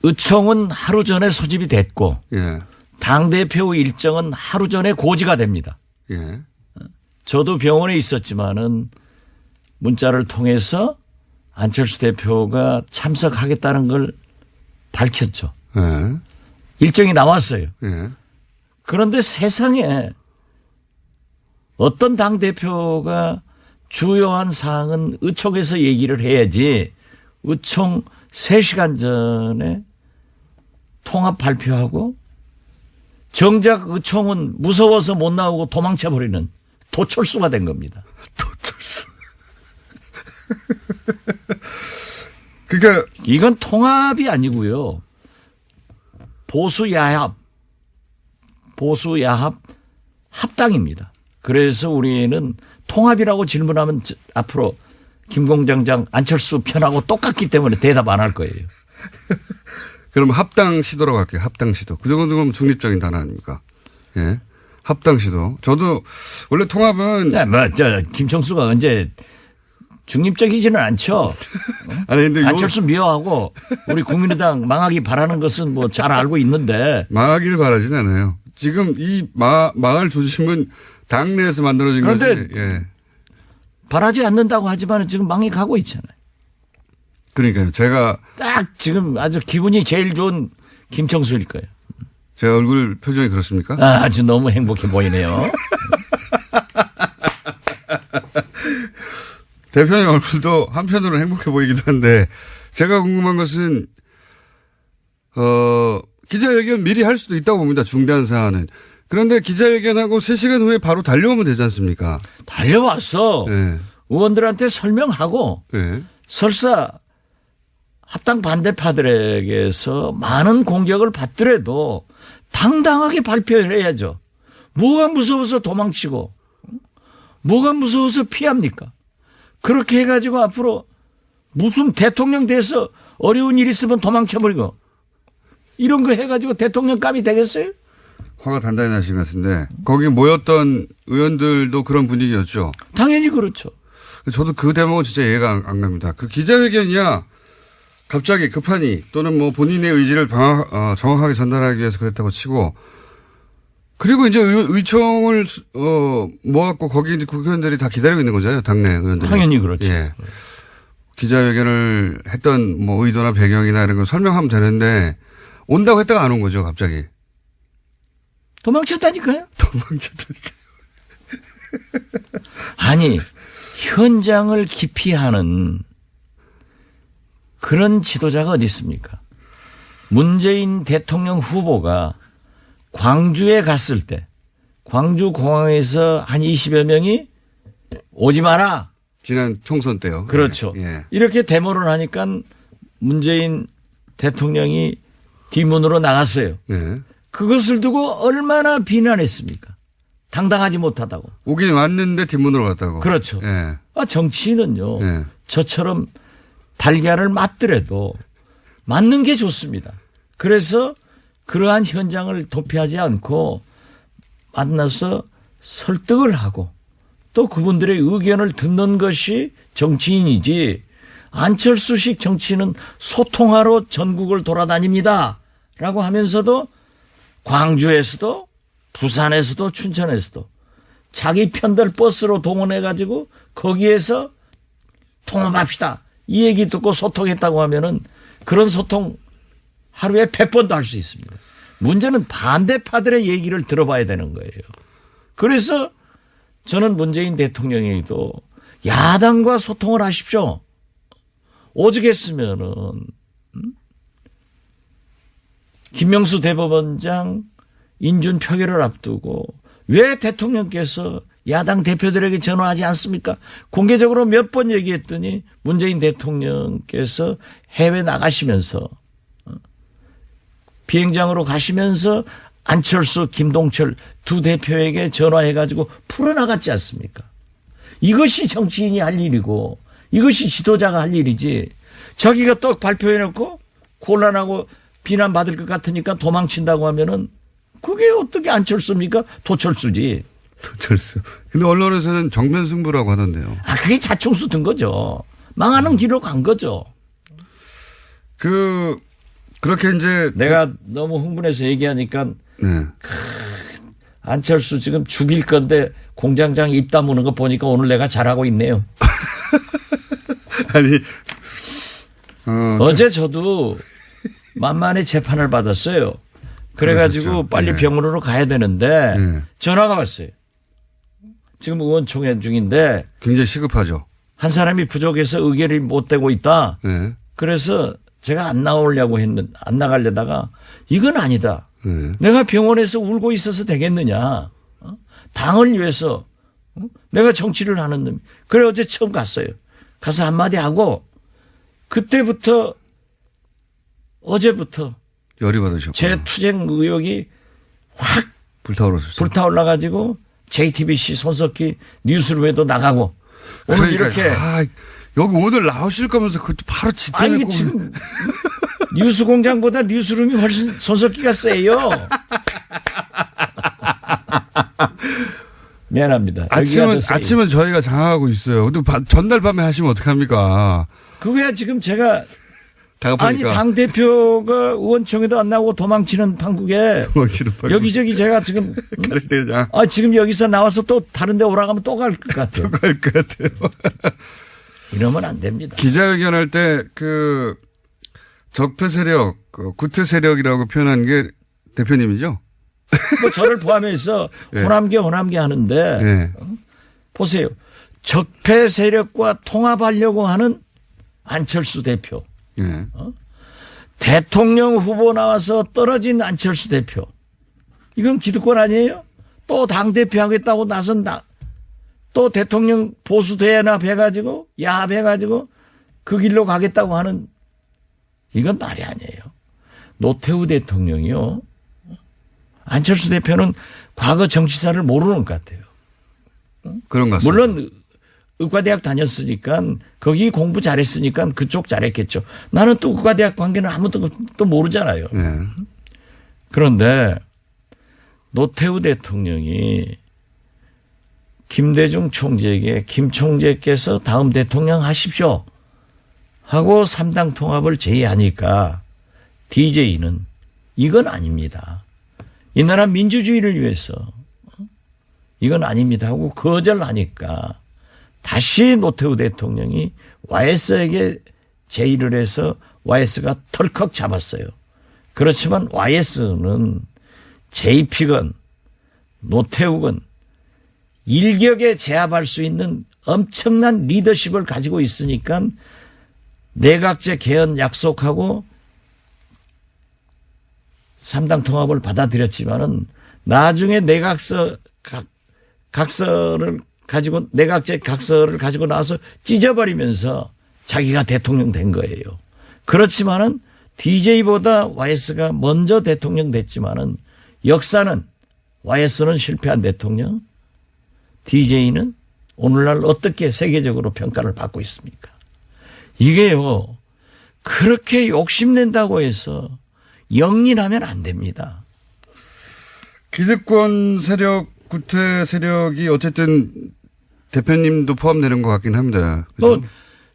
의총은 하루 전에 소집이 됐고 예. 당대표 일정은 하루 전에 고지가 됩니다. 예. 저도 병원에 있었지만은 문자를 통해서 안철수 대표가 참석하겠다는 걸 밝혔죠. 예. 일정이 나왔어요. 예. 그런데 세상에 어떤 당대표가 주요한 사항은 의총에서 얘기를 해야지 의총 3시간 전에 통합 발표하고 정작 의총은 무서워서 못 나오고 도망쳐버리는 도철수가 된 겁니다. 도철수. 그러니까 이건 통합이 아니고요. 보수야합 합당입니다. 그래서 우리는 통합이라고 질문하면 앞으로 김공장장 안철수 편하고 똑같기 때문에 대답 안 할 거예요. 그럼 합당 시도라고 할게요. 합당 시도. 그 정도면 중립적인 단어 아닙니까? 예. 합당 시도. 저도 원래 통합은 네, 김청수가 언제 중립적이지는 않죠. 아니 근데 안철수 미워하고 우리 국민의당 망하기 바라는 것은 뭐 잘 알고 있는데 망하기를 바라진 않아요. 지금 이 망할 조짐은 당내에서 만들어진 그런데 거지. 예. 바라지 않는다고 하지만 지금 망해 가고 있잖아요. 그러니까요. 제가 딱 지금 아주 기분이 제일 좋은 김청수일 거예요. 제 얼굴 표정이 그렇습니까? 아주 너무 행복해 보이네요. 대표님 얼굴도 한편으로는 행복해 보이기도 한데 제가 궁금한 것은 기자회견 미리 할 수도 있다고 봅니다. 중대한 사안은. 그런데 기자회견하고 3시간 후에 바로 달려오면 되지 않습니까? 달려왔어. 네. 의원들한테 설명하고 네. 설사 합당 반대파들에게서 많은 공격을 받더라도 당당하게 발표를 해야죠. 뭐가 무서워서 도망치고 뭐가 무서워서 피합니까? 그렇게 해가지고 앞으로 무슨 대통령 돼서 어려운 일 있으면 도망쳐버리고 이런 거 해가지고 대통령감이 되겠어요? 화가 단단히 나신 것 같은데 거기 모였던 의원들도 그런 분위기였죠. 당연히 그렇죠. 저도 그 대목은 진짜 이해가 안 갑니다. 그 기자회견이야 갑자기 급하니 또는 뭐 본인의 의지를 정확하게 전달하기 위해서 그랬다고 치고 그리고 이제 의총을 모았고 거기 이제 국회의원들이 다 기다리고 있는 거잖아요. 당내 의원들이. 당연히 그렇죠. 예. 기자회견을 했던 뭐 의도나 배경이나 이런 걸 설명하면 되는데 온다고 했다가 안 온 거죠. 갑자기. 도망쳤다니까요. 도망쳤다니까요. 아니 현장을 기피하는 그런 지도자가 어디 있습니까? 문재인 대통령 후보가 광주에 갔을 때 광주 공항에서 한 20여 명이 오지 마라. 지난 총선 때요. 그렇죠. 예. 이렇게 데모를 하니까 문재인 대통령이 뒷문으로 나갔어요. 예. 그것을 두고 얼마나 비난했습니까? 당당하지 못하다고. 오긴 왔는데 뒷문으로 갔다고. 그렇죠. 예. 정치인은요. 예. 저처럼 달걀을 맞더라도 맞는 게 좋습니다. 그래서 그러한 현장을 도피하지 않고 만나서 설득을 하고 또 그분들의 의견을 듣는 것이 정치인이지 안철수식 정치인은 소통하러 전국을 돌아다닙니다. 라고 하면서도 광주에서도 부산에서도 춘천에서도 자기 편들 버스로 동원해가지고 거기에서 통합합시다. 이 얘기 듣고 소통했다고 하면은 그런 소통 하루에 100번도 할 수 있습니다. 문제는 반대파들의 얘기를 들어봐야 되는 거예요. 그래서 저는 문재인 대통령에게도 야당과 소통을 하십시오. 오죽했으면은 김명수 대법원장 인준 표결을 앞두고 왜 대통령께서 야당 대표들에게 전화하지 않습니까? 공개적으로 몇 번 얘기했더니 문재인 대통령께서 해외 나가시면서 비행장으로 가시면서 안철수, 김동철 두 대표에게 전화해가지고 풀어나갔지 않습니까? 이것이 정치인이 할 일이고 이것이 지도자가 할 일이지 자기가 또 발표해놓고 곤란하고 비난받을 것 같으니까 도망친다고 하면은 그게 어떻게 안철수입니까? 도철수지. 도철수. 근데 언론에서는 정면 승부라고 하던데요. 아, 그게 자충수 든 거죠. 망하는 길로 간 거죠. 그렇게 이제. 내가 너무 흥분해서 얘기하니까 네. 안철수 지금 죽일 건데 공장장 입 다무는 거 보니까 오늘 내가 잘하고 있네요. 아니, 어제 저도 만만히 재판을 받았어요. 그래가지고 그러셨죠. 빨리 네. 병원으로 가야 되는데 네. 전화가 왔어요. 지금 의원총회 중인데 굉장히 시급하죠. 한 사람이 부족해서 의결이 못 되고 있다. 네. 그래서 제가 안 나가려다가 이건 아니다. 네. 내가 병원에서 울고 있어서 되겠느냐. 당을 위해서 내가 정치를 하는 놈. 그래 어제 처음 갔어요. 가서 한마디 하고 그때부터 어제부터 열이 받으셨고. 제 투쟁 의혹이 확 불타오르셨어요. 불타올라가지고 JTBC 손석희 뉴스룸에도 나가고 오늘 그러니까, 이렇게 여기 오늘 나오실 거면서 그 바로 직전에 아니 지금 뉴스공장보다 뉴스룸이 훨씬 손석희가 세요. 미안합니다. 아침은 저희가 장악하고 있어요. 근데 전날 밤에 하시면 어떡합니까? 그거야 지금 제가 아니 다급하니까. 당 대표가 의원총회도 안 나오고 도망치는 판국에 도망치는 판국. 여기저기 제가 지금 갈 때 그냥 지금 여기서 나와서 또 다른 데 오라가면 또 갈 것 같아요. 갈 것 같아요. 이러면 안 됩니다. 기자회견할 때 적폐 세력, 구태 세력이라고 표현한 게 대표님이죠? 뭐 저를 포함해서 호남계 하는데 네. 보세요. 적폐 세력과 통합하려고 하는 안철수 대표. 예. 대통령 후보 나와서 떨어진 안철수 대표. 이건 기득권 아니에요? 또 당대표 하겠다고 나선다. 또 대통령 보수 대연합해가지고 야합해가지고 그 길로 가겠다고 하는 이건 말이 아니에요. 노태우 대통령이요. 안철수 대표는 과거 정치사를 모르는 것 같아요. 그런 것 같습니다. 물론 의과대학 다녔으니까 거기 공부 잘했으니까 그쪽 잘했겠죠. 나는 또 의과대학 관계는 아무것도 또 모르잖아요. 네. 그런데 노태우 대통령이 김대중 총재에게 김 총재께서 다음 대통령 하십시오 하고 3당 통합을 제의하니까 DJ는 이건 아닙니다. 이 나라 민주주의를 위해서 이건 아닙니다 하고 거절하니까 다시 노태우 대통령이 YS에게 제의를 해서 YS가 털컥 잡았어요. 그렇지만 YS는 JP건 노태우건 일격에 제압할 수 있는 엄청난 리더십을 가지고 있으니까 내각제 개헌 약속하고 3당 통합을 받아들였지만은 나중에 각서를 가지고 내각제 각서를 가지고 나와서 찢어버리면서 자기가 대통령 된 거예요. 그렇지만은 DJ보다 YS가 먼저 대통령 됐지만은 역사는 YS는 실패한 대통령, DJ는 오늘날 어떻게 세계적으로 평가를 받고 있습니까? 이게요. 그렇게 욕심낸다고 해서 영린하면 안 됩니다. 기득권 세력, 구태 세력이 어쨌든 대표님도 포함되는 것 같긴 합니다. 또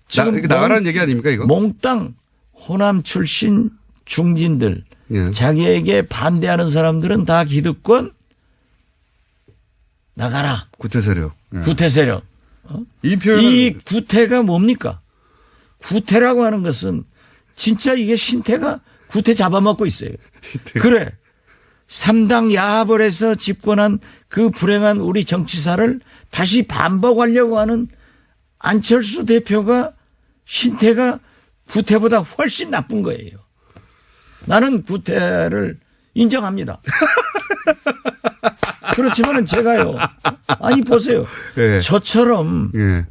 지금 나가라는 얘기 아닙니까 이거? 몽땅 호남 출신 중진들 예. 자기에게 반대하는 사람들은 다 기득권 나가라. 구태 세력. 예. 구태 세력. 이 표현 이 구태가 뭡니까? 구태라고 하는 것은 진짜 이게 신태가 구태 잡아먹고 있어요. 그래. 3당 야합을 해서 집권한 그 불행한 우리 정치사를 다시 반복하려고 하는 안철수 대표가 신태가 구태보다 훨씬 나쁜 거예요. 나는 구태를 인정합니다. 그렇지만은 제가요. 아니 보세요. 예. 저처럼 예.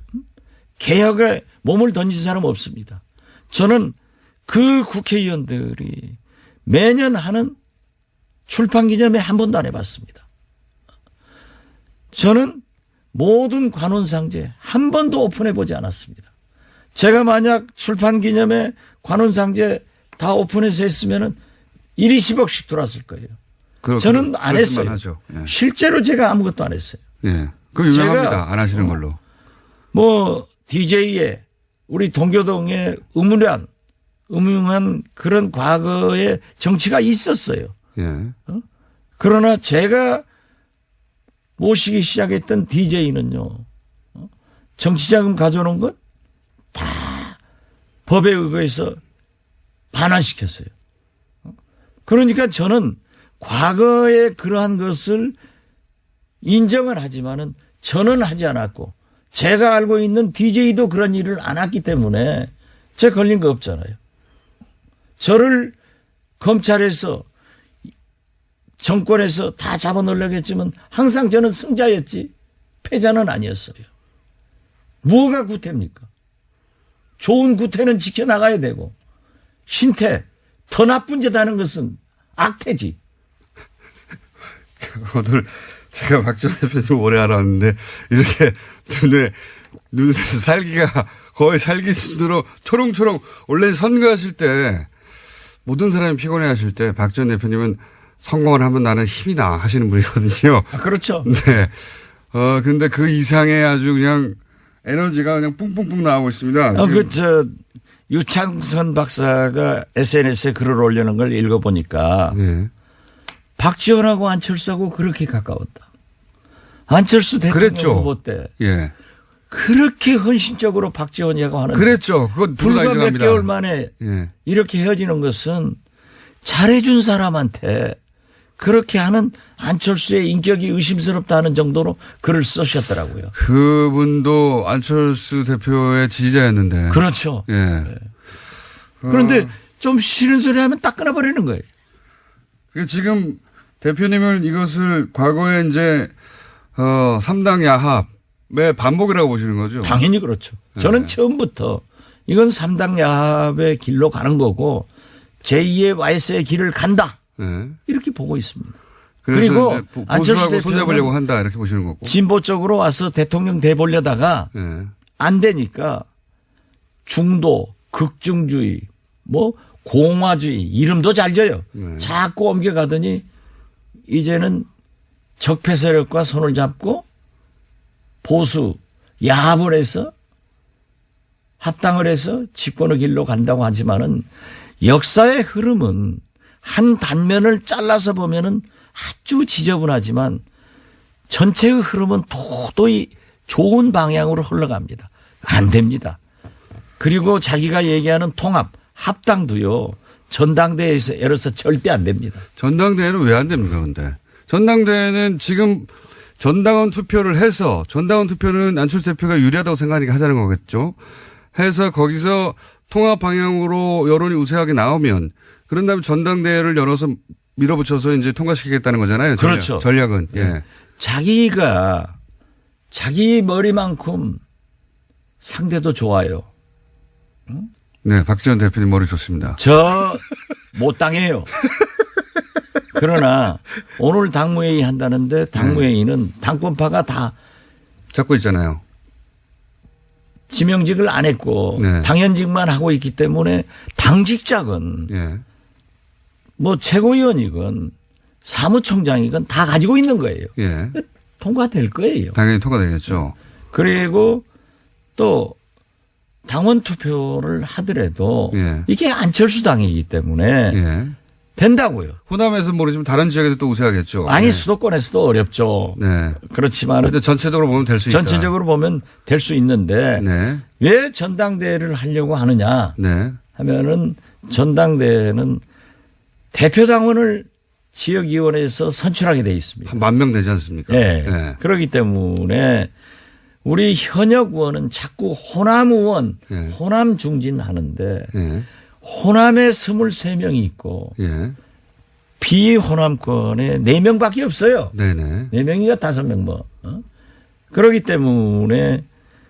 개혁에 몸을 던진 사람 없습니다. 저는 그 국회의원들이 매년 하는 출판기념회 한 번도 안 해봤습니다. 저는 모든 관훈상제 한 번도 오픈해보지 않았습니다. 제가 만약 출판기념회 관훈상제 다 오픈해서 했으면은 1위 10억씩 들어왔을 거예요. 저는 안 했어요. 하죠. 예. 실제로 제가 아무것도 안 했어요. 예. 그거 유명합니다. 안 하시는 걸로. 뭐 DJ에 우리 동교동에 음흉한 그런 과거의 정치가 있었어요. 예. 그러나 제가 모시기 시작했던 DJ는요. 정치자금 가져오는 것 다 법에 의거해서 반환시켰어요. 그러니까 저는 과거에 그러한 것을 인정을 하지만은 저는 하지 않았고 제가 알고 있는 DJ도 그런 일을 안 했기 때문에 제가 걸린 거 없잖아요. 저를 검찰에서 정권에서 다 잡아놓으려겠지만 항상 저는 승자였지 패자는 아니었어요. 뭐가 구태입니까? 좋은 구태는 지켜나가야 되고 신태 더 나쁜 짓 하는 것은 악태지. 오늘 제가 박지원 대표님 오래 알았는데 이렇게 눈에 살기가 거의 살기 수준으로 초롱초롱 원래 선거하실 때 모든 사람이 피곤해 하실 때 박지원 대표님은 성공을 하면 나는 힘이 나 하시는 분이거든요. 그렇죠. 네. 근데 그 이상의 아주 그냥 에너지가 그냥 뿡뿡뿡 나오고 있습니다. 유창선 박사가 SNS에 글을 올리는 걸 읽어보니까 네. 박지원하고 안철수하고 그렇게 가까웠다. 안철수 대통령 그랬죠. 후보 때 예. 그렇게 헌신적으로 박지원이라고 하는데 그랬죠. 그건 불과 몇 개월 만에 예. 이렇게 헤어지는 것은 잘해준 사람한테 그렇게 하는 안철수의 인격이 의심스럽다는 정도로 글을 쓰셨더라고요. 그분도 안철수 대표의 지지자였는데. 그렇죠. 예. 네. 그런데 좀 싫은 소리 하면 딱 끊어버리는 거예요. 지금 대표님은 이것을 과거에 이제 3당 야합의 반복이라고 보시는 거죠? 당연히 그렇죠. 저는 처음부터 이건 3당 야합의 길로 가는 거고 제2의 와이스의 길을 간다. 네. 이렇게 보고 있습니다. 그리고 안철수 보수하고 손잡으려고 대표는 한다 이렇게 보시는 거고. 진보 쪽으로 와서 대통령 돼보려다가 네. 안 되니까 중도, 극중주의, 뭐 공화주의 이름도 잘 져요. 네. 자꾸 옮겨가더니 이제는 적폐 세력과 손을 잡고 보수 야합을 해서 합당을 해서 집권의 길로 간다고 하지만은 역사의 흐름은 한 단면을 잘라서 보면은 아주 지저분하지만 전체의 흐름은 도저히 좋은 방향으로 흘러갑니다. 안 됩니다. 그리고 자기가 얘기하는 통합, 합당도요. 전당대회에서 예를 들어서 절대 안 됩니다. 전당대회는 왜 안 됩니까 근데? 전당대회는 지금 전당원 투표를 해서 전당원 투표는 안철수 대표가 유리하다고 생각하니까 하자는 거겠죠. 해서 거기서 통합 방향으로 여론이 우세하게 나오면 그런 다음에 전당대회를 열어서 밀어붙여서 이제 통과시키겠다는 거잖아요. 그렇죠. 전략은. 예. 자기가 자기 머리만큼 상대도 좋아요. 네. 박지원 대표님 머리 좋습니다. 저 못 당해요. 그러나 오늘 당무회의 한다는데 당무회의는 당권파가 다 잡고 있잖아요. 지명직을 안 했고 네. 당연직만 하고 있기 때문에 당직자건 예. 뭐 최고위원이건 사무총장이건 다 가지고 있는 거예요. 예. 통과될 거예요. 당연히 통과되겠죠. 그리고 또 당원 투표를 하더라도 예. 이게 안철수 당이기 때문에 예. 된다고요. 호남에서 모르지만 다른 지역에서 또 우세하겠죠. 아니 네. 수도권에서도 어렵죠. 네. 그렇지만 근데 전체적으로 보면 될 수 있다. 전체적으로 보면 될 수 있는데 네. 왜 전당대회를 하려고 하느냐 네. 하면은 전당대회는 대표당원을 지역위원회에서 선출하게 돼 있습니다. 한 10,000명 되지 않습니까? 네. 네. 그렇기 때문에 우리 현역 의원은 자꾸 호남 의원, 네. 호남 중진하는데 예. 호남에 23명이 있고 예. 비호남권에 4명밖에 없어요. 네네. 4명이가 5명 뭐. 그렇기 때문에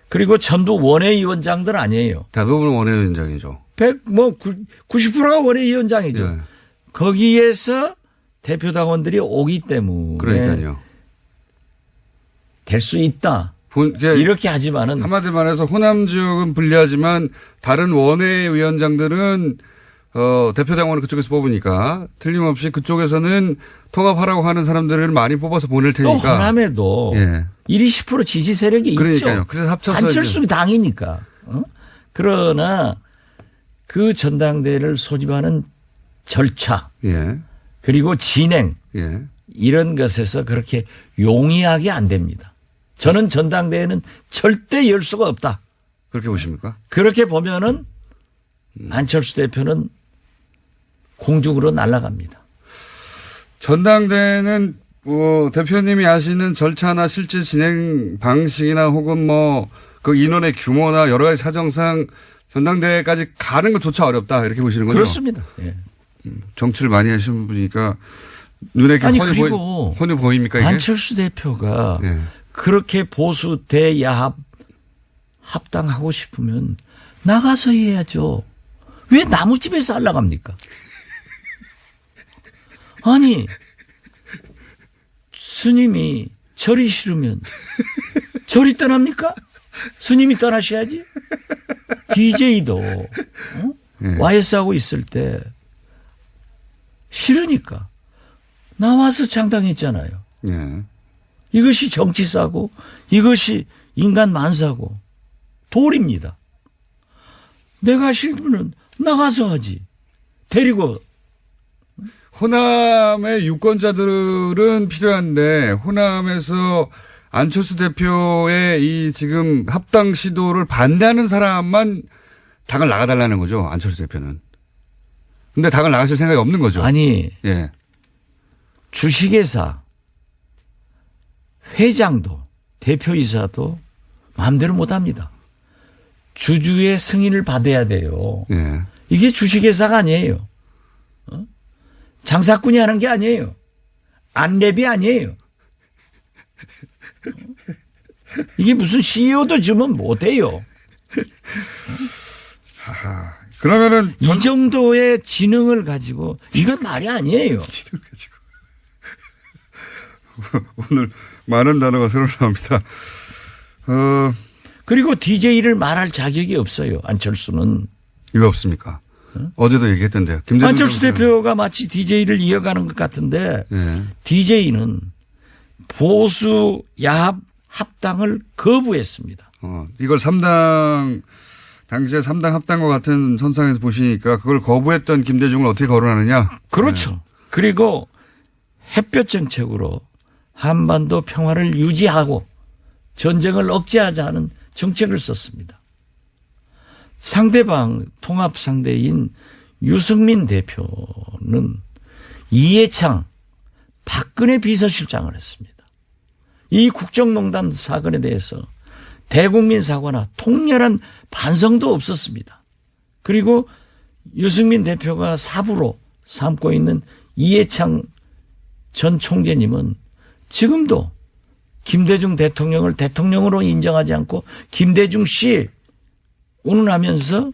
그리고 전부 원외위원장들 아니에요. 대부분 원외위원장이죠. 90%가 원외위원장이죠. 예. 거기에서 대표당원들이 오기 때문에 그러니까요. 될 수 있다. 그러니까 이렇게 하지만은 한마디로 말해서 호남 지역은 불리하지만 다른 원외위원장들은 대표당원을 그쪽에서 뽑으니까 틀림없이 그쪽에서는 통합하라고 하는 사람들을 많이 뽑아서 보낼 또 테니까. 호남에도 예. 10% 지지 세력이 그러니까요. 있죠. 그래서 합쳐서 안철수 당이니까. 그러나 그 전당대회를 소집하는 절차 예. 그리고 진행 예. 이런 것에서 그렇게 용이하게 안 됩니다. 저는 전당대회는 절대 열 수가 없다. 그렇게 보십니까? 그렇게 보면은 안철수 대표는 공중으로 날아갑니다. 전당대회는 대표님이 아시는 절차나 실제 진행 방식이나 혹은 그 인원의 규모나 여러 가지 사정상 전당대회까지 가는 것조차 어렵다 이렇게 보시는 거죠? 그렇습니다. 예. 정치를 많이 하시는 분이니까 눈에 이렇게 아니, 훤히, 그리고 훤히 보입니까 이게? 안철수 대표가 예. 그렇게 보수 대야합 합당하고 싶으면 나가서 해야죠. 왜 나무집에서 하려갑니까? 아니 스님이 절이 싫으면 절이 떠납니까? 스님이 떠나셔야지. DJ도 예. YS하고 있을 때 싫으니까 나와서 창당했잖아요. 예. 이것이 정치사고 이것이 인간 만사고 도리입니다. 내가 싫으면 나가서 하지. 데리고. 호남의 유권자들은 필요한데 호남에서 안철수 대표의 이 지금 합당 시도를 반대하는 사람만 당을 나가달라는 거죠. 안철수 대표는. 근데 당을 나가실 생각이 없는 거죠. 아니 예. 주식회사 회장도 대표이사도 마음대로 못합니다. 주주의 승인을 받아야 돼요. 예. 이게 주식회사가 아니에요. 장사꾼이 하는 게 아니에요. 안랩이 아니에요. 이게 무슨 CEO도 주면 못해요. 그러면은 이 정도의 지능을 가지고 이건 말이 아니에요. 오늘 많은 단어가 새로 나옵니다. 그리고 DJ를 말할 자격이 없어요. 안철수는. 이거 없습니까? 어제도 얘기했던데요. 김대중 안철수 정부는. 대표가 마치 DJ를 이어가는 것 같은데 예. DJ는 보수 야합 합당을 거부했습니다. 이걸 3당 당시에 3당 합당과 같은 선상에서 보시니까 그걸 거부했던 김대중을 어떻게 거론하느냐? 그렇죠. 그리고 햇볕 정책으로 한반도 평화를 유지하고 전쟁을 억제하자는 정책을 썼습니다. 상대방 통합 상대인 유승민 대표는 이해창 박근혜 비서실장을 했습니다. 이 국정농단 사건에 대해서 대국민 사과나 통렬한 반성도 없었습니다. 그리고 유승민 대표가 사부로 삼고 있는 이해창 전 총재님은 지금도 김대중 대통령을 대통령으로 인정하지 않고 김대중 씨 운운하면서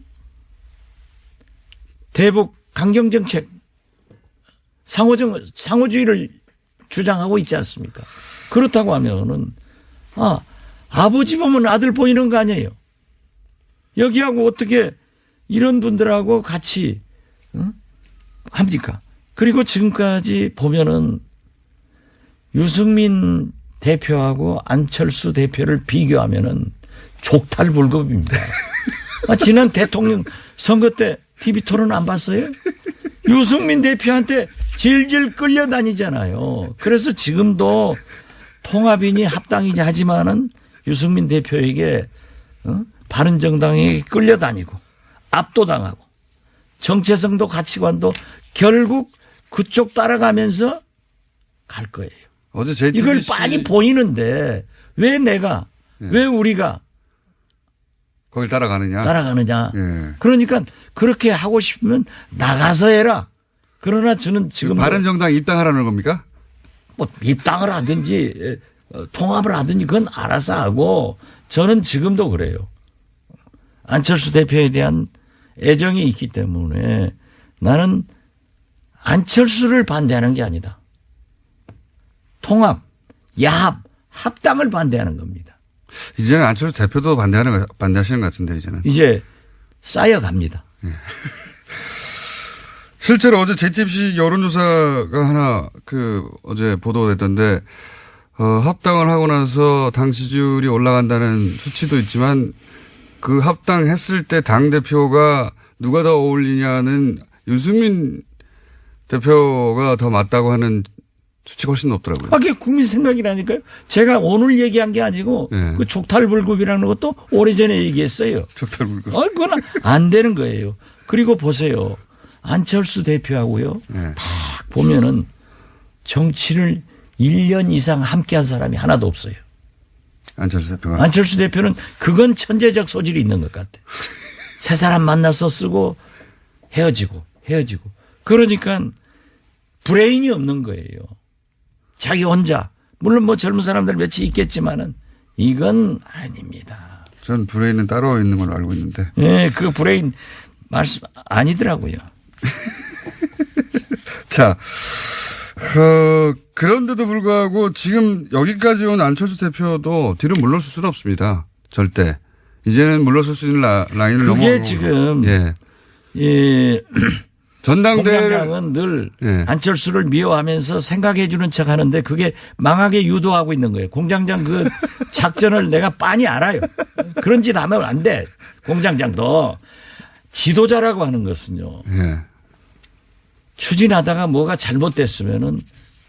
대북 강경정책 상호주의를 주장하고 있지 않습니까? 그렇다고 하면은 아버지 보면 아들 보이는 거 아니에요. 여기하고 어떻게 이런 분들하고 같이 합니까? 그리고 지금까지 보면은 유승민 대표하고 안철수 대표를 비교하면은 족탈불급입니다. 지난 대통령 선거 때 TV 토론 안 봤어요? 유승민 대표한테 질질 끌려다니잖아요. 그래서 지금도 통합이니 합당이니 하지만은 유승민 대표에게 바른정당에게 끌려다니고 압도당하고 정체성도 가치관도 결국 그쪽 따라가면서 갈 거예요. 어제 JTBC 이걸 빤히 보이는데 왜 내가 왜 우리가 거길 따라가느냐? 따라가느냐. 예. 그러니까 그렇게 하고 싶으면 나가서 해라. 그러나 저는 지금 바른정당 입당하라는 겁니까? 뭐 입당을 하든지 통합을 하든지 그건 알아서 하고 저는 지금도 그래요. 안철수 대표에 대한 애정이 있기 때문에 나는 안철수를 반대하는 게 아니다. 통합, 야합, 합당을 반대하는 겁니다. 이제는 안철수 대표도 반대하시는 것 같은데 이제는. 이제 쌓여갑니다. 실제로 어제 JTBC 여론조사가 하나 어제 보도됐던데 합당을 하고 나서 당 지지율이 올라간다는 수치도 있지만 그 합당했을 때 당 대표가 누가 더 어울리냐는 유승민 대표가 더 맞다고 하는 수치가 훨씬 높더라고요. 그게 국민 생각이라니까요. 제가 오늘 얘기한 게 아니고 네. 그 족탈불급이라는 것도 오래전에 얘기했어요. 적탈불급. 그건 안 되는 거예요. 그리고 보세요. 안철수 대표하고요. 네. 딱 보면은 정치를 1년 이상 함께한 사람이 하나도 없어요. 안철수 대표가. 안철수 대표는 그건 천재적 소질이 있는 것 같아. 새 사람 만나서 쓰고 헤어지고. 그러니까 브레인이 없는 거예요. 자기 혼자. 물론 뭐 젊은 사람들 몇이 있겠지만은 이건 아닙니다. 전 브레인은 따로 있는 걸로 알고 있는데. 예, 그 브레인 말씀 아니더라고요. 자, 그런데도 불구하고 지금 여기까지 온 안철수 대표도 뒤로 물러설 수는 없습니다. 절대. 이제는 물러설 수 있는 라인을 넘어. 그게 지금 예. 전당대회를 공장장은 늘 예. 안철수를 미워하면서 생각해 주는 척 하는데 그게 망하게 유도하고 있는 거예요. 공장장 그 작전을 내가 빤히 알아요. 그런 짓 하면 안 돼. 공장장도 지도자라고 하는 것은요. 예. 추진하다가 뭐가 잘못됐으면은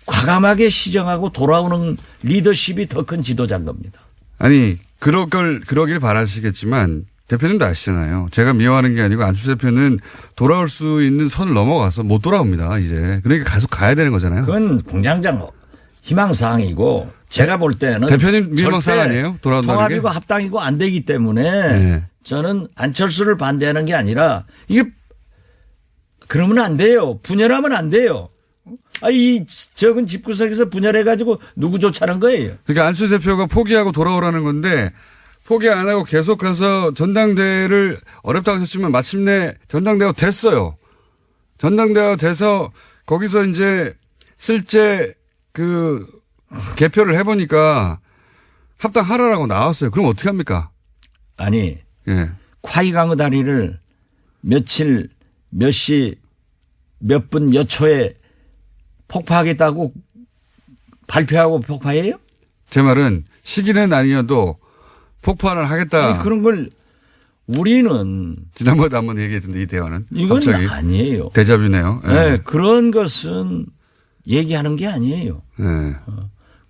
과감하게 시정하고 돌아오는 리더십이 더 큰 지도자인 겁니다. 아니, 그러길 바라시겠지만 대표님도 아시잖아요. 제가 미워하는 게 아니고 안철수 대표는 돌아올 수 있는 선을 넘어가서 못 돌아옵니다, 이제. 그러니까 계속 가야 되는 거잖아요. 그건 공장장 희망사항이고 제가 볼 때는 대표님 희망사항 절대 아니에요? 돌아온다는 통합이고 게? 합당이고 안 되기 때문에 네. 저는 안철수를 반대하는 게 아니라 이게 그러면 안 돼요. 분열하면 안 돼요. 이 적은 집구석에서 분열해가지고 누구 쫓아는 거예요. 그러니까 안철수 대표가 포기하고 돌아오라는 건데 포기 안 하고 계속 가서 전당대회를 어렵다고 하셨지만 마침내 전당대회가 됐어요. 전당대회가 돼서 거기서 이제 실제 개표를 해보니까 합당하라라고 나왔어요. 그럼 어떻게 합니까? 아니 예. 콰이강의 다리를 며칠 몇 시 몇 분 몇 초에 폭파하겠다고 발표하고 폭파해요? 제 말은 시기는 아니어도 폭발을 하겠다. 아니, 그런 걸 우리는 지난번에 한번 얘기했던데 이 대화는. 이건 갑자기. 아니에요. 데자뷰네요. 예. 네, 그런 것은 얘기하는 게 아니에요. 예.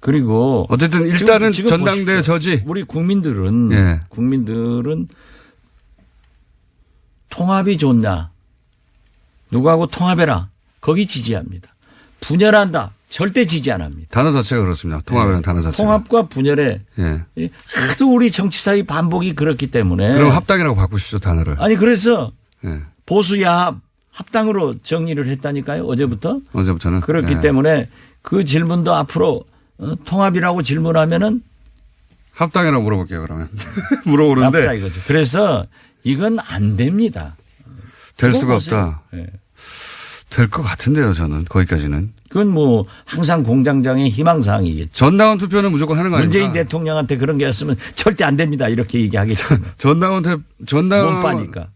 그리고 어쨌든 일단은 지금 전당대회 보십시오. 저지. 우리 국민들은 예. 통합이 좋냐. 누구하고 통합해라. 거기 지지합니다. 분열한다. 절대 지지 안 합니다. 단어 자체가 그렇습니다. 통합이라는 단어 자체가. 통합과 분열에 예. 하도 우리 정치사의 반복이 그렇기 때문에. 그럼 합당이라고 바꾸시죠, 단어를. 아니 그래서 예. 보수야합 합당으로 정리를 했다니까요. 어제부터. 어제부터는. 그렇기 예. 때문에 그 질문도 앞으로 통합이라고 질문하면은 합당이라고 물어볼게요, 그러면. 물어보는데. 나쁘다 이거죠. 그래서 이건 안 됩니다. 될 그거 수가 보세요. 없다. 예. 될 것 같은데요, 저는. 거기까지는. 그건 뭐 항상 공장장의 희망사항이겠죠. 전당원 투표는 무조건 하는 거 아닙니까? 문재인 대통령한테 그런 게 있으면 절대 안 됩니다. 이렇게 얘기하겠죠. 전당원 몸빠니까.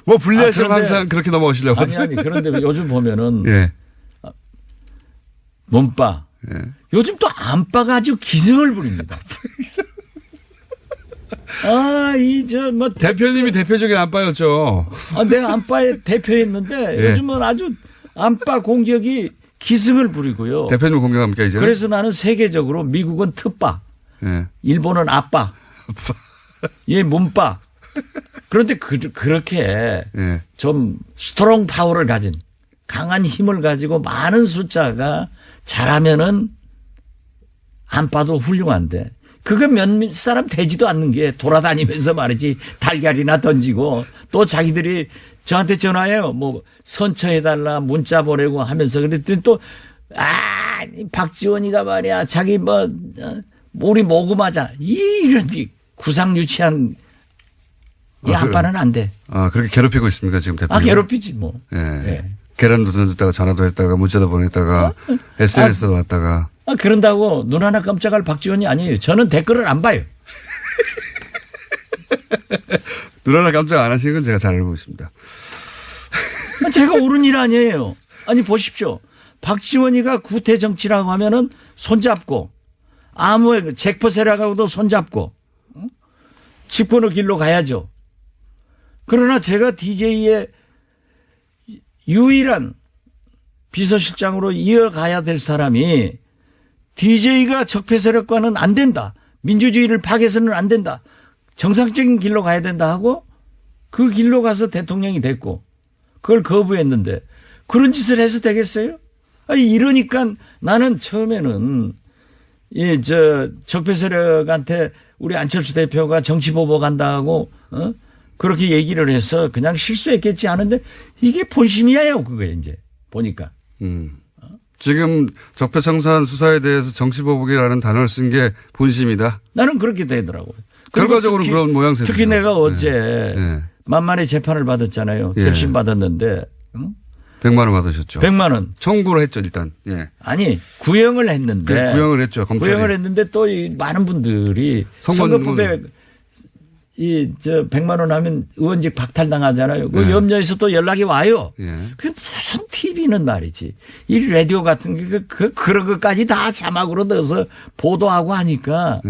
뭐 불리하시면 그런데- 항상 그렇게 넘어오시려고. 아니 그런데 요즘 보면은 예. 몸빠. 예. 요즘 또 안빠가 아주 기승을 부립니다. 대표님이 대표적인 안빠였죠. 내가 안빠의 대표였는데 예. 요즘은 아주 안빠 공격이 기승을 부리고요. 대표님 공격합니까, 이제? 그래서 나는 세계적으로 미국은 특빠, 예. 일본은 아빠, 얘 몸빠. 그런데 그렇게 예. 좀 스트롱 파워를 가진 강한 힘을 가지고 많은 숫자가 잘하면은 안빠도 훌륭한데 그거 몇 사람 되지도 않는 게 돌아다니면서 말이지 달걀이나 던지고 또 자기들이 저한테 전화해요. 뭐 선처해달라 문자 보내고 하면서 그랬더니 또 박지원이가 말이야 자기 우리 모금하자 이런 구상 유치한 이 안빠는 안 돼. 그렇게 괴롭히고 있습니까, 지금 대표님? 괴롭히지 뭐. 예. 예. 계란도 던졌다가 전화도 했다가 문자도 보냈다가 SNS도 왔다가. 그런다고 눈 하나 깜짝할 박지원이 아니에요. 저는 댓글을 안 봐요. 눈 하나 깜짝 안 하시는 건 제가 잘 알고 있습니다. 제가 옳은 일 아니에요. 아니 보십시오. 박지원이가 구태 정치라고 하면은 손잡고 아무 잭퍼 세력하고도 손잡고 집권의 길로 가야죠. 그러나 제가 DJ의 유일한 비서실장으로 이어가야 될 사람이 DJ가 적폐 세력과는 안 된다. 민주주의를 파괴해서는 안 된다. 정상적인 길로 가야 된다 하고 그 길로 가서 대통령이 됐고 그걸 거부했는데 그런 짓을 해서 되겠어요? 아니 이러니까 나는 처음에는 적폐 세력한테 우리 안철수 대표가 정치 보복 간다고 그렇게 얘기를 해서 그냥 실수했겠지 하는데 이게 본심이에요. 그거에 이제 보니까. 지금 적폐청산 수사에 대해서 정치보복이라는 단어를 쓴 게 본심이다. 나는 그렇게 되더라고요. 결과적으로 그런 모양새죠. 특히 내가 어제 만만의 재판을 받았잖아요. 결심 받았는데 100만 원 받으셨죠. 100만 원. 청구를 했죠 일단. 예. 아니 구형을 했는데. 구형을 했죠 검찰이. 구형을 했는데 또 이 많은 분들이 선거법에 100만 원 하면 의원직 박탈당하잖아요. 그 염려해서 또 연락이 와요. 그게 무슨 TV는 말이지. 이 라디오 같은 게 그런 것까지 다 자막으로 넣어서 보도하고 하니까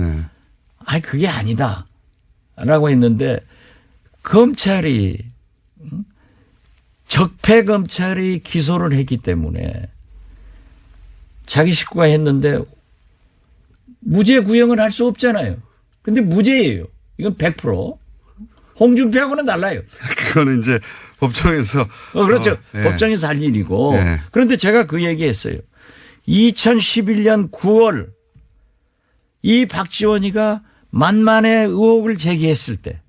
아이 그게 아니다. 라고 했는데 검찰이 적폐 검찰이 기소를 했기 때문에 자기 식구가 했는데 무죄 구형을 할 수 없잖아요. 근데 무죄예요. 이건 100%. 홍준표하고는 달라요. 그거는 이제 법정에서. 그렇죠. 법정에서 할 일이고. 그런데 제가 그 얘기 했어요. 2011년 9월 이 박지원이가 만만의 의혹을 제기했을 때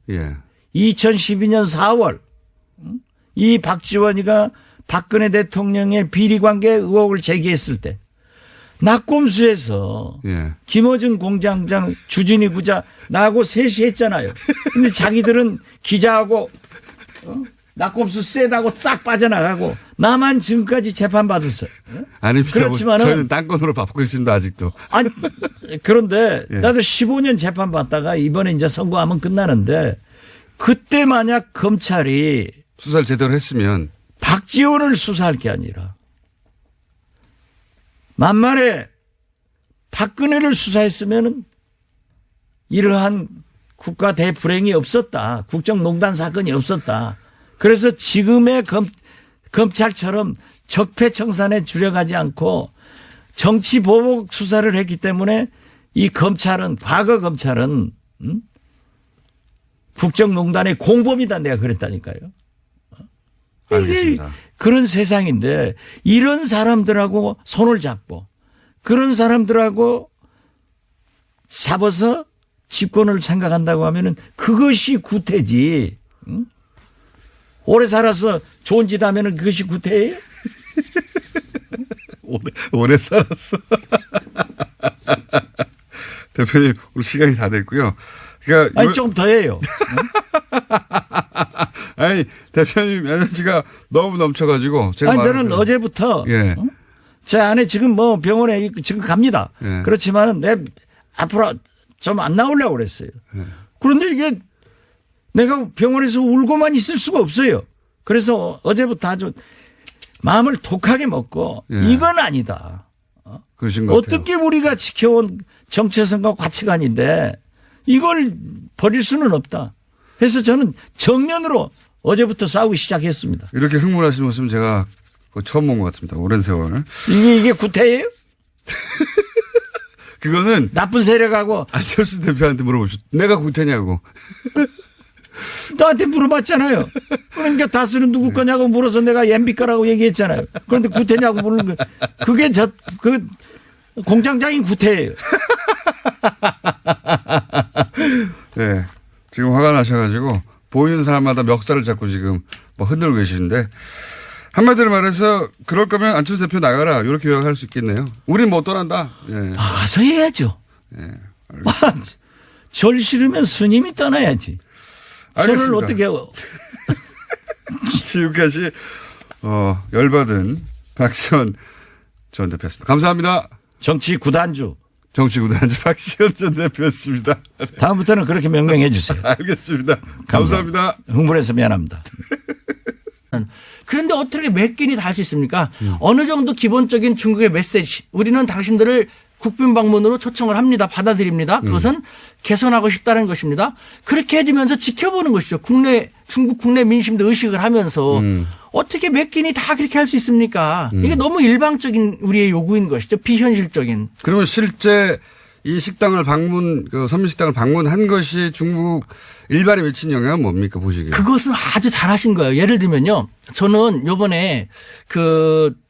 2012년 4월 이 박지원이가 박근혜 대통령의 비리관계 의혹을 제기했을 때 낙곰수에서 김어준 공장장 주진희 부자 나하고 셋이 했잖아요. 근데 자기들은 기자하고 낙곰수 세다고 싹 빠져나가고 나만 지금까지 재판받았어요. 아닙니다. 그렇지만은 저희는 딴건으로 바쁘고 있습니다 아직도. 아니 그런데 나도 15년 재판받다가 이번에 이제 선고하면 끝나는데 그때 만약 검찰이 수사를 제대로 했으면 박지원을 수사할 게 아니라 만만에 박근혜를 수사했으면 이러한 국가 대불행이 없었다. 국정농단 사건이 없었다. 그래서 지금의 검찰처럼 적폐청산에 주력하지 않고 정치보복 수사를 했기 때문에 이 검찰은 과거 검찰은 국정농단의 공범이다 내가 그랬다니까요. 알겠습니다. 그런 세상인데 이런 사람들하고 손을 잡고 그런 사람들하고 잡아서 집권을 생각한다고 하면은 그것이 구태지. 응? 오래 살아서 좋은 짓 하면은 그것이 구태예요? 오래 살았어. 대표님 오늘 시간이 다 됐고요. 그러니까 아니 좀 더 해요. 아니 대표님 에너지가 너무 넘쳐가지고 제가 아니 저는 어제부터 제 아내 지금 뭐 병원에 지금 갑니다. 그렇지만은 내 앞으로 좀 안 나오려고 그랬어요. 그런데 이게 내가 병원에서 울고만 있을 수가 없어요. 그래서 어제부터 아주 마음을 독하게 먹고 이건 아니다. 그러신 것 같아요. 어떻게 우리가 지켜온 정체성과 가치관인데 이걸 버릴 수는 없다. 그래서 저는 정면으로 어제부터 싸우기 시작했습니다. 이렇게 흥분하시는 모습은 제가 처음 본 것 같습니다. 오랜 세월. 이게 구태예요? 그거는 나쁜 세력하고 안철수 대표한테 물어보셨. 내가 구태냐고. 나한테 물어봤잖아요. 그러니까 다스는 누구 거냐고 물어서 내가 MB 거라고 얘기했잖아요. 그런데 구태냐고 물는 거. 그게 그 공장장이 구태예요. 네. 지금 화가 나셔가지고 보이는 사람마다 멱살을 잡고 지금 뭐 흔들고 계시는데 한마디로 말해서 그럴 거면 안철수 대표 나가라 이렇게 요약할 수 있겠네요. 우린 못 떠난다. 나가서 해야죠. 절 싫으면 스님이 떠나야지. 알겠습니다. 저를 어떻게 지금까지 열받은 박지원 전 대표였습니다. 감사합니다. 정치 구단주 정치구단주 박시험 전 대표였습니다. 다음부터는 그렇게 명명해 주세요. 알겠습니다. 감사합니다. 흥분해서 미안합니다. 그런데 어떻게 몇 끼니 다 할 수 있습니까? 어느 정도 기본적인 중국의 메시지. 우리는 당신들을 국빈 방문으로 초청을 합니다. 받아들입니다. 그것은 개선하고 싶다는 것입니다. 그렇게 해주면서 지켜보는 것이죠. 중국 국내 민심도 의식을 하면서 어떻게 몇 끼니 다 그렇게 할 수 있습니까? 이게 너무 일방적인 우리의 요구인 것이죠. 비현실적인. 그러면 실제 이 식당을 선민식당을 방문한 것이 중국 일반에 미친 영향은 뭡니까, 보시기에? 그것은 아주 잘하신 거예요. 예를 들면요. 저는 요번에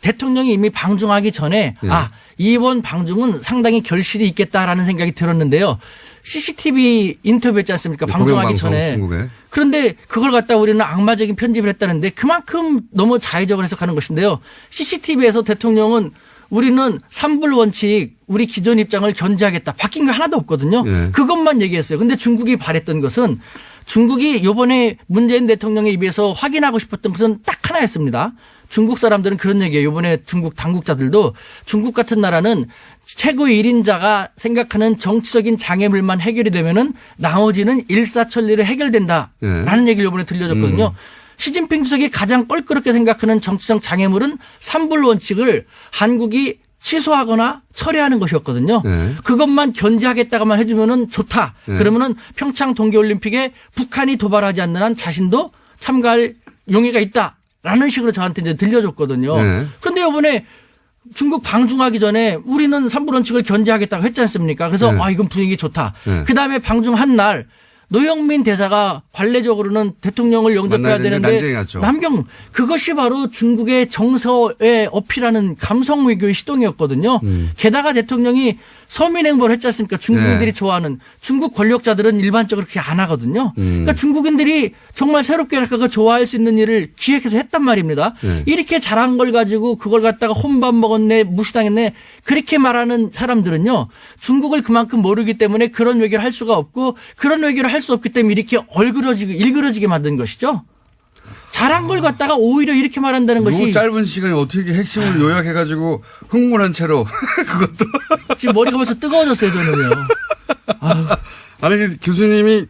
대통령이 이미 방중하기 전에 예. 이번 방중은 상당히 결실이 있겠다라는 생각이 들었는데요. CCTV 인터뷰했지 않습니까? 방중하기 공영방송 전에. 중국에. 그런데 그걸 갖다 우리는 악마적인 편집을 했다는데 그만큼 너무 자의적으로 해석하는 것인데요. CCTV에서 대통령은 우리는 삼불 원칙 우리 기존 입장을 견제하겠다. 바뀐 거 하나도 없거든요. 예. 그것만 얘기했어요. 근데 중국이 바랬던 것은 중국이 이번에 문재인 대통령의 입에서 확인하고 싶었던 것은 딱 하나였습니다. 중국 사람들은 그런 얘기예요. 이번에 중국 당국자들도 중국 같은 나라는 최고 1인자가 생각하는 정치적인 장애물만 해결이 되면은 나머지는 일사천리로 해결된다라는 얘기를 이번에 들려줬거든요. 시진핑 주석이 가장 껄끄럽게 생각하는 정치적 장애물은 삼불 원칙을 한국이 취소하거나 철회하는 것이었거든요. 네. 그것만 견제하겠다가만 해주면은 좋다. 네. 그러면은 평창 동계올림픽에 북한이 도발하지 않는 한 자신도 참가할 용의가 있다라는 식으로 저한테 이제 들려줬거든요. 네. 그런데 이번에 중국 방중하기 전에 우리는 삼불 원칙을 견제하겠다고 했지 않습니까? 그래서 네. 이건 분위기 좋다. 네. 그다음에 방중한 날 노영민 대사가 관례적으로는 대통령을 영접해야 만나야 되는데 되는데 난쟁이 났죠. 남경 그것이 바로 중국의 정서에 어필하는 감성 외교의 시동이었거든요. 게다가 대통령이 서민 행보를 했지 않습니까? 중국인들이 네. 좋아하는 중국 권력자들은 일반적으로 그렇게 안 하거든요. 그러니까 중국인들이 정말 새롭게 할까 좋아할 수 있는 일을 기획해서 했단 말입니다. 네. 이렇게 잘한 걸 가지고 그걸 갖다가 혼밥 먹었네 무시당했네 그렇게 말하는 사람들은요. 중국을 그만큼 모르기 때문에 그런 외교를 할 수가 없고 그런 외교를 할 수 없기 때문에 이렇게 일그러지게 만든 것이죠. 잘한 걸 갖다가 오히려 이렇게 말한다는 것이 요 짧은 시간에 어떻게 핵심을 요약해가지고 흥분한 채로 그것도. 지금 머리가 벌써 뜨거워졌어요 저는요. 아니, 교수님이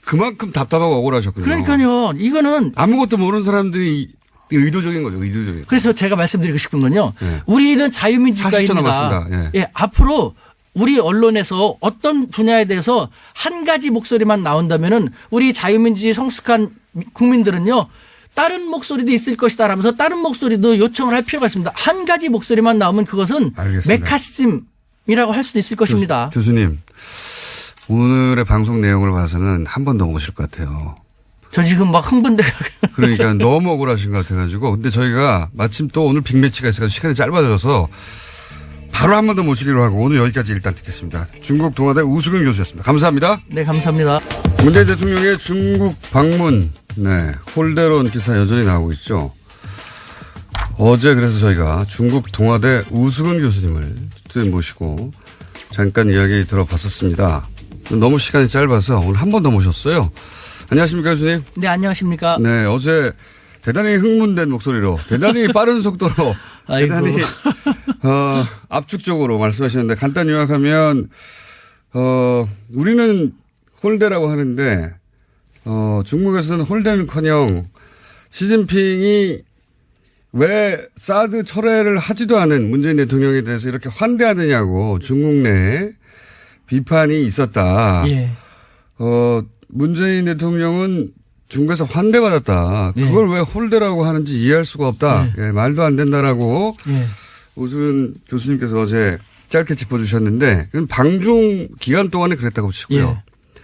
그만큼 답답하고 억울하셨군요. 그러니까요. 이거는 아무것도 모르는 사람들이 의도적인 거죠. 의도적인. 그래서 제가 말씀드리고 싶은 건요. 네. 우리는 자유민주 40초 국가입니다. 남았습니다. 예. 앞으로 우리 언론에서 어떤 분야에 대해서 한 가지 목소리만 나온다면은 우리 자유민주주의 성숙한 국민들은요. 다른 목소리도 있을 것이다라면서 다른 목소리도 요청을 할 필요가 있습니다. 한 가지 목소리만 나오면 그것은 알겠습니다. 메카시즘이라고 할 수도 있을 것입니다. 교수님, 오늘의 방송 내용을 봐서는 한 번 더 오실 것 같아요. 저 지금 막 흥분돼. 그러니까 너무 억울하신 것 같아가지고. 근데 저희가 마침 또 오늘 빅매치가 있어서 시간이 짧아져서 바로 한 번 더 모시기로 하고 오늘 여기까지 일단 듣겠습니다. 중국 동아대 우수근 교수였습니다. 감사합니다. 네, 감사합니다. 문재인 대통령의 중국 방문, 홀대론 기사 여전히 나오고 있죠. 어제 그래서 저희가 중국 동아대 우수근 교수님을 모시고 잠깐 이야기 들어봤었습니다. 너무 시간이 짧아서 오늘 한 번 더 모셨어요. 안녕하십니까, 교수님? 네, 안녕하십니까? 네, 어제 대단히 흥분된 목소리로, 대단히 빠른 속도로, 아이고. 대단히, 압축적으로 말씀하셨는데 간단히 요약하면, 우리는 홀대라고 하는데, 중국에서는 홀대는커녕 시진핑이 왜 사드 철회를 하지도 않은 문재인 대통령에 대해서 이렇게 환대하느냐고 중국 내에 비판이 있었다. 예. 문재인 대통령은 중국에서 환대받았다. 예. 그걸 왜 홀대라고 하는지 이해할 수가 없다. 예, 말도 안 된다라고 예. 우수근 교수님께서 어제 짧게 짚어주셨는데 그건 방중 기간 동안에 그랬다고 치고요. 예.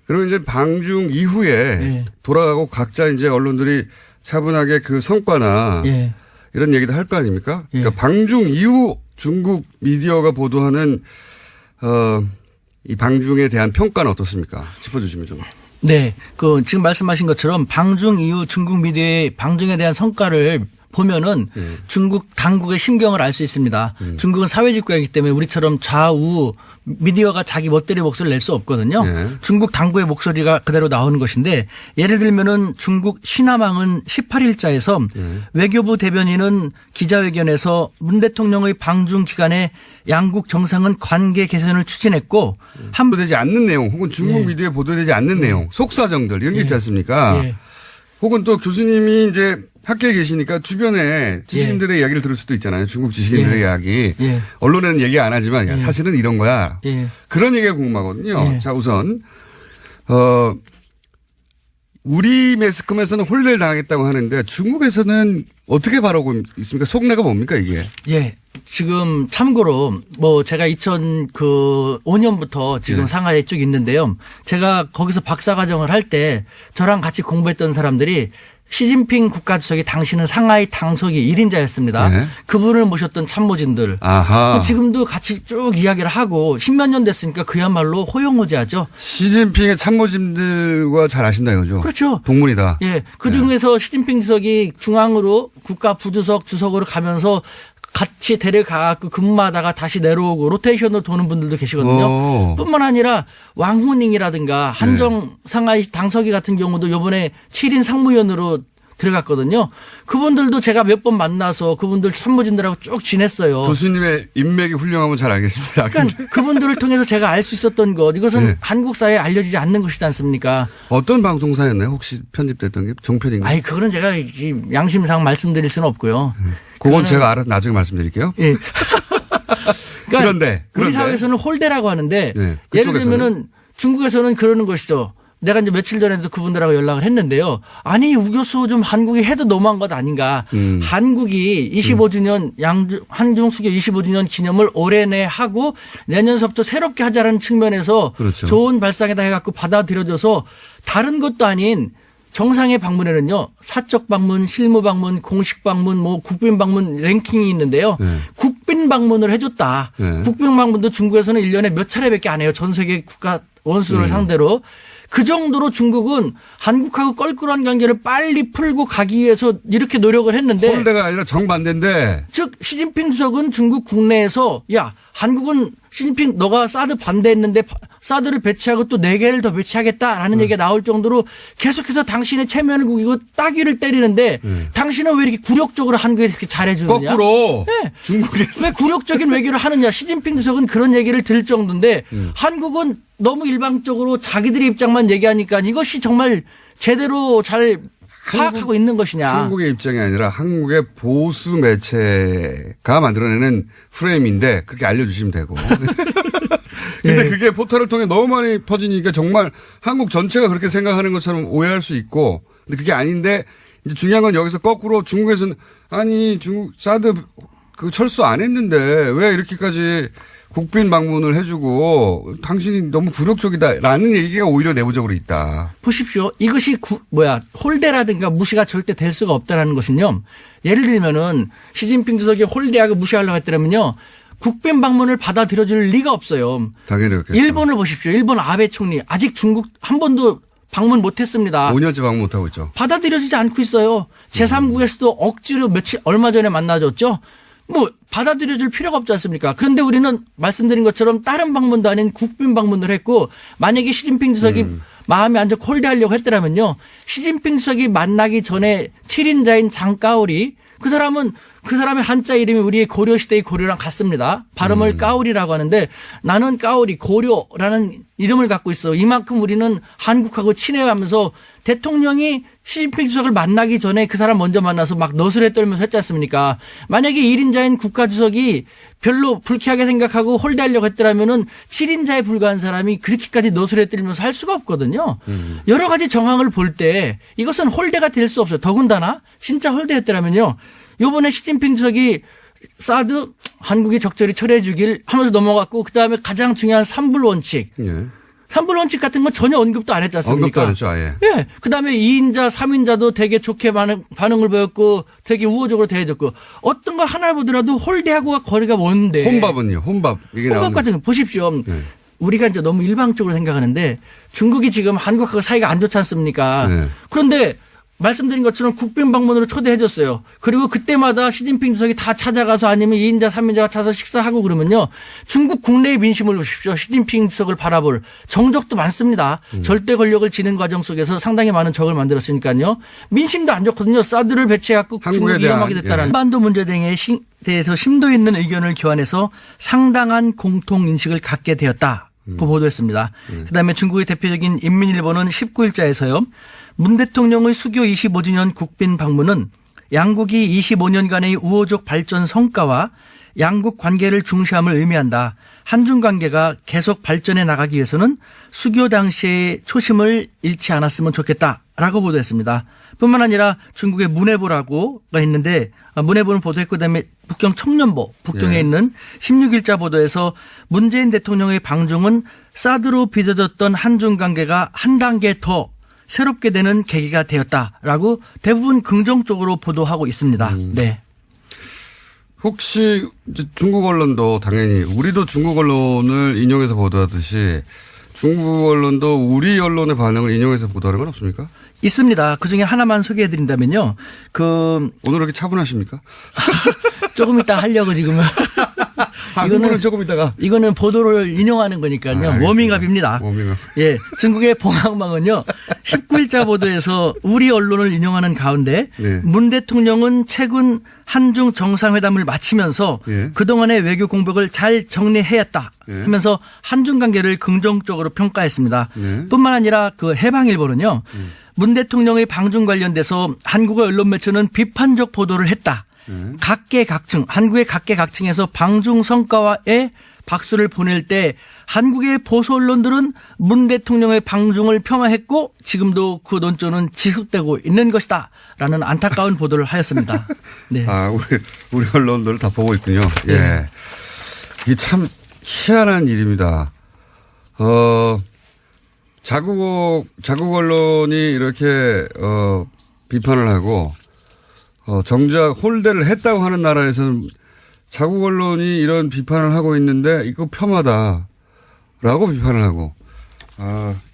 그러면 이제 방중 이후에 예. 돌아가고 각자 이제 언론들이 차분하게 그 성과나 예. 이런 얘기도 할 거 아닙니까? 예. 그러니까 방중 이후 중국 미디어가 보도하는 이 방중에 대한 평가는 어떻습니까? 짚어주시면 좀. 네. 지금 말씀하신 것처럼 방중 이후 중국 미디어의 방중에 대한 성과를 보면은 중국 당국의 심경을 알 수 있습니다. 중국은 사회주의 국가이기 때문에 우리처럼 좌우 미디어가 자기 멋대로 목소리를 낼 수 없거든요. 중국 당국의 목소리가 그대로 나오는 것인데 예를 들면은 중국 신화망은 18일자에서 외교부 대변인은 기자회견에서 문 대통령의 방중 기간에 양국 정상은 관계 개선을 추진했고 보도되지 않는 내용 혹은 중국 미디어에 보도되지 않는 내용 속사정들 이런 게 있지 않습니까? 혹은 또 교수님이 이제 학교에 계시니까 주변에 지식인들의 이야기를 들을 수도 있잖아요. 중국 지식인들의 이야기. 언론에는 얘기 안 하지만 야, 사실은 이런 거야. 그런 얘기가 궁금하거든요. 자, 우선 우리 매스컴에서는 혼례를 당하겠다고 하는데 중국에서는 어떻게 바라고 있습니까? 속내가 뭡니까 이게? 예. 지금 참고로 제가 2005년부터 지금 상하이에 쭉 있는데요. 제가 거기서 박사과정을 할 때 저랑 같이 공부했던 사람들이 시진핑 국가주석이 당시는 상하이 당석이 1인자였습니다. 그분을 모셨던 참모진들. 아하. 지금도 같이 쭉 이야기를 하고 10몇 년 됐으니까 그야말로 호용호재하죠. 시진핑의 참모진들과 잘 아신다 이거죠? 그렇죠. 동문이다. 예. 그중에서 시진핑 주석이 중앙으로 국가 부주석 주석으로 가면서 같이 데려가고 근무하다가 다시 내려오고 로테이션으로 도는 분들도 계시거든요. 뿐만 아니라 왕후닝이라든가 한정 상하이 당서기 같은 경우도 이번에 7인 상무위원으로 들어갔거든요. 그분들도 제가 몇 번 만나서 그분들 참모진들하고 쭉 지냈어요. 교수님의 인맥이 훌륭하면 잘 알겠습니다. 그러니까 그분들을 통해서 제가 알 수 있었던 것 이것은 한국 사회에 알려지지 않는 것이지 않습니까? 어떤 방송사였나요? 혹시 편집됐던 게 종편인가요? 아니 그거는 제가 양심상 말씀드릴 수는 없고요. 그건 제가 알아서 나중에 말씀드릴게요. 예. 그러니까 그런데 우리 사회에서는 홀대라고 하는데 네, 예를 들면은 중국에서는 그러는 것이죠. 내가 이제 며칠 전에도 그분들하고 연락을 했는데요. 아니 우 교수 좀 한국이 해도 너무한 것 아닌가. 한국이 25주년 한중 수교 25주년 기념을 올해 내 하고 내년서부터 새롭게 하자라는 측면에서 그렇죠. 좋은 발상이다 해갖고 받아들여져서 다른 것도 아닌 정상의 방문에는요. 사적 방문, 실무 방문, 공식 방문, 국빈 방문 랭킹이 있는데요. 국빈 방문을 해줬다. 국빈 방문도 중국에서는 1년에 몇 차례밖에 안 해요. 전 세계 국가 원수를 상대로. 그 정도로 중국은 한국하고 껄끄러운 관계를 빨리 풀고 가기 위해서 이렇게 노력을 했는데. 홀대가 아니라 정반대인데. 즉 시진핑 주석은 중국 국내에서 야 한국은 시진핑 너가 사드 반대했는데 사드를 배치하고 또 4개를 더 배치하겠다라는 얘기가 나올 정도로 계속해서 당신의 체면을 구기고 따귀를 때리는데 당신은 왜 이렇게 굴욕적으로 한국에 이렇게 잘해주느냐. 거꾸로. 네. 중국에서. 왜 굴욕적인 외교를 하느냐. 시진핑 주석은 그런 얘기를 들을 정도인데 한국은 너무 일방적으로 자기들의 입장만 얘기하니까 이것이 정말 제대로 잘 파악하고 있는 것이냐. 한국의 입장이 아니라 한국의 보수 매체가 만들어내는 프레임인데 그렇게 알려주시면 되고. 근데 그게 포털을 통해 너무 많이 퍼지니까 정말 한국 전체가 그렇게 생각하는 것처럼 오해할 수 있고. 근데 그게 아닌데 이제 중요한 건 여기서 거꾸로 중국에서는 아니 중국 사드 그 철수 안 했는데 왜 이렇게까지 국빈 방문을 해주고 당신이 너무 굴욕적이다라는 얘기가 오히려 내부적으로 있다. 보십시오. 이것이 홀대라든가 무시가 절대 될 수가 없다라는 것은요. 예를 들면은 시진핑 주석이 홀대하고 무시하려고 했더라면요. 국빈 방문을 받아들여줄 리가 없어요. 당연히 그렇겠죠. 일본을 보십시오. 일본 아베 총리 아직 중국 한 번도 방문 못했습니다. 5년째 방문 못하고 있죠. 받아들여지지 않고 있어요. 제3국에서도 억지로 얼마 전에 만나줬죠. 받아들여줄 필요가 없지 않습니까? 그런데 우리는 말씀드린 것처럼 다른 방문도 아닌 국빈 방문을 했고 만약에 시진핑 주석이 마음이 안 좋고 홀대하려고 했더라면요. 시진핑 주석이 만나기 전에 7인자인 장까오리 그 사람의 한자 이름이 우리의 고려시대의 고려랑 같습니다. 발음을 까오리라고 하는데 나는 까오리 고려라는 이름을 갖고 있어. 이만큼 우리는 한국하고 친해하면서 대통령이 시진핑 주석을 만나기 전에 그 사람 먼저 만나서 막 너스레 떨면서 했지 않습니까? 만약에 1인자인 국가주석이 별로 불쾌하게 생각하고 홀대하려고 했더라면은 7인자에 불과한 사람이 그렇게까지 너스레 떨면서 할 수가 없거든요. 여러 가지 정황을 볼 때 이것은 홀대가 될 수 없어요. 더군다나 진짜 홀대했더라면요. 요번에 시진핑 주석이 사드 한국이 적절히 처리해 주길 하면서 넘어갔고 그다음에 가장 중요한 3불 원칙. 예. 3불 원칙 같은 건 전혀 언급도 안 했지 않습니까? 언급도 안 했죠, 아예. 예. 그다음에 2인자, 3인자도 되게 좋게 반응을 보였고 되게 우호적으로 대해줬고 어떤 걸 하나 보더라도 홀대하고가 거리가 먼데. 혼밥은요? 혼밥. 이게 혼밥 같은 거 보십시오. 네. 우리가 이제 너무 일방적으로 생각하는데 중국이 지금 한국하고 사이가 안 좋지 않습니까? 네. 그런데 말씀드린 것처럼 국빈 방문으로 초대해줬어요. 그리고 그때마다 시진핑 주석이 다 찾아가서 아니면 2인자, 3인자가 차서 식사하고 그러면요. 중국 국내의 민심을 보십시오. 시진핑 주석을 바라볼 정적도 많습니다. 절대 권력을 지는 과정 속에서 상당히 많은 적을 만들었으니까요. 민심도 안 좋거든요. 사드를 배치해갖고 중국이 위험하게 됐다는. 한반도 문제 등에 대해서 심도 있는 의견을 교환해서 상당한 공통인식을 갖게 되었다. 고 보도했습니다. 그다음에 중국의 대표적인 인민일보는 19일자에서요. 문 대통령의 수교 25주년 국빈 방문은 양국이 25년간의 우호적 발전 성과와 양국 관계를 중시함을 의미한다. 한중 관계가 계속 발전해 나가기 위해서는 수교 당시의 초심을 잃지 않았으면 좋겠다라고 보도했습니다. 뿐만 아니라 중국의 문해보라고가 있는데 문해보는 보도했고 그다음에 북경 청년보 북경에 있는 16일자 보도에서 문재인 대통령의 방중은 사드로 빚어졌던 한중 관계가 한 단계 더 새롭게 되는 계기가 되었다라고 대부분 긍정적으로 보도하고 있습니다. 네. 혹시 이제 중국 언론도 당연히 우리도 중국 언론을 인용해서 보도하듯이 중국 언론도 우리 언론의 반응을 인용해서 보도하는 건 없습니까? 있습니다. 그중에 하나만 소개해드린다면요. 오늘 이렇게 차분하십니까? 조금 이따 하려고 지금은. 이거는 조금 이따가. 이거는 보도를 인용하는 거니까요. 워밍업입니다. 워밍업. 예. 중국의 봉황망은요. 19일자 보도에서 우리 언론을 인용하는 가운데 네. 문 대통령은 최근 한중 정상회담을 마치면서 예. 그동안의 외교 공백을 잘 정리해왔다 하면서 한중 관계를 긍정적으로 평가했습니다. 네. 뿐만 아니라 그 해방일보는요. 문 대통령의 방중 관련돼서 한국의 언론 매체는 비판적 보도를 했다. 각계각층, 한국의 각계각층에서 방중 성과에 박수를 보낼 때 한국의 보수 언론들은 문 대통령의 방중을 폄하했고 지금도 그 논조는 지속되고 있는 것이다. 라는 안타까운 보도를 하였습니다. 네. 우리 언론들 다 보고 있군요. 예. 네. 이게 참 희한한 일입니다. 자국 언론이 이렇게, 비판을 하고, 정작 홀대를 했다고 하는 나라에서는 자국 언론이 이런 비판을 하고 있는데 이거 폄하다라고 비판을 하고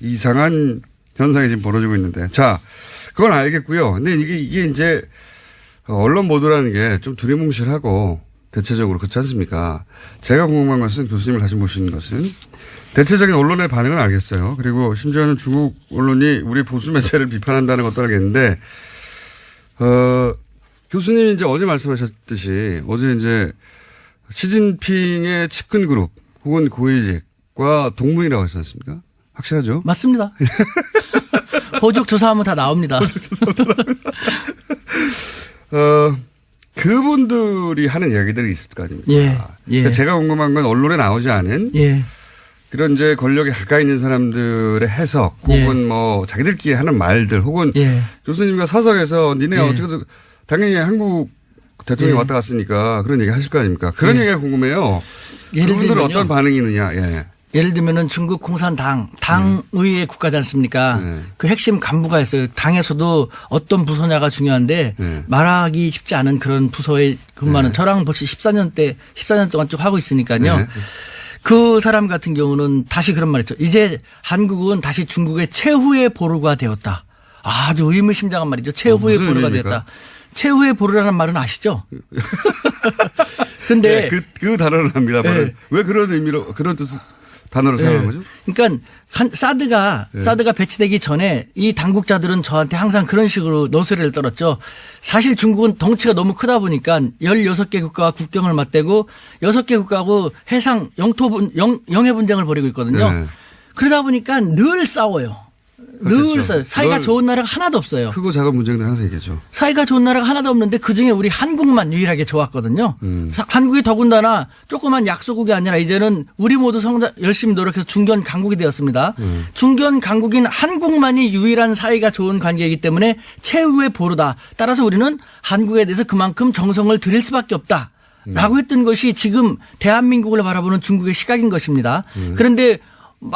이상한 현상이 지금 벌어지고 있는데 자 그건 알겠고요. 근데 이게 이제 언론 보도라는 게 좀 두리뭉실하고 대체적으로 그렇지 않습니까? 제가 궁금한 것은 교수님을 다시 모시는 것은 대체적인 언론의 반응은 알겠어요. 그리고 심지어는 중국 언론이 우리 보수 매체를 비판한다는 것도 알겠는데 교수님이 이제 어제 말씀하셨듯이 어제 이제 시진핑의 측근 그룹 혹은 고위직과 동문이라고 하셨지 않습니까? 확실하죠? 맞습니다. 호적 조사하면 다 나옵니다. 그분들이 하는 이야기들이 있을 거 아닙니까? 예. 그러니까 제가 궁금한 건 언론에 나오지 않은 그런 이제 권력에 가까이 있는 사람들의 해석 혹은 뭐 자기들끼리 하는 말들 혹은 교수님과 사석에서 니네 어떻게 당연히 한국 대통령이 왔다 갔으니까 그런 얘기 하실 거 아닙니까? 그런 얘기가 궁금해요. 그분들은 어떤 반응이 있느냐. 예를 들면은 중국 공산당, 당의회 국가지 않습니까? 그 핵심 간부가 있어요. 당에서도 어떤 부서냐가 중요한데 말하기 쉽지 않은 그런 부서에 근무하는 저랑 벌써 14년 동안 쭉 하고 있으니까요. 그 사람 같은 경우는 다시 그런 말 했죠. 이제 한국은 다시 중국의 최후의 보루가 되었다. 아주 의미심장한 말이죠. 최후의 보루가 되었다. 최후의 보루라는 말은 아시죠? 그런데 그 단어를 합니다. 왜 그런 의미로 그런 뜻 단어를 사용한 거죠? 그러니까 사드가 배치되기 전에 이 당국자들은 저한테 항상 그런 식으로 노소리를 떨었죠. 사실 중국은 덩치가 너무 크다 보니까 16개 국가와 국경을 맞대고 6개 국가하고 해상 영해 분쟁을 벌이고 있거든요. 그러다 보니까 늘 싸워요. 늘 싸워요. 사이가 좋은 나라가 하나도 없어요. 크고 작은 문제들은 항상 있겠죠. 사이가 좋은 나라가 하나도 없는데 그중에 우리 한국만 유일하게 좋았거든요. 한국이 더군다나 조그만 약소국이 아니라 이제는 우리 모두 열심히 노력해서 중견 강국이 되었습니다. 중견 강국인 한국만이 유일한 사이가 좋은 관계이기 때문에 최후의 보루다. 따라서 우리는 한국에 대해서 그만큼 정성을 들일 수밖에 없다. 라고 했던 것이 지금 대한민국을 바라보는 중국의 시각인 것입니다. 그런데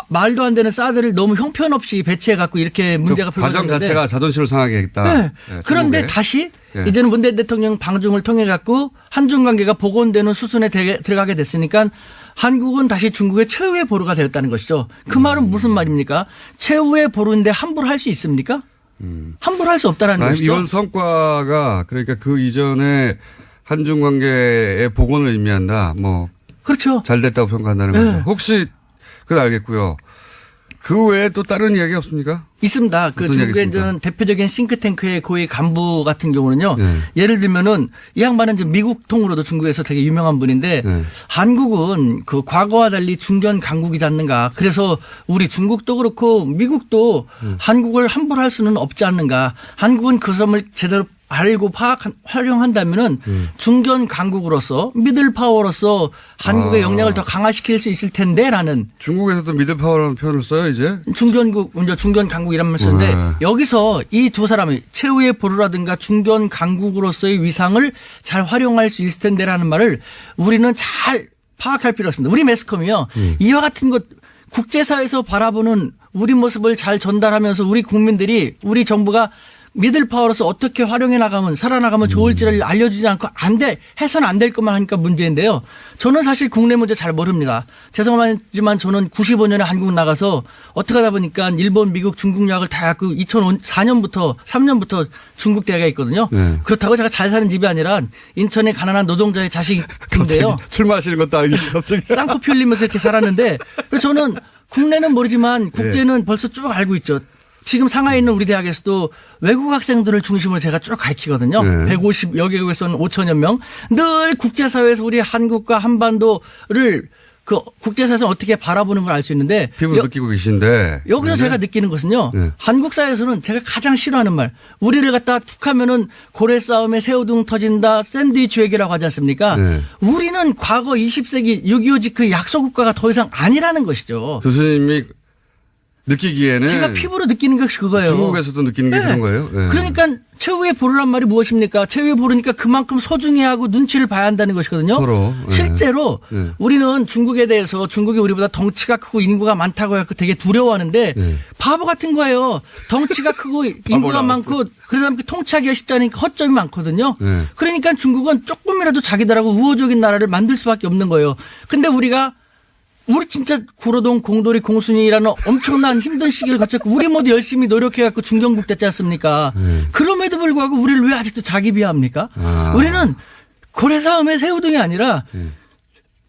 말도 안 되는 사드를 너무 형편없이 배치해갖고 이렇게 문제가 그 과정 자체가 자존심을 상하게 했다. 네. 그런데 다시 이제는 문재인 대통령 방중을 통해갖고 한중 관계가 복원되는 수순에 들어가게 됐으니까 한국은 다시 중국의 최후의 보루가 되었다는 것이죠. 그 말은 무슨 말입니까? 최후의 보루인데 함부로 할 수 있습니까? 함부로 할 수 없다라는 것이죠. 이번 성과가 그러니까 그 이전에 한중 관계의 복원을 의미한다. 뭐 그렇죠. 잘 됐다고 평가한다는 네. 거죠. 혹시 그건 알겠고요. 그 외에 또 다른 이야기 없습니까? 있습니다. 그 어떤 중국의 얘기겠습니까? 저는 대표적인 싱크탱크의 고위 간부 같은 경우는요. 네. 예를 들면은 이 양반은 이제 미국 통으로도 중국에서 되게 유명한 분인데 네. 한국은 그 과거와 달리 중견 강국이지 않는가. 그래서 우리 중국도 그렇고 미국도 한국을 함부로 할 수는 없지 않는가. 한국은 그 점을 제대로 알고 활용한다면은 중견 강국으로서 미들 파워로서 한국의 역량을 더 강화시킬 수 있을 텐데라는 중국에서도 미들파워라는 표현을 써요, 이제? 중견국, 먼저 중견 강국이라는 말을 쓰는데 네. 여기서 이 두 사람이 최후의 보루라든가 중견 강국으로서의 위상을 잘 활용할 수 있을 텐데라는 말을 우리는 잘 파악할 필요가 있습니다. 우리 매스컴이요. 이와 같은 것 국제사회에서 바라보는 우리 모습을 잘 전달하면서 우리 국민들이 우리 정부가 미들파워로서 어떻게 활용해 나가면 살아나가면 좋을지를 알려주지 않고 해서는 안 될 것만 하니까 문제인데요. 저는 사실 국내 문제 잘 모릅니다. 죄송하지만 저는 95년에 한국 나가서 어떻게 하다 보니까 일본, 미국, 중국 유학을 다 해갖고 2004년부터 3년부터 중국 대학에 있거든요. 네. 그렇다고 제가 잘 사는 집이 아니라 인천의 가난한 노동자의 자식인데요. 출마하시는 것도 아니고 갑자기. 쌍코피 흘리면서 이렇게 살았는데 그래서 저는 국내는 모르지만 국제는 벌써 쭉 알고 있죠. 지금 상하이에 있는 우리 대학에서도 외국 학생들을 중심으로 제가 쭉 가르치거든요. 네. 150여 개국에서는 5천여 명. 늘 국제사회에서 우리 한국과 한반도를 그 국제사회에서 어떻게 바라보는 걸 알 수 있는데 피부 느끼고 계신데. 여기서 네. 제가 느끼는 것은요. 네. 한국 사회에서는 제가 가장 싫어하는 말. 우리를 갖다 툭 하면은 고래 싸움에 새우등 터진다. 샌드위치 외교라고 하지 않습니까? 네. 우리는 과거 20세기 6.25 그 약소 국가가 더 이상 아니라는 것이죠. 교수님이 느끼기에는. 제가 피부로 느끼는 것이 그거예요. 중국에서도 느끼는 게 네. 그런 거예요. 네. 그러니까 최후의 보루란 말이 무엇입니까? 최후의 보루니까 그만큼 소중히 하고 눈치를 봐야 한다는 것이거든요. 서로. 네. 실제로 네. 우리는 중국에 대해서 중국이 우리보다 덩치가 크고 인구가 많다고 해서 되게 두려워하는데 네. 바보 같은 거예요. 덩치가 크고 인구가 많고 그러다 보니까 통치하기가 쉽지 않으니까 허점이 많거든요. 네. 그러니까 중국은 조금이라도 자기들하고 우호적인 나라를 만들 수밖에 없는 거예요. 근데 우리 진짜 구로동 공돌이 공순이라는 엄청난 힘든 시기를 거쳤고 우리 모두 열심히 노력해갖고 중견국 됐지 않습니까? 그럼에도 불구하고 우리를 왜 아직도 자기 비하합니까? 아. 우리는 고래싸움의 새우등이 아니라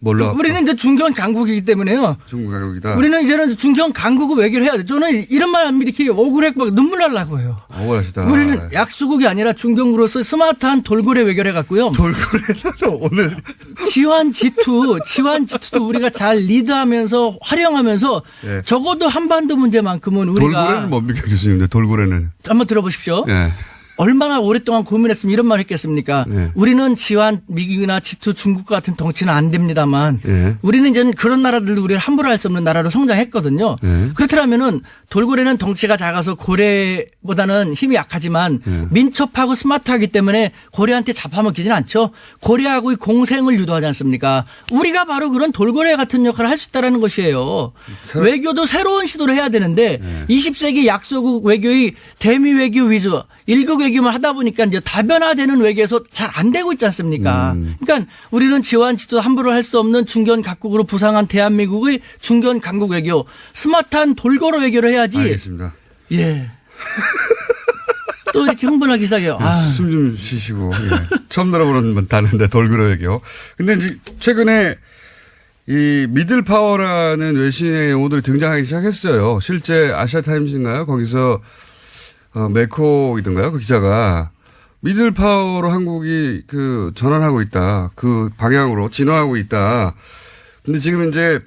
몰라. 우리는 이제 중견 강국이기 때문에요. 중국 가격이다. 우리는 이제는 중견 강국을 외교를 해야 돼. 저는 이런 말 하면 이렇게 억울해 막 눈물 날라고 해요. 억울하시다. 우리는 약소국이 아니라 중견국으로서 스마트한 돌고래 외교를 해갖고요. 돌고래도 오늘. 지환 G2도 우리가 잘 리드하면서 활용하면서 예. 적어도 한반도 문제만큼은 우리가 돌고래는 뭡니까 교수님? 돌고래는. 한번 들어보십시오. 예. 얼마나 오랫동안 고민했으면 이런 말 했겠습니까? 네. 우리는 지환 미국이나 G2 중국과 같은 덩치는 안 됩니다만 네. 우리는 이제 그런 나라들도 우리를 함부로 할 수 없는 나라로 성장했거든요. 네. 그렇더라면은 돌고래는 덩치가 작아서 고래보다는 힘이 약하지만 민첩하고 스마트하기 때문에 고래한테 잡아먹히진 않죠. 고래하고의 공생을 유도하지 않습니까? 우리가 바로 그런 돌고래 같은 역할을 할 수 있다는 것이에요. 외교도 새로운 시도를 해야 되는데 20세기 약소국 외교의 대미 외교 위주 1국 외교만 하다 보니까 이제 다변화되는 외교에서 잘 안 되고 있지 않습니까? 그러니까 우리는 지환 G2도 함부로 할 수 없는 중견 각국으로 부상한 대한민국의 중견 강국 외교, 스마트한 돌고래 외교를 해야지. 알겠습니다. 예. 또 이렇게 흥분하기 시작해요. 숨 좀 쉬시고. 예. 처음 들어보는 단어인데 돌고래 외교. 근데 이제 최근에 이 미들 파워라는 외신의 용어들이 등장하기 시작했어요. 실제 아시아타임즈인가요? 거기서 메코이던가요? 그 기자가 미들 파워로 한국이 그 전환하고 있다. 그 방향으로 진화하고 있다. 근데 지금 이제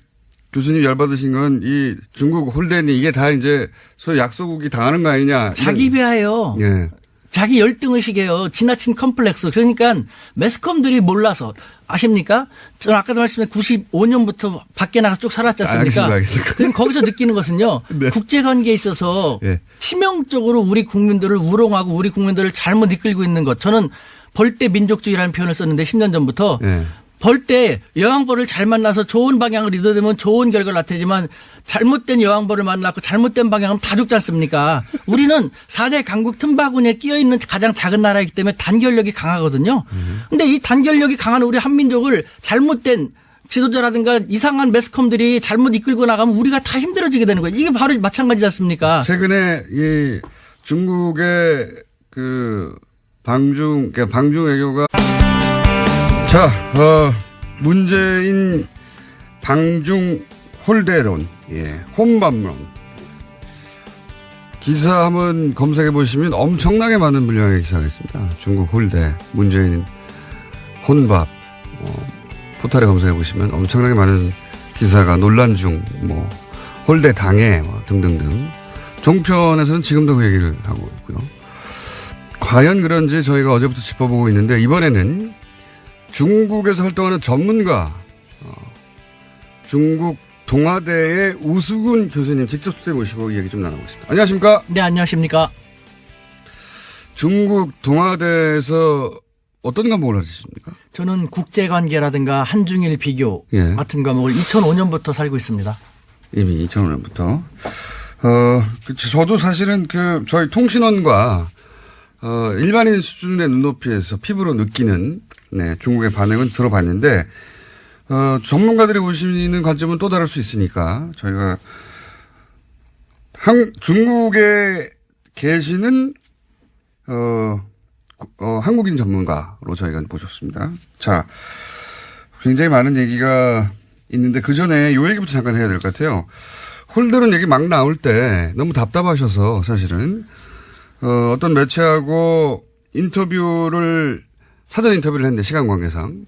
교수님 열받으신 건 이 중국 홀덴이 이게 다 이제 소위 약소국이 당하는 거 아니냐. 자기 비하예요. 예. 자기 열등의식이에요. 지나친 컴플렉스. 그러니까 매스컴들이 몰라서 아십니까? 저는 아까도 말씀드린 95년부터 밖에 나가서 쭉 살았지 않습니까? 알겠습니다. 그럼 거기서 느끼는 것은요. 네. 국제관계에 있어서 예. 치명적으로 우리 국민들을 우롱하고 우리 국민들을 잘못 이끌고 있는 것. 저는 벌떼 민족주의라는 표현을 썼는데 10년 전부터 예. 벌떼 여왕벌을 잘 만나서 좋은 방향을 이뤄내면 좋은 결과를 나타내지만 잘못된 여왕벌을 만나고 잘못된 방향은 다 죽지 않습니까? 우리는 4대 강국 틈바구니에 끼어있는 가장 작은 나라이기 때문에 단결력이 강하거든요. 근데 이 단결력이 강한 우리 한민족을 잘못된 지도자라든가 이상한 매스컴들이 잘못 이끌고 나가면 우리가 다 힘들어지게 되는 거예요. 이게 바로 마찬가지지 않습니까? 최근에 이 중국의 방중 외교가 자, 문재인 방중 홀대론, 혼밥론. 기사 한번 검색해 보시면 엄청나게 많은 분량의 기사가 있습니다. 중국 홀대, 문재인 혼밥, 포털에 검색해 보시면 엄청나게 많은 기사가 논란 중, 홀대 당해, 등등등. 종편에서는 지금도 그 얘기를 하고 있고요. 과연 그런지 저희가 어제부터 짚어보고 있는데, 이번에는 중국에서 활동하는 전문가, 중국 동아대의 우수근 교수님 직접 수대 모시고 이 얘기 좀 나눠보겠습니다. 안녕하십니까? 네, 안녕하십니까? 중국 동아대에서 어떤 과목을 하십니까? 저는 국제관계라든가 한중일 비교 같은 과목을 2005년부터 살고 있습니다. 이미 2005년부터. 저도 사실은 저희 통신원과 일반인 수준의 눈높이에서 피부로 느끼는 중국의 반응은 들어봤는데 전문가들이 보시는 관점은 또 다를 수 있으니까 저희가 중국에 계시는 한국인 전문가로 저희가 모셨습니다. 자, 굉장히 많은 얘기가 있는데 그 전에 이 얘기부터 잠깐 해야 될 것 같아요. 홀대론 얘기 막 나올 때 너무 답답하셔서 사실은 어떤 매체하고 사전 인터뷰를 했는데 시간 관계상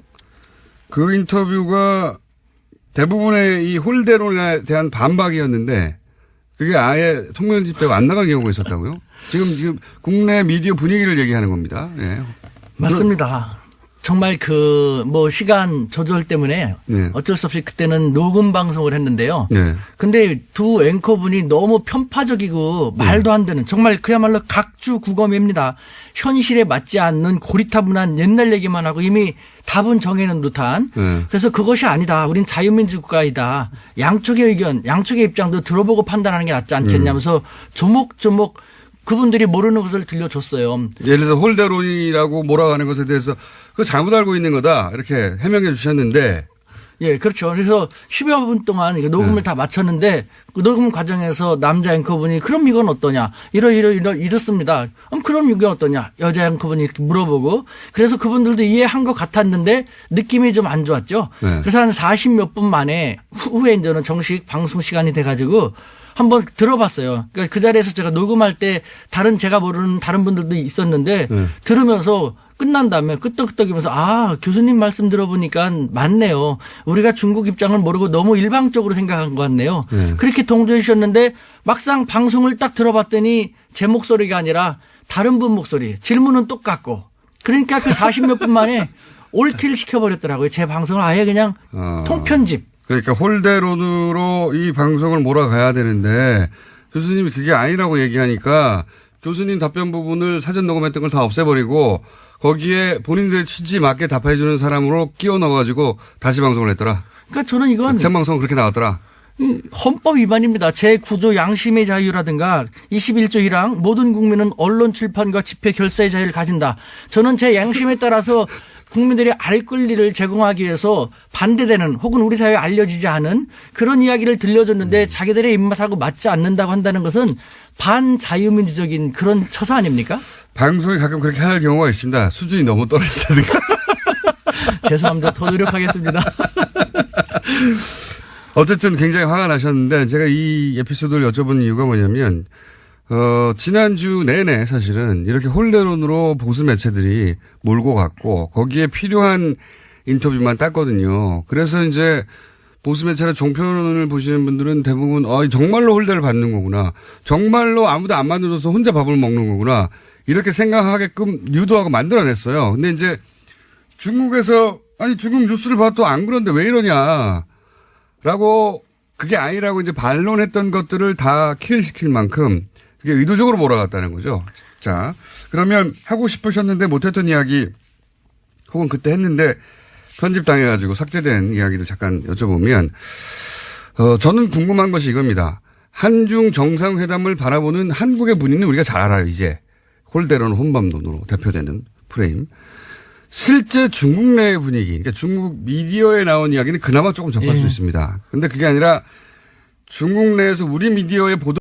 그 인터뷰가 대부분의 이 홀대론에 대한 반박이었는데 그게 아예 통면집되고 안 나간 경우가 있었다고요? 지금 국내 미디어 분위기를 얘기하는 겁니다. 예. 맞습니다. 정말 시간 조절 때문에 어쩔 수 없이 그때는 녹음 방송을 했는데요. 근데 두 앵커분이 너무 편파적이고 말도 안 되는 정말 그야말로 각주국어입니다. 현실에 맞지 않는 고리타분한 옛날 얘기만 하고 이미 답은 정해놓은 듯한. 그래서 그것이 아니다. 우린 자유민주 국가이다. 양쪽의 의견, 양쪽의 입장도 들어보고 판단하는 게 낫지 않겠냐면서 조목조목 그분들이 모르는 것을 들려줬어요. 예를 들어서 홀대론이라고 몰아가는 것에 대해서 그거 잘못 알고 있는 거다 이렇게 해명해 주셨는데. 예, 그렇죠. 그래서 10여 분 동안 녹음을 다 마쳤는데 그 녹음 과정에서 남자 앵커분이 그럼 이건 어떠냐 이렇습니다. 그럼 이건 어떠냐 여자 앵커분이 이렇게 물어보고 그래서 그분들도 이해한 것 같았는데 느낌이 좀 안 좋았죠. 그래서 한 40몇 분 만에 후에 이제는 정식 방송 시간이 돼가지고 한번 들어봤어요. 그러니까 그 자리에서 제가 녹음할 때 제가 모르는 다른 분들도 있었는데 들으면서 끝난 다음에 끄떡끄떡이면서 교수님 말씀 들어보니까 맞네요. 우리가 중국 입장을 모르고 너무 일방적으로 생각한 것 같네요. 그렇게 동조해 주셨는데 막상 방송을 딱 들어봤더니 제 목소리가 아니라 다른 분 목소리 질문은 똑같고 그러니까 그 40몇 분 만에 올티를 시켜버렸더라고요. 제 방송을 아예 그냥 통편집. 그러니까 홀대론으로 이 방송을 몰아가야 되는데 교수님이 그게 아니라고 얘기하니까 교수님 답변 부분을 사전 녹음했던 걸 다 없애버리고 거기에 본인들 취지 맞게 답해주는 사람으로 끼워 넣어가지고 다시 방송을 했더라. 그러니까 저는 이건 생방송은 그렇게 나왔더라. 헌법 위반입니다. 제9조 양심의 자유라든가 21조 1항 모든 국민은 언론 출판과 집회 결사의 자유를 가진다. 저는 제 양심에 따라서 국민들이 알 권리를 제공하기 위해서 반대되는 혹은 우리 사회에 알려지지 않은 그런 이야기를 들려줬는데 자기들의 입맛하고 맞지 않는다고 한다는 것은 반자유민주적인 그런 처사 아닙니까? 방송이 가끔 그렇게 할 경우가 있습니다. 수준이 너무 떨어진다든가. 죄송합니다. 더 노력하겠습니다. 어쨌든 굉장히 화가 나셨는데 제가 이 에피소드를 여쭤본 이유가 뭐냐면 지난주 내내 사실은 이렇게 홀대론으로 보수 매체들이 몰고 갔고 거기에 필요한 인터뷰만 땄거든요. 그래서 이제 보수 매체나 종편을 보시는 분들은 대부분 정말로 홀대를 받는 거구나. 정말로 아무도 안 만들어서 혼자 밥을 먹는 거구나. 이렇게 생각하게끔 유도하고 만들어냈어요. 근데 이제 중국에서 중국 뉴스를 봐도 안 그런데 왜 이러냐. 라고 그게 아니라고 이제 반론했던 것들을 다 킬시킬 만큼 그게 의도적으로 몰아갔다는 거죠. 자, 그러면 하고 싶으셨는데 못했던 이야기 혹은 그때 했는데 편집당해가지고 삭제된 이야기도 잠깐 여쭤보면 저는 궁금한 것이 이겁니다. 한중 정상회담을 바라보는 한국의 분위기는 우리가 잘 알아요. 이제 홀대론 혼밥론으로 대표되는 프레임. 실제 중국 내의 분위기, 그러니까 중국 미디어에 나온 이야기는 그나마 조금 접할 수 있습니다. 그런데 그게 아니라 중국 내에서 우리 미디어의 보도